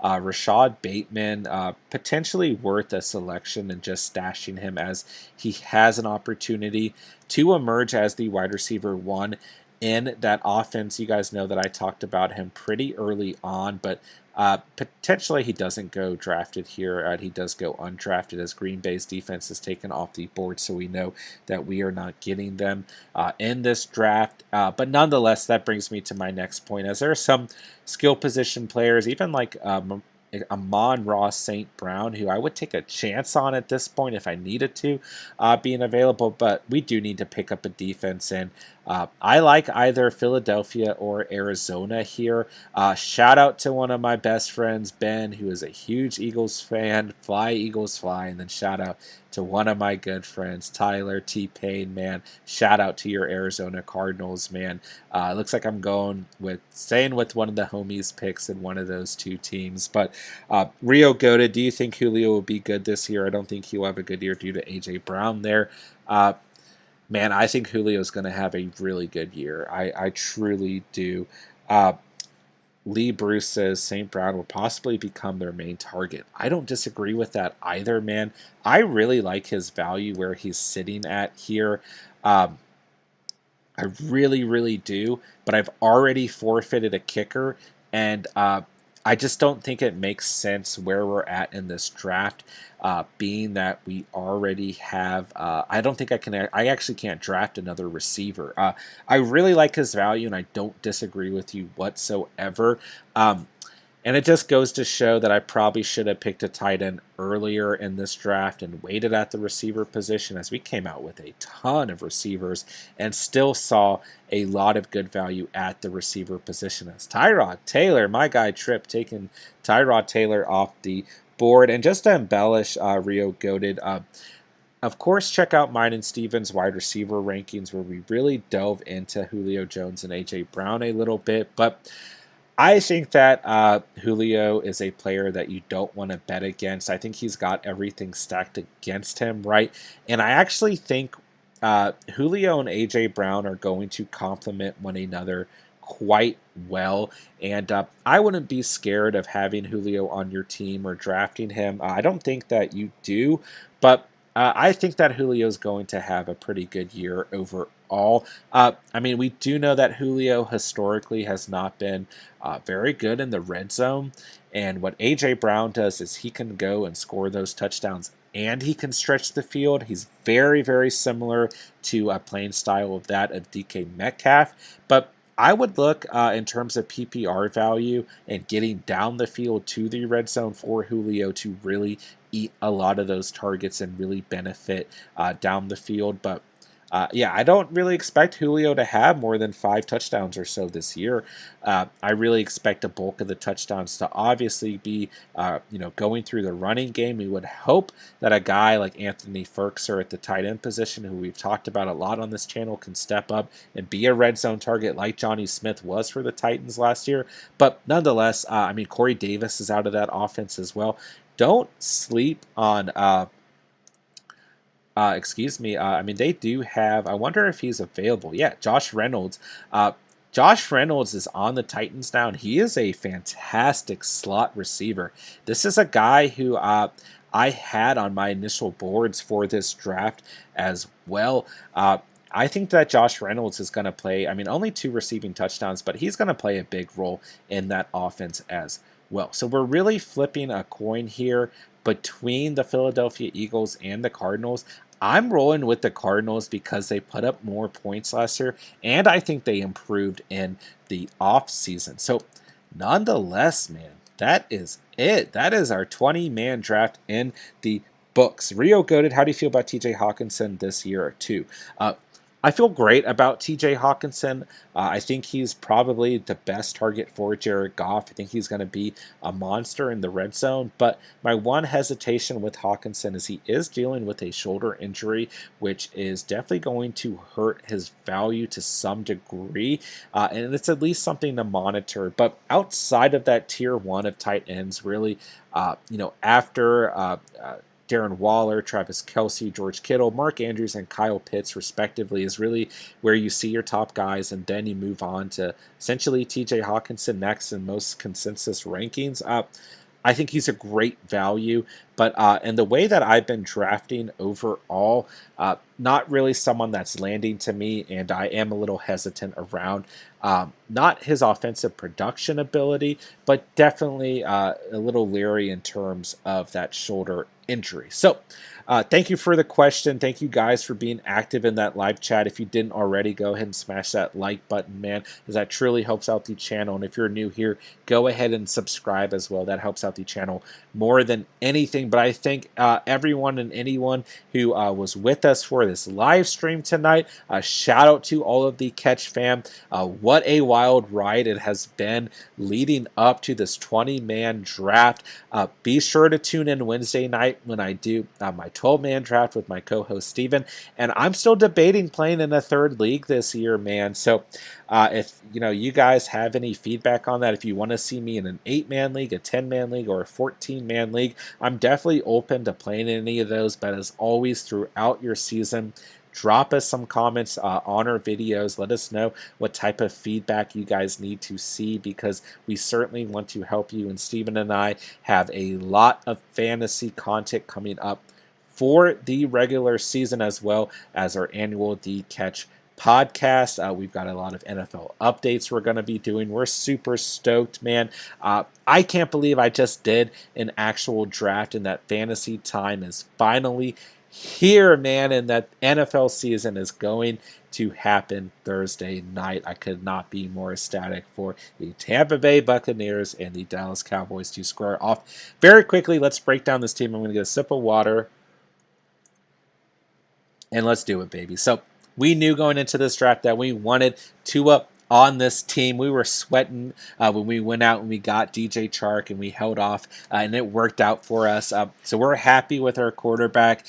Rashad Bateman, potentially worth a selection and just stashing him as he has an opportunity to emerge as the wide receiver 1 in that offense. You guys know that I talked about him pretty early on, but potentially he doesn't go drafted here. He does go undrafted as Green Bay's defense is taken off the board, so we know that we are not getting them in this draft. But nonetheless, that brings me to my next point, as there are some skill position players, even like Amon-Ra St. Brown, who I would take a chance on at this point if I needed to, being available, but we do need to pick up a defense, and I like either Philadelphia or Arizona here. Shout out to one of my best friends, Ben, who is a huge Eagles fan. Fly, Eagles, fly. And then shout out to one of my good friends, Tyler T-Pain, man. Shout out to your Arizona Cardinals, man. It looks like I'm staying with one of the homies' picks in one of those two teams. But Rio Goated, do you think Julio will be good this year? I don't think he'll have a good year due to A.J. Brown there. Man, I think Julio's going to have a really good year. I truly do. Lee Bruce says St. Brown will possibly become their main target. I don't disagree with that either, man. I really like his value where he's sitting at here. I really, really do. But I've already forfeited a kicker, and I just don't think it makes sense where we're at in this draft, being that we already have. I don't think I can. I actually can't draft another receiver. I really like his value, and I don't disagree with you whatsoever. And it just goes to show that I probably should have picked a tight end earlier in this draft and waited at the receiver position, as we came out with a ton of receivers and still saw a lot of good value at the receiver position. As Tyrod Taylor, my guy Tripp, taking Tyrod Taylor off the board. And just to embellish Rio Goated, of course, check out mine and Steven's wide receiver rankings, where we really delve into Julio Jones and A.J. Brown a little bit. But I think that Julio is a player that you don't want to bet against. I think he's got everything stacked against him, right? And I actually think Julio and A.J. Brown are going to complement one another quite well. And I wouldn't be scared of having Julio on your team or drafting him. I don't think that you do, but I think that Julio is going to have a pretty good year overall. I mean, we do know that Julio historically has not been very good in the red zone. And what A.J. Brown does is he can go and score those touchdowns, and he can stretch the field. He's very, very similar to a playing style of that of DK Metcalf. But I would look in terms of PPR value and getting down the field to the red zone for Julio to really eat a lot of those targets and really benefit down the field. But yeah, I don't really expect Julio to have more than 5 touchdowns or so this year. I really expect a bulk of the touchdowns to obviously be, going through the running game. We would hope that a guy like Anthony Ferkser at the tight end position, who we've talked about a lot on this channel, can step up and be a red zone target like Johnny Smith was for the Titans last year. But nonetheless, Corey Davis is out of that offense as well. Don't sleep on, they do have, I wonder if he's available. Yeah, Josh Reynolds. Josh Reynolds is on the Titans now, and he is a fantastic slot receiver. This is a guy who I had on my initial boards for this draft as well. I think that Josh Reynolds is going to play, only 2 receiving touchdowns, but he's going to play a big role in that offense as well. So we're really flipping a coin here between the Philadelphia Eagles and the Cardinals. I'm rolling with the Cardinals because they put up more points last year, and I think they improved in the offseason. So nonetheless, man, that is it. That is our 20-man draft in the books. Rio Goated, how do you feel about TJ Hawkinson this year too? I feel great about TJ Hawkinson. I think he's probably the best target for Jared Goff. I think he's going to be a monster in the red zone. But my one hesitation with Hawkinson is he is dealing with a shoulder injury, which is definitely going to hurt his value to some degree. And it's at least something to monitor. But outside of that tier 1 of tight ends, really, after Darren Waller, Travis Kelce, George Kittle, Mark Andrews, and Kyle Pitts, respectively, is really where you see your top guys, and then you move on to essentially TJ Hawkinson next in most consensus rankings. I think he's a great value, but and the way that I've been drafting overall, not really someone that's landing to me, and I am a little hesitant around not his offensive production ability, but definitely a little leery in terms of that shoulder injury. So, thank you for the question. Thank you guys for being active in that live chat. If you didn't already, go ahead and smash that like button, man, because that truly helps out the channel. And if you're new here, go ahead and subscribe as well. That helps out the channel more than anything. But I think everyone and anyone who was with us for this live stream tonight, shout out to all of the Catch fam. What a wild ride it has been leading up to this 20-man draft. Be sure to tune in Wednesday night when I do my 12-man draft with my co-host Steven, and I'm still debating playing in a third league this year, man. So if you guys have any feedback on that, if you want to see me in an 8-man league, a 10-man league, or a 14-man league, I'm definitely open to playing in any of those. But as always, throughout your season, drop us some comments on our videos. Let us know what type of feedback you guys need to see, because we certainly want to help you. And Steven and I have a lot of fantasy content coming up for the regular season, as well as our annual The Catch podcast. We've got a lot of NFL updates we're going to be doing. We're super stoked, man. I can't believe I just did an actual draft, and that fantasy time is finally here, man, and that NFL season is going to happen Thursday night. I could not be more ecstatic for the Tampa Bay Buccaneers and the Dallas Cowboys to square off. Very quickly, let's break down this team. I'm going to get a sip of water, and let's do it, baby. So we knew going into this draft that we wanted Tua on this team. We were sweating when we went out and we got DJ Chark, and we held off, and it worked out for us. So we're happy with our quarterback.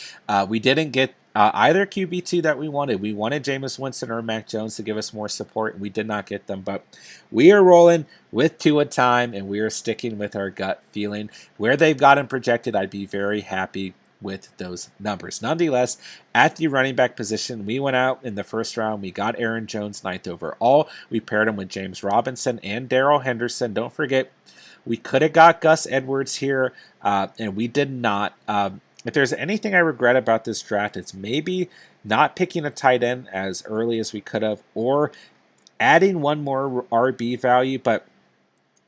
We didn't get either QB2 that we wanted. We wanted Jameis Winston or Mac Jones to give us more support, and we did not get them. But we are rolling with Tua time, and we are sticking with our gut feeling. Where they've gotten projected, I'd be very happy with those numbers. Nonetheless, at the running back position, we went out in the first round. We got Aaron Jones 9th overall. We paired him with James Robinson and Darrell Henderson. Don't forget, we could have got Gus Edwards here, and we did not. If there's anything I regret about this draft, it's maybe not picking a tight end as early as we could have, or adding one more RB value, but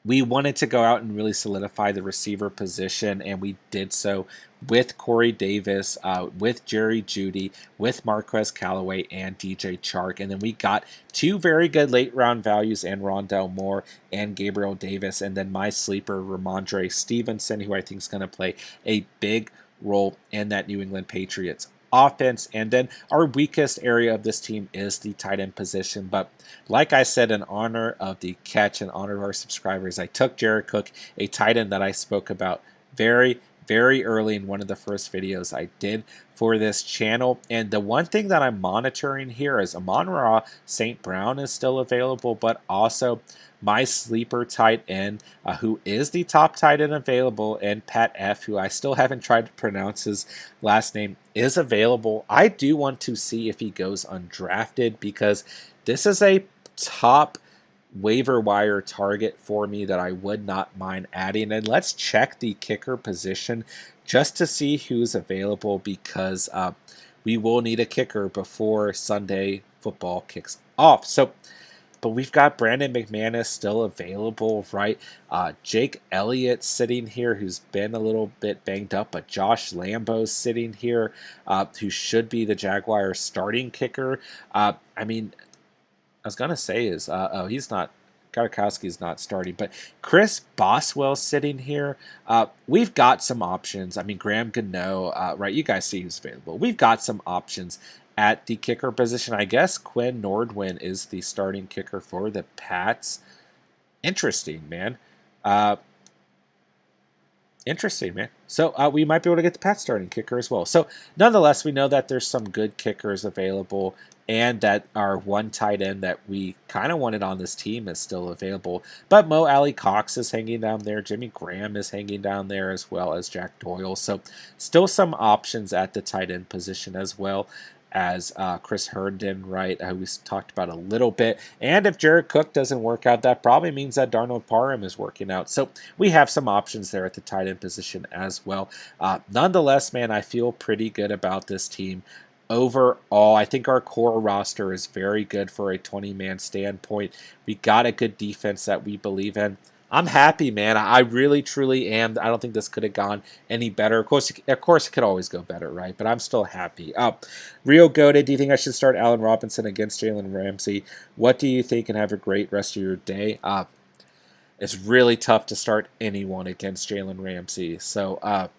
we wanted to go out and really solidify the receiver position, and we did so with Corey Davis, with Jerry Jeudy, with Marques Callaway, and DJ Chark. And then we got two very good late-round values, and Rondelle Moore and Gabriel Davis. And then my sleeper, Ramondre Stevenson, who I think is going to play a big role in that New England Patriots offense. And then our weakest area of this team is the tight end position. But like I said, in honor of the Catch, in honor of our subscribers, I took Jared Cook, a tight end that I spoke about very early in one of the first videos I did for this channel. And the one thing that I'm monitoring here is Amon-Ra St. Brown is still available, but also my sleeper tight end, who is the top tight end available, and Pat F., who I still haven't tried to pronounce his last name, is available. I do want to see if he goes undrafted, because this is a top waiver wire target for me that I would not mind adding. And let's check the kicker position just to see who's available, because we will need a kicker before Sunday football kicks off. So, but we've got Brandon McManus still available, right? Jake Elliott sitting here, who's been a little bit banged up, but Josh Lambo's sitting here, who should be the Jaguars' starting kicker. I mean, I was going to say is, he's not, Gardakowski's not starting, but Chris Boswell's sitting here. We've got some options. I mean, Graham Gano, right? You guys see who's available. We've got some options at the kicker position. I guess Quinn Nordwin is the starting kicker for the Pats. Interesting, man. Interesting, man. So we might be able to get the Pats starting kicker as well. So nonetheless, we know that there's some good kickers available, and that our one tight end that we kind of wanted on this team is still available. But Mo Alley Cox is hanging down there. Jimmy Graham is hanging down there, as well as Jack Doyle. So still some options at the tight end position as well. as Chris Herndon, right, who we talked about a little bit. And if Jared Cook doesn't work out, that probably means that Darnold Parham is working out. So we have some options there at the tight end position as well. Nonetheless, man, I feel pretty good about this team. Overall, I think our core roster is very good for a 20-man standpoint. We got a good defense that we believe in. I'm happy, man. I really, truly am. I don't think this could have gone any better. Of course, it could always go better, right? But I'm still happy. Real goated, do you think I should start Allen Robinson against Jalen Ramsey? What do you think, and have a great rest of your day? It's really tough to start anyone against Jalen Ramsey. So,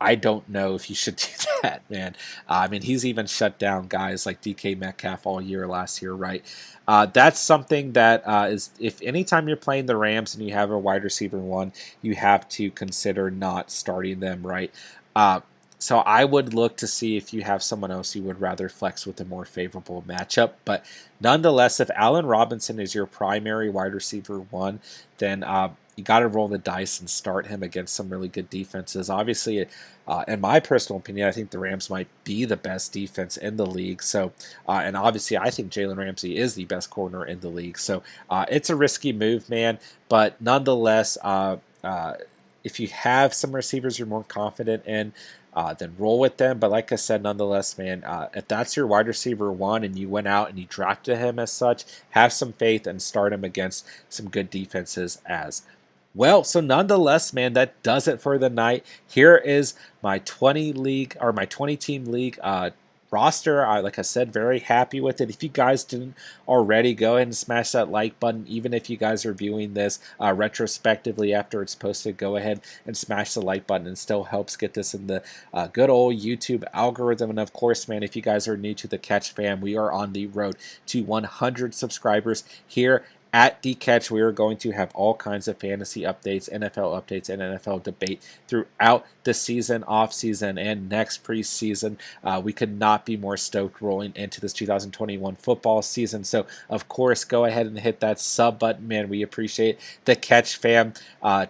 I don't know if you should do that, man. I mean, he's even shut down guys like DK Metcalf all year last year, right? That's something that is, if anytime you're playing the Rams and you have a wide receiver one, you have to consider not starting them, right? So I would look to see if you have someone else you would rather flex with a more favorable matchup. But nonetheless, if Allen Robinson is your primary wide receiver one, then you got to roll the dice and start him against some really good defenses. Obviously, in my personal opinion, I think the Rams might be the best defense in the league. So, and obviously, I think Jalen Ramsey is the best corner in the league. So, it's a risky move, man. But nonetheless, if you have some receivers you're more confident in, then roll with them. But like I said, nonetheless, man, if that's your wide receiver one and you went out and you drafted him as such, have some faith and start him against some good defenses as well. So nonetheless, man, that does it for the night. Here is my 20 team league roster. Like I said, very happy with it. If you guys didn't already, go ahead and smash that like button. Even if you guys are viewing this retrospectively after it's posted, go ahead and smash the like button. It still helps get this in the good old YouTube algorithm. And of course, man, if you guys are new to the Catch fam, we are on the road to 100 subscribers here at The Catch. We are going to have all kinds of fantasy updates, NFL updates, and NFL debate throughout the season, off season, and next preseason. We could not be more stoked rolling into this 2021 football season. So, of course, go ahead and hit that sub button, man. We appreciate the Catch fam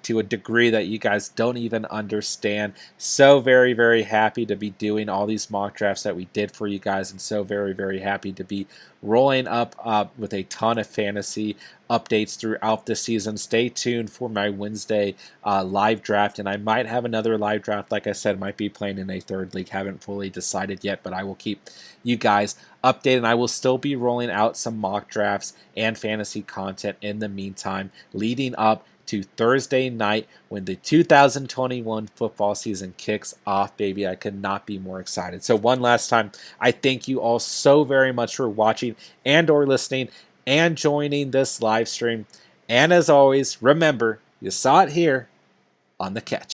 to a degree that you guys don't even understand. So very, very happy to be doing all these mock drafts that we did for you guys, and so very, very happy to be rolling up with a ton of fantasy updates throughout the season. Stay tuned for my Wednesday live draft, and I might have another live draft. Like I said, might be playing in a third league. Haven't fully decided yet, but I will keep you guys updated. I will still be rolling out some mock drafts and fantasy content in the meantime, leading up to Thursday night when the 2021 football season kicks off, baby. I could not be more excited. So one last time, I thank you all so very much for watching and or listening and joining this live stream. And as always, remember, you saw it here on The Catch.